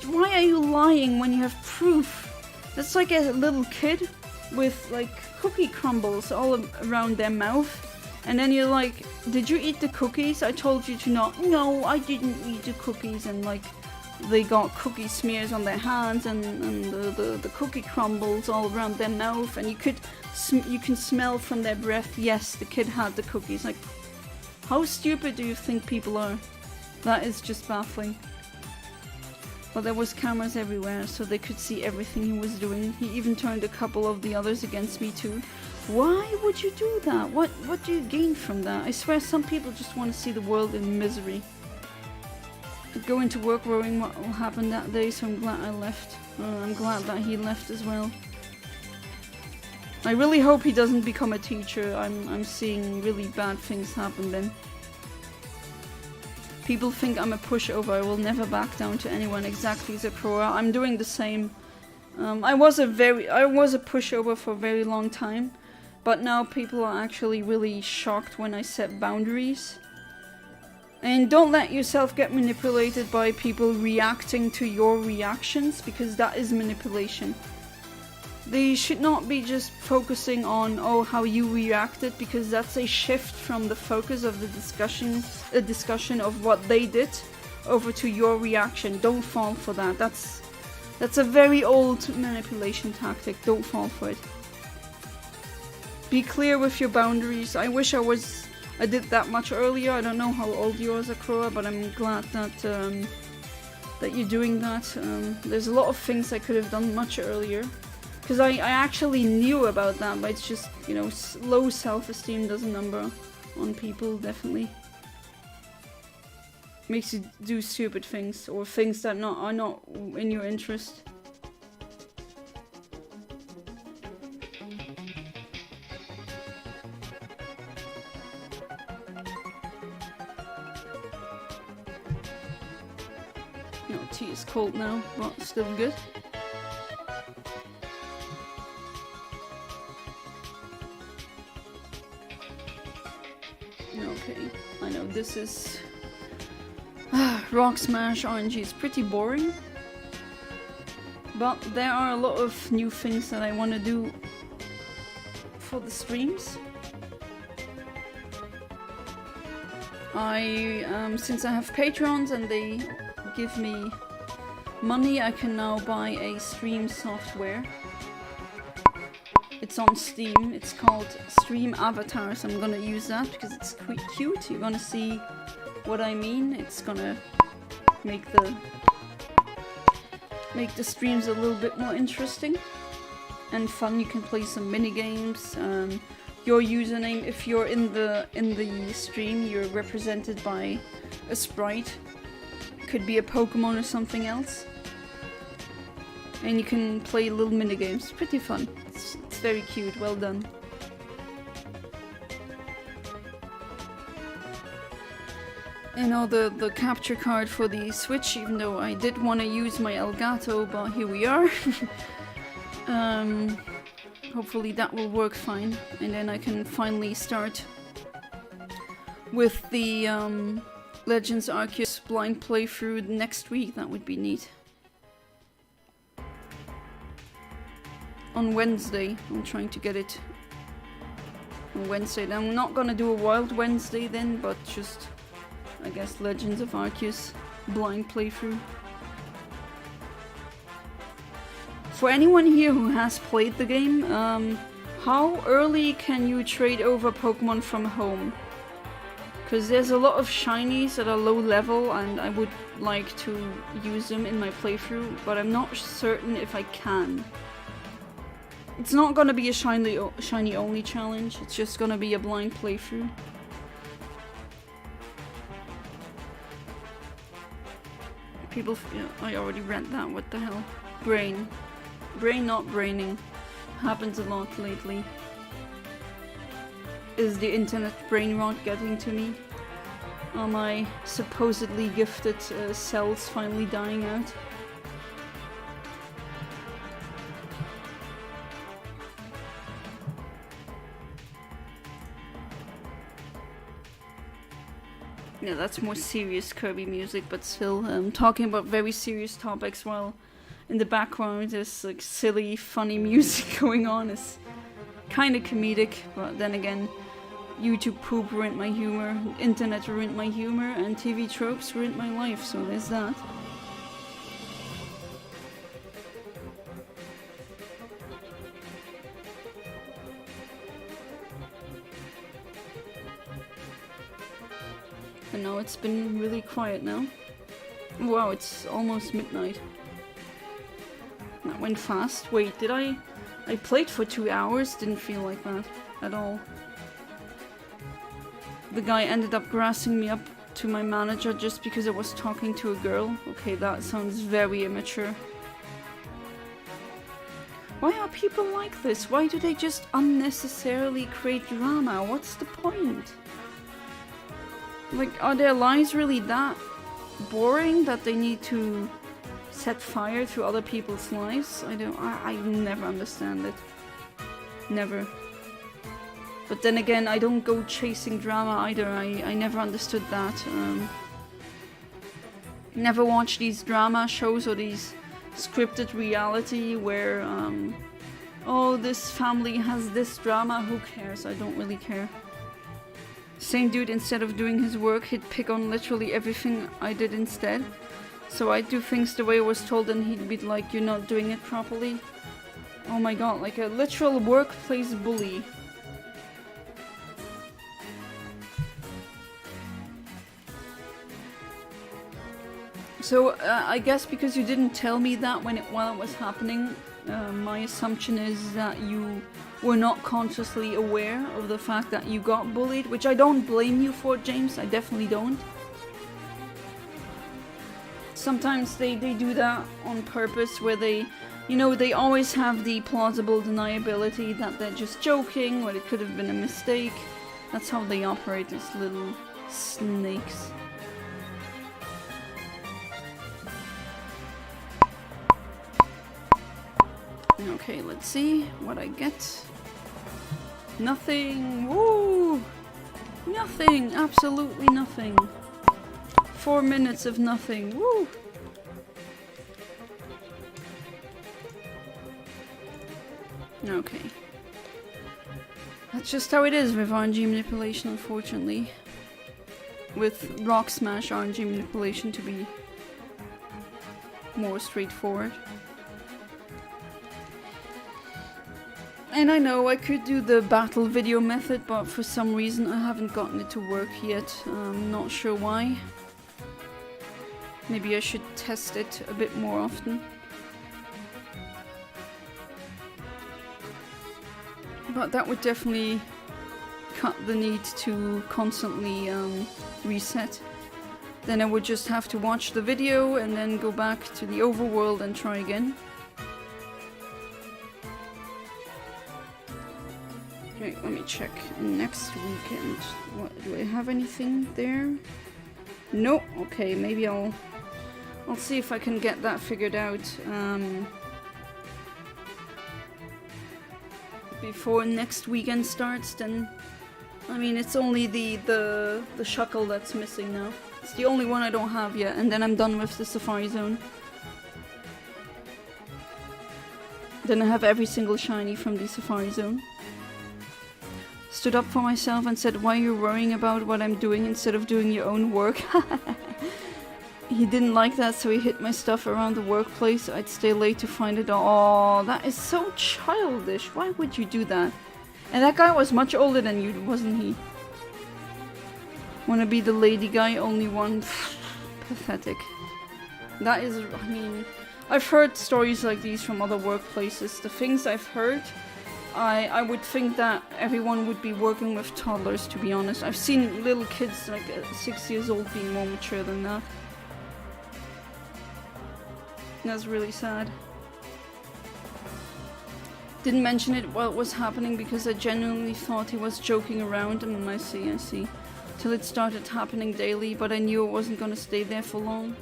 why are you lying when you have proof? That's like a little kid with, like, cookie crumbles all around their mouth. And then you're like, did you eat the cookies? I told you to not. No, I didn't eat the cookies. And, like, they got cookie smears on their hands and the cookie crumbles all around their mouth. And you can smell from their breath, yes, the kid had the cookies. Like, how stupid do you think people are? That is just baffling. But there was cameras everywhere, so they could see everything he was doing. He even turned a couple of the others against me too. Why would you do that? What do you gain from that? I swear some people just want to see the world in misery. I'd go into work worrying what will happen that day, so I'm glad I left. I'm glad that he left as well. I really hope he doesn't become a teacher. I'm seeing really bad things happen then. People think I'm a pushover. I will never back down to anyone. Exactly, Zakora. I'm doing the same. I was a pushover for a very long time, but now people are actually really shocked when I set boundaries. And don't let yourself get manipulated by people reacting to your reactions, because that is manipulation. They should not be just focusing on, oh, how you reacted, because that's a shift from the focus of the discussion of what they did over to your reaction. Don't fall for that. That's a very old manipulation tactic. Don't fall for it. Be clear with your boundaries. I wish I did that much earlier. I don't know how old you are, Zakroa, but I'm glad that that you're doing that. There's a lot of things I could have done much earlier. Because I actually knew about that, but it's just, you know, low self-esteem does a number on people, definitely. Makes you do stupid things, or things that are not in your interest. No, tea is cold now, but still good. Okay, I know this is... Rock Smash RNG is pretty boring. But there are a lot of new things that I want to do for the streams. Since I have patrons and they give me money, I can now buy a stream software. It's on Steam. It's called Stream Avatar, so I'm gonna use that because it's cute. You're gonna see what I mean. It's gonna make the streams a little bit more interesting and fun. You can play some mini games. Your username, if you're in the stream, you're represented by a sprite. Could be a Pokémon or something else. And you can play little mini games. It's pretty fun. It's very cute. Well done. And now the capture card for the Switch, even though I did want to use my Elgato, but here we are. Hopefully that will work fine, and then I can finally start with the Legends Arceus blind playthrough next week. That would be neat. On Wednesday, I'm trying to get it on Wednesday. I'm not gonna do a Wild Wednesday then, but just, I guess, Legends of Arceus blind playthrough. For anyone here who has played the game, how early can you trade over Pokemon from home? Because there's a lot of shinies that are low level and I would like to use them in my playthrough, but I'm not certain if I can. It's not gonna be a shiny only challenge, it's just gonna be a blind playthrough. People, I already read that, what the hell. Brain not braining. Happens a lot lately. Is the internet brain rot getting to me? Are my supposedly gifted cells finally dying out? Yeah, that's more serious Kirby music, but still talking about very serious topics while in the background there's like silly, funny music going on. It's kind of comedic, but then again, YouTube poop ruined my humor, internet ruined my humor, and TV tropes ruined my life, so there's that. And now it's been really quiet now. Wow, it's almost midnight. That went fast. Wait, did I played for 2 hours? Didn't feel like that at all. The guy ended up grassing me up to my manager just because I was talking to a girl. Okay, that sounds very immature. Why are people like this? Why do they just unnecessarily create drama? What's the point? Like, are their lives really that boring that they need to set fire to other people's lives? I never understand it. Never. But then again, I don't go chasing drama either. I never understood that. Never watch these drama shows or these scripted reality where, oh, this family has this drama, who cares? I don't really care. Same dude, instead of doing his work, he'd pick on literally everything I did instead. So I do things the way I was told and he'd be like, you're not doing it properly. Oh my god, like a literal workplace bully. So I guess because you didn't tell me that while it was happening, my assumption is that you were not consciously aware of the fact that you got bullied, which I don't blame you for, James. I definitely don't. Sometimes they do that on purpose, where they, you know, they always have the plausible deniability that they're just joking, or it could have been a mistake. That's how they operate, these little snakes. Okay, let's see what I get. Nothing! Woo! Nothing! Absolutely nothing. 4 minutes of nothing. Woo! Okay. That's just how it is with RNG manipulation, unfortunately. With Rock Smash RNG manipulation to be more straightforward. And I know I could do the battle video method, but for some reason I haven't gotten it to work yet. I'm not sure why. Maybe I should test it a bit more often. But that would definitely cut the need to constantly reset. Then I would just have to watch the video and then go back to the overworld and try again. Okay, let me check next weekend. What, do I have anything there? Nope. Okay, maybe I'll see if I can get that figured out before next weekend starts. Then, I mean, it's only the Shuckle that's missing now. It's the only one I don't have yet, and then I'm done with the Safari Zone. Then I have every single shiny from the Safari Zone. Stood up for myself and said, why are you worrying about what I'm doing instead of doing your own work? He didn't like that, so he hid my stuff around the workplace. I'd stay late to find it all. Oh, that is so childish. Why would you do that? And that guy was much older than you, wasn't he? Wanna be the lady guy, only one. Pathetic. That is, I mean, I've heard stories like these from other workplaces. The things I've heard, I would think that everyone would be working with toddlers, to be honest. I've seen little kids like 6 years old being more mature than that. That's really sad. Didn't mention it while it was happening because I genuinely thought he was joking around. I see. Till it started happening daily, but I knew it wasn't gonna stay there for long.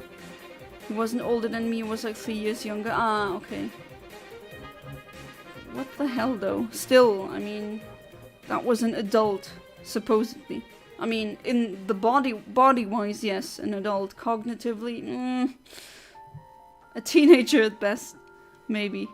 He wasn't older than me, he was like 3 years younger. Ah, okay. What the hell though? Still, I mean, that was an adult, supposedly. I mean, in the body-wise, yes, an adult. Cognitively, a teenager at best, maybe.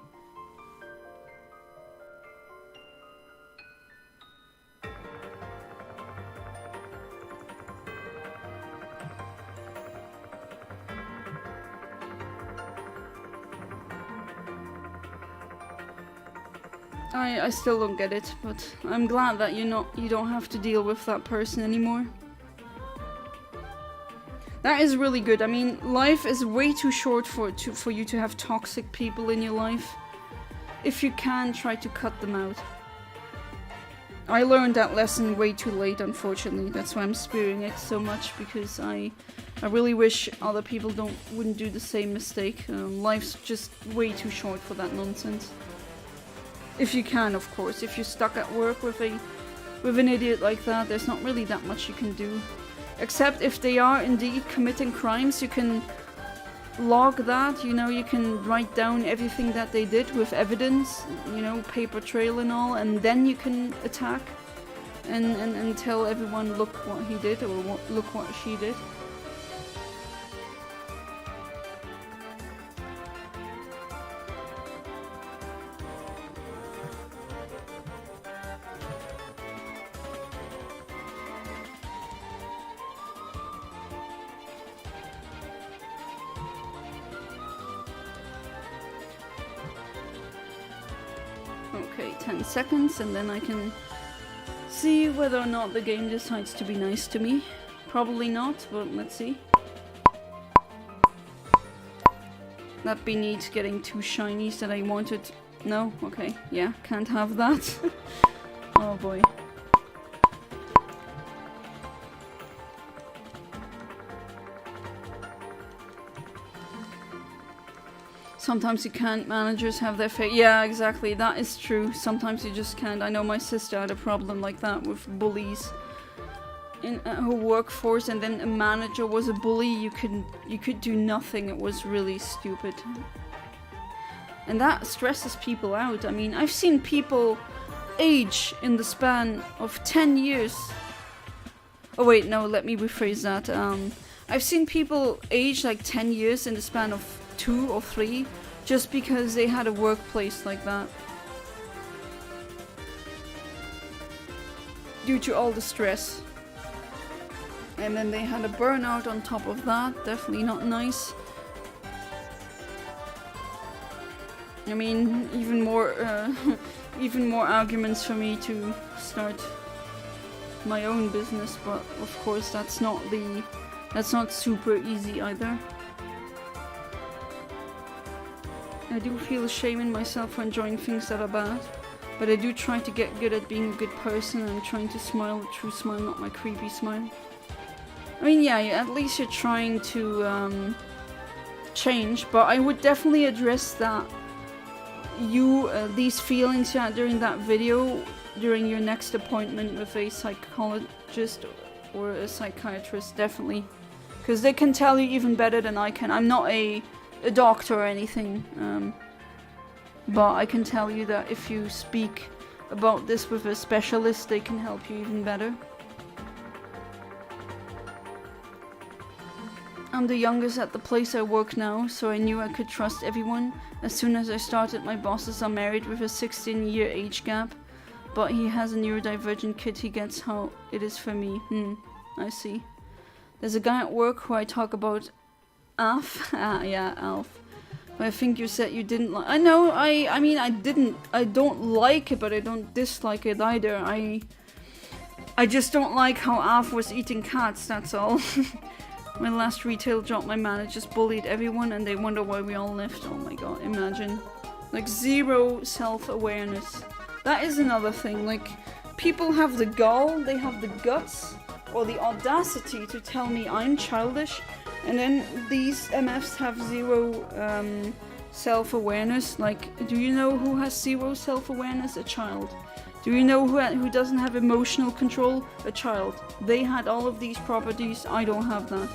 I still don't get it, but I'm glad that you don't have to deal with that person anymore. That is really good. I mean, life is way too short for you to have toxic people in your life. If you can, try to cut them out. I learned that lesson way too late, unfortunately. That's why I'm spewing it so much, because I really wish other people wouldn't do the same mistake. Life's just way too short for that nonsense. If you can, of course. If you're stuck at work with an idiot like that, there's not really that much you can do. Except if they are indeed committing crimes, you can log that, you know, you can write down everything that they did with evidence, you know, paper trail and all, and then you can attack and tell everyone, look what he did, or look what she did. Okay, 10 seconds, and then I can see whether or not the game decides to be nice to me. Probably not, but let's see. That be neat, getting 2 shinies that I wanted. No? Okay, yeah, can't have that. Oh boy. Sometimes you can't, managers have their yeah, exactly, that is true. Sometimes you just can't. I know my sister had a problem like that with bullies in her workforce, and then a manager was a bully. You could do nothing. It was really stupid. And that stresses people out. I mean, I've seen people age in the span of 10 years. Oh wait, no, let me rephrase that. I've seen people age like 10 years in the span of 2 or 3 just because they had a workplace like that. Due to all the stress. And then they had a burnout on top of that. Definitely not nice. I mean, even more arguments for me to start my own business, but of course that's not super easy either. I do feel shame in myself for enjoying things that are bad, but I do try to get good at being a good person and trying to smile a true smile, not my creepy smile. I mean, yeah, at least you're trying to change, but I would definitely address that these feelings you had during that video during your next appointment with a psychologist or a psychiatrist, definitely, because they can tell you even better than I can. I'm not a doctor or anything, but I can tell you that if you speak about this with a specialist, they can help you even better. I'm the youngest at the place I work now, so I knew I could trust everyone. As soon as I started, my bosses are married with a 16-year age gap, but he has a neurodivergent kid. He gets how it is for me. I see. There's a guy at work who I talk about, Alf. Yeah, Alf. But I think you said you didn't like. I know. I mean, I don't like it, but I don't dislike it either. I just don't like how Alf was eating cats. That's all. My last retail job, my managers bullied everyone and they wonder why we all left. Oh my god, imagine. Like, zero self-awareness. That is another thing. Like, people have the gall, they have the guts, or the audacity to tell me I'm childish, and then these MFs have zero self-awareness. Like, do you know who has zero self-awareness? A child. Do you know who doesn't have emotional control? A child. They had all of these properties, I don't have that.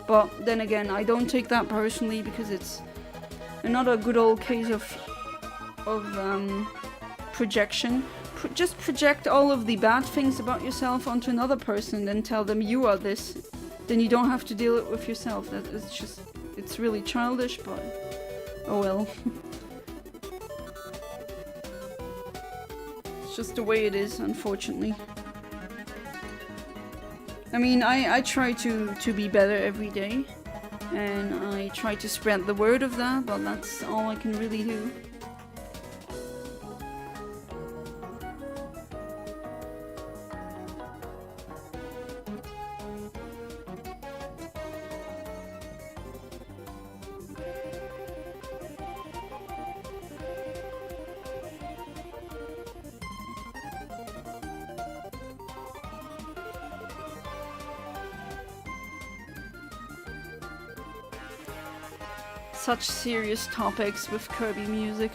But then again, I don't take that personally because it's another good old case of projection. Just project all of the bad things about yourself onto another person, then tell them you are this. Then you don't have to deal it with yourself. That is just, it's really childish, but oh well. Just the way it is, unfortunately. I mean, I try to be better every day, and I try to spread the word of that, but that's all I can really do. Such serious topics with Kirby music.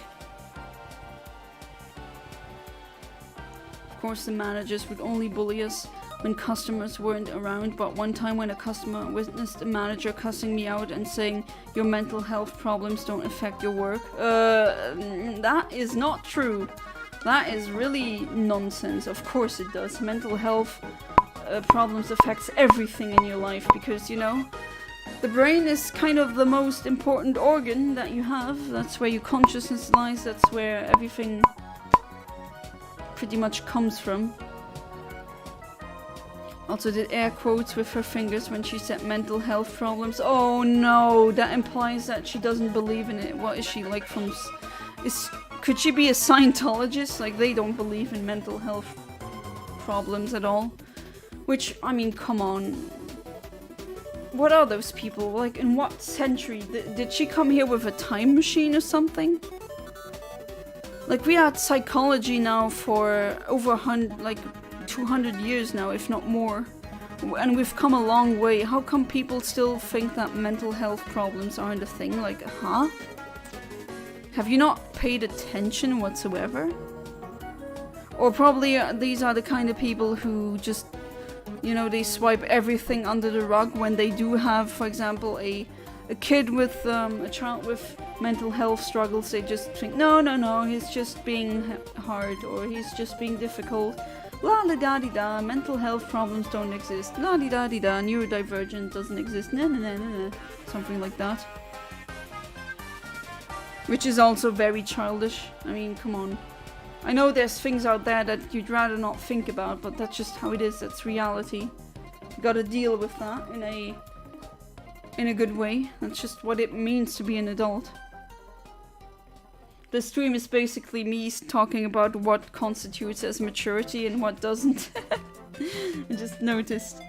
Of course, the managers would only bully us when customers weren't around, but one time when a customer witnessed a manager cussing me out and saying, "Your mental health problems don't affect your work." That is not true. That is really nonsense. Of course it does. Mental health problems affects everything in your life because, you know, the brain is kind of the most important organ that you have. That's where your consciousness lies. That's where everything pretty much comes from. Also did air quotes with her fingers when she said mental health problems. Oh no, that implies that she doesn't believe in it. What is she, like from... Is Could she be a Scientologist? Like, they don't believe in mental health problems at all. Which, I mean, come on. What are those people? Like, in what century? Did she come here with a time machine or something? Like, we had psychology now for over 200 years now, if not more. And we've come a long way. How come people still think that mental health problems aren't a thing? Like, huh? Have you not paid attention whatsoever? Or probably these are the kind of people who just, you know, they swipe everything under the rug when they do have, for example, a kid with, a child with mental health struggles. They just think, no, he's just being hard, or he's just being difficult. La-di-da-di-da, mental health problems don't exist. La-di-da-di-da, neurodivergent doesn't exist. Na-na-na-na-na. Something like that. Which is also very childish. I mean, come on. I know there's things out there that you'd rather not think about, but that's just how it is. That's reality. You gotta deal with that in a good way. That's just what it means to be an adult. The stream is basically me talking about what constitutes as maturity and what doesn't. I just noticed.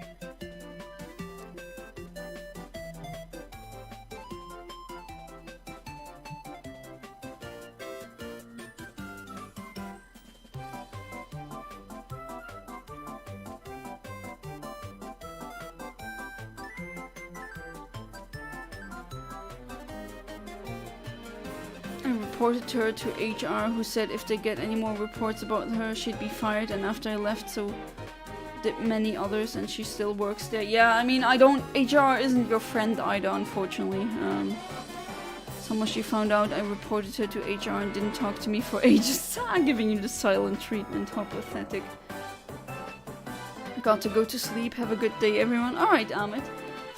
Reported her to HR, who said if they get any more reports about her, she'd be fired. And after I left, so did many others, and she still works there. Yeah, I mean, HR isn't your friend either, unfortunately. So much she found out, I reported her to HR and didn't talk to me for ages. I'm giving you the silent treatment. How pathetic. Got to go to sleep. Have a good day, everyone. Alright, Amit.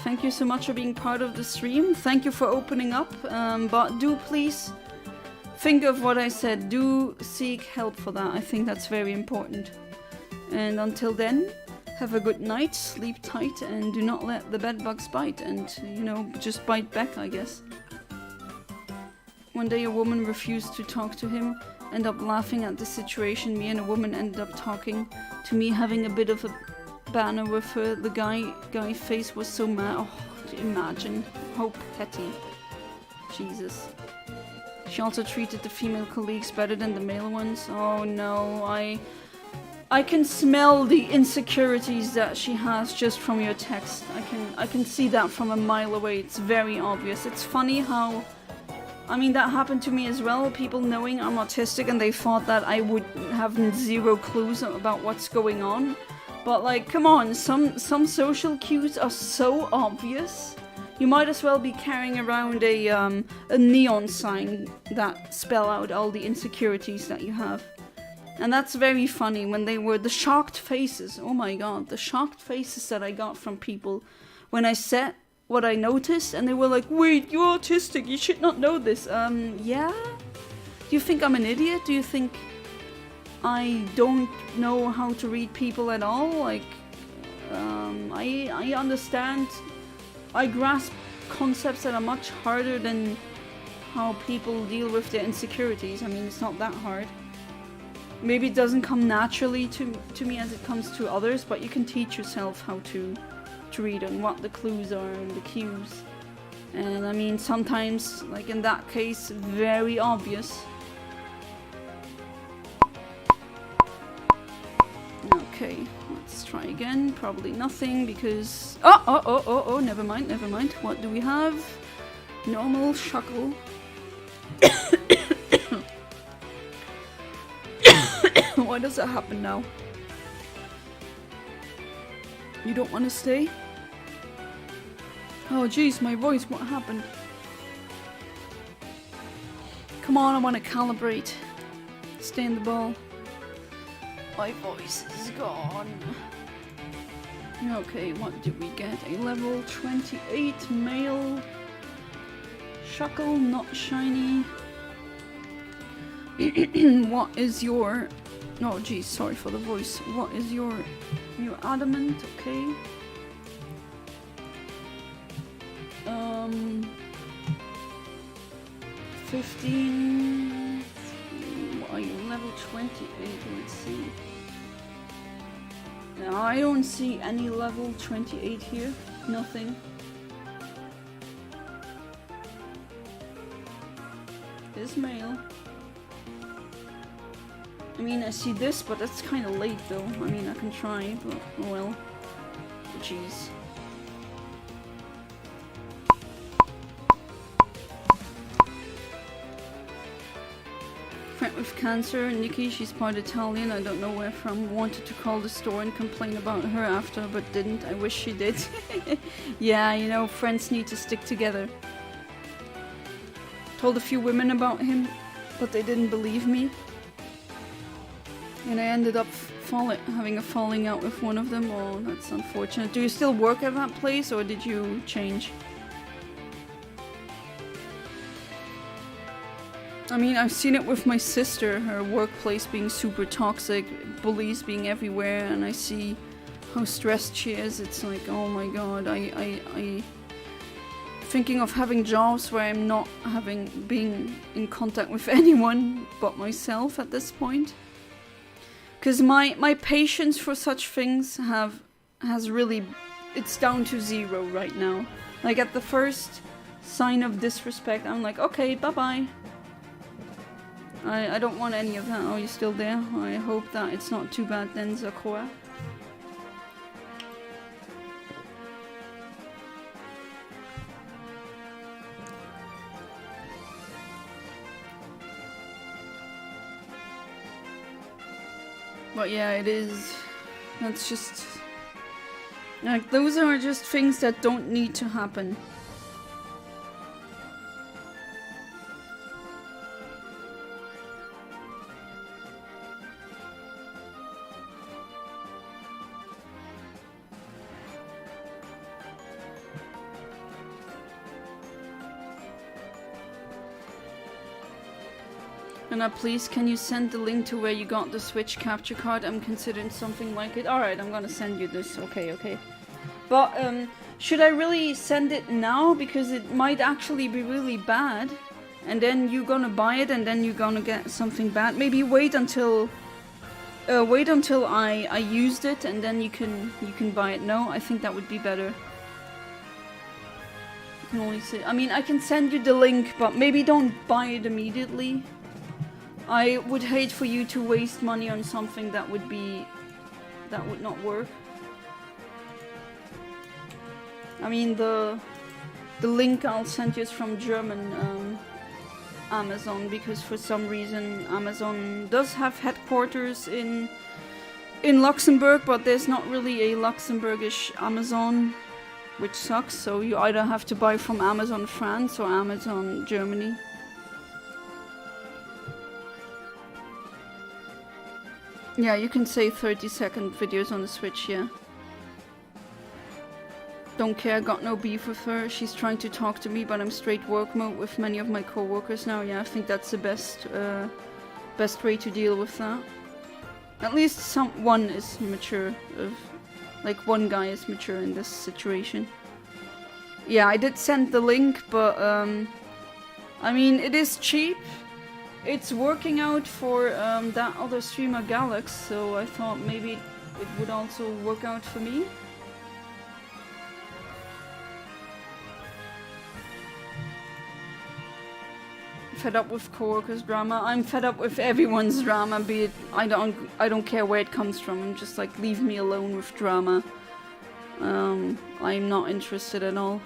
Thank you so much for being part of the stream. Thank you for opening up. But do please think of what I said. Do seek help for that. I think that's very important. And until then, have a good night, sleep tight, and do not let the bedbugs bite. And, you know, just bite back, I guess. One day a woman refused to talk to him. End up laughing at the situation. Me and a woman ended up talking to me, having a bit of a banner with her. The guy face was so mad. Oh, imagine. How petty. Jesus. She also treated the female colleagues better than the male ones. Oh no, I can smell the insecurities that she has just from your text. I can see that from a mile away. It's very obvious. It's funny how, I mean, that happened to me as well. People knowing I'm autistic and they thought that I would have zero clues about what's going on. But like, come on, some social cues are so obvious. You might as well be carrying around a neon sign that spell out all the insecurities that you have. And that's very funny when they were the shocked faces. Oh my god, the shocked faces that I got from people when I said what I noticed, and they were like, wait, you're autistic, you should not know this. Yeah? Do you think I'm an idiot? Do you think I don't know how to read people at all? Like, I understand. I grasp concepts that are much harder than how people deal with their insecurities. I mean, it's not that hard. Maybe it doesn't come naturally to me as it comes to others, but you can teach yourself how to read and what the clues are and the cues. And I mean, sometimes, like in that case, very obvious. Okay, let's try again. Probably nothing because... Oh, never mind. What do we have? Normal shuckle. Why does that happen now? You don't want to stay? Oh jeez, my voice, what happened? Come on, I want to calibrate. Stay in the ball. My voice is gone. Okay, what did we get? A level 28 male shuckle, not shiny. What is your... No, geez, sorry for the voice. What is your adamant? Okay. 15... level 28, let's see. No, I don't see any level 28 here. Nothing. Ismail. I mean, I see this, but that's kind of late though. I mean, I can try, but oh well. Jeez. Friend with cancer, Nikki, she's part Italian, I don't know where from. Wanted to call the store and complain about her after, but didn't. I wish she did. Yeah, you know, friends need to stick together. Told a few women about him, but they didn't believe me. And I ended up having a falling out with one of them. Oh, that's unfortunate. Do you still work at that place, or did you change? I mean, I've seen it with my sister, her workplace being super toxic, bullies being everywhere, and I see how stressed she is. It's like, oh my god, I thinking of having jobs where I'm not being in contact with anyone but myself at this point. Because my patience for such things has really, it's down to 0 right now. Like at the first sign of disrespect, I'm like, okay, bye-bye. I don't want any of that. Oh, you're still there? I hope that it's not too bad then, Zakora. But yeah, it is. That's just... like, those are just things that don't need to happen. And please, can you send the link to where you got the Switch capture card? I'm considering something like it. Alright, I'm gonna send you this. Okay. But, should I really send it now? Because it might actually be really bad. And then you're gonna buy it and then you're gonna get something bad. Maybe wait until I used it and then you can buy it. No, I think that would be better. You can only say, I mean, I can send you the link, but maybe don't buy it immediately. I would hate for you to waste money on something that would not work. I mean, the link I'll send you is from German Amazon, because for some reason Amazon does have headquarters in Luxembourg, but there's not really a Luxembourgish Amazon, which sucks. So you either have to buy from Amazon France or Amazon Germany. Yeah, you can say 30-second videos on the Switch, yeah. Don't care, got no beef with her. She's trying to talk to me, but I'm straight work mode with many of my co-workers now. Yeah, I think that's the best way to deal with that. At least one is mature. Like, one guy is mature in this situation. Yeah, I did send the link, but, I mean, it is cheap. It's working out for that other streamer Galax, so I thought maybe it would also work out for me. Fed up with coworkers' drama. I'm fed up with everyone's drama, be it I don't care where it comes from. I'm just like, leave me alone with drama. I'm not interested at all.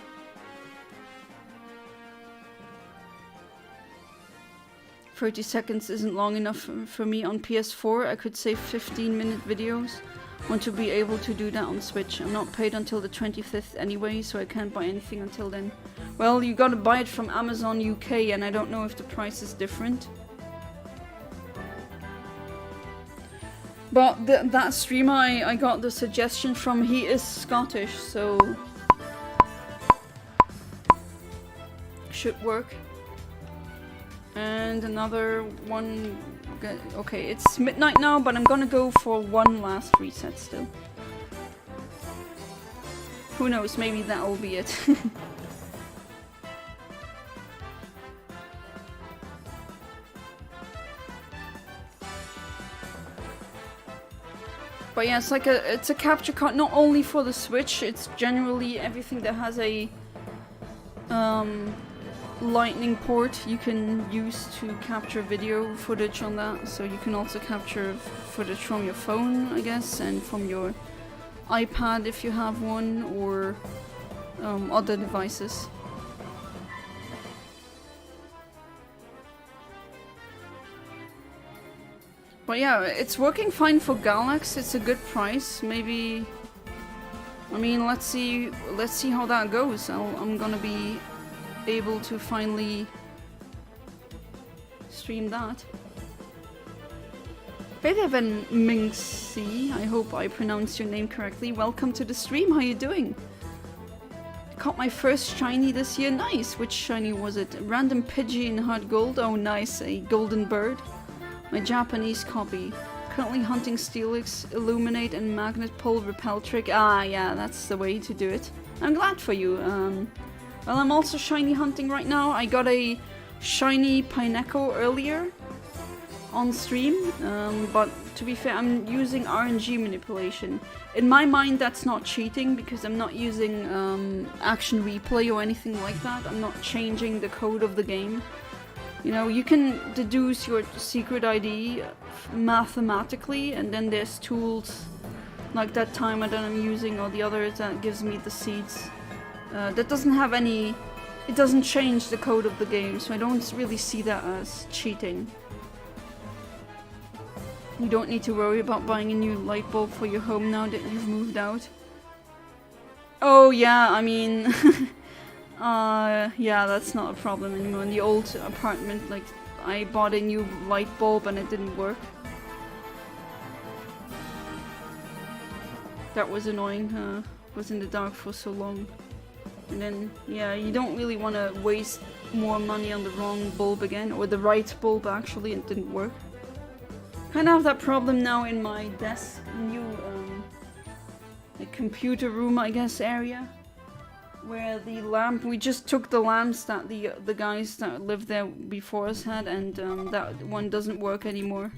"30 seconds isn't long enough for me on PS4. I could save 15-minute videos. Want to be able to do that on Switch. I'm not paid until the 25th anyway, so I can't buy anything until then." Well, you gotta buy it from Amazon UK, and I don't know if the price is different. But that streamer I got the suggestion from, he is Scottish, so should work. And another one. Okay, it's midnight now, but I'm gonna go for one last reset still. Who knows, maybe that'll be it. But yeah, it's a capture card not only for the Switch, it's generally everything that has a lightning port you can use to capture video footage on that. So you can also capture footage from your phone, I guess, and from your iPad if you have one, or other devices. But yeah, it's working fine for Galax. It's a good price. Maybe, I mean, let's see how that goes. I'm gonna be able to finally stream that. Beethoven Minxi, I hope I pronounced your name correctly. Welcome to the stream. How you doing? Caught my first shiny this year. Nice. Which shiny was it? Random Pidgey in hard gold. Oh, nice. A golden bird. My Japanese copy. Currently hunting Steelix, Illuminate, and Magnet Pull Repel Trick. Ah, yeah, that's the way to do it. I'm glad for you. Well, I'm also shiny hunting right now. I got a shiny Pineco earlier on stream, but to be fair, I'm using RNG manipulation. In my mind, that's not cheating because I'm not using action replay or anything like that. I'm not changing the code of the game. You know, you can deduce your secret ID mathematically, and then there's tools like that timer that I'm using or the others that gives me the seeds. That doesn't have any... It doesn't change the code of the game, so I don't really see that as cheating. You don't need to worry about buying a new light bulb for your home now that you've moved out. Oh yeah, I mean... yeah, that's not a problem anymore. In the old apartment, like, I bought a new light bulb and it didn't work. That was annoying, was in the dark for so long. And then, yeah, you don't really want to waste more money on the wrong bulb again, or the right bulb actually, and it didn't work. Kind of have that problem now in my desk, new, like computer room, I guess, area. Where the lamp, we just took the lamps that the guys that lived there before us had, and that one doesn't work anymore.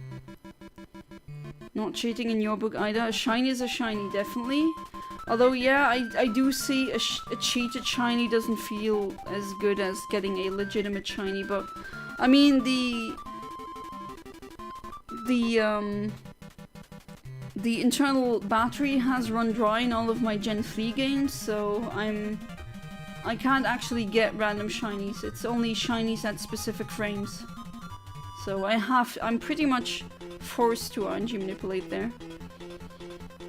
Not cheating in your book either. A shiny is a shiny, definitely. Although, yeah, I do see a cheated shiny doesn't feel as good as getting a legitimate shiny, but I mean the internal battery has run dry in all of my Gen 3 games, so I can't actually get random shinies. It's only shinies at specific frames. So I'm pretty much forced to RNG manipulate there.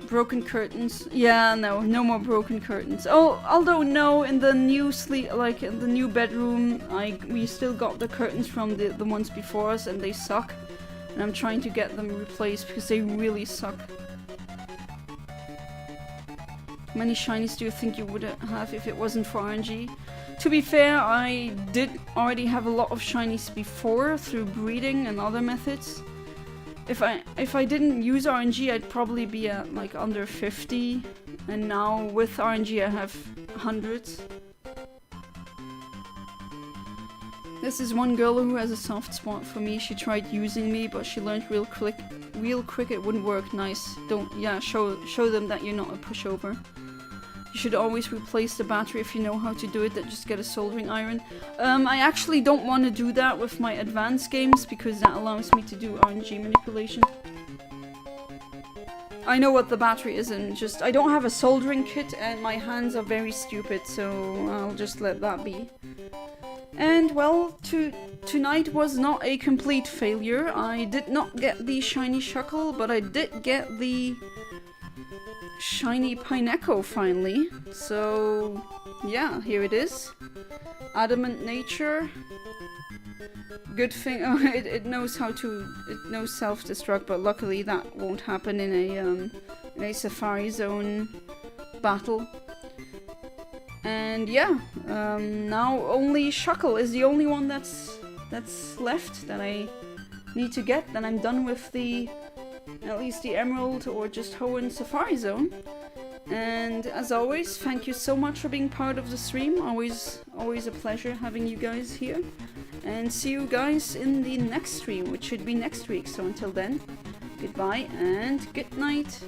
Broken curtains. Yeah, no more broken curtains. Oh, although no, in the new in the new bedroom, we still got the curtains from the ones before us, and they suck. And I'm trying to get them replaced because they really suck. How many shinies do you think you would have if it wasn't for RNG? To be fair, I did already have a lot of shinies before through breeding and other methods. If I didn't use RNG, I'd probably be at like under 50, and now with RNG I have hundreds. This is one girl who has a soft spot for me. She tried using me, but she learned real quick it wouldn't work. Nice. Show them that you're not a pushover. You should always replace the battery if you know how to do it, then just get a soldering iron. I actually don't want to do that with my advanced games, because that allows me to do RNG manipulation. I know what the battery is, and just I don't have a soldering kit and my hands are very stupid, so I'll just let that be. And well, tonight was not a complete failure. I did not get the shiny Shuckle, but I did get the shiny Pineco finally. So yeah, here it is. Adamant nature. Good thing it knows how to, it knows self-destruct, but luckily that won't happen in a Safari Zone battle. And yeah, now only Shuckle is the only one that's left that I need to get. Then I'm done with at least the Emerald or just Hoenn Safari Zone. And as always, thank you so much for being part of the stream. Always a pleasure having you guys here. And see you guys in the next stream, which should be next week. So until then, goodbye and good night.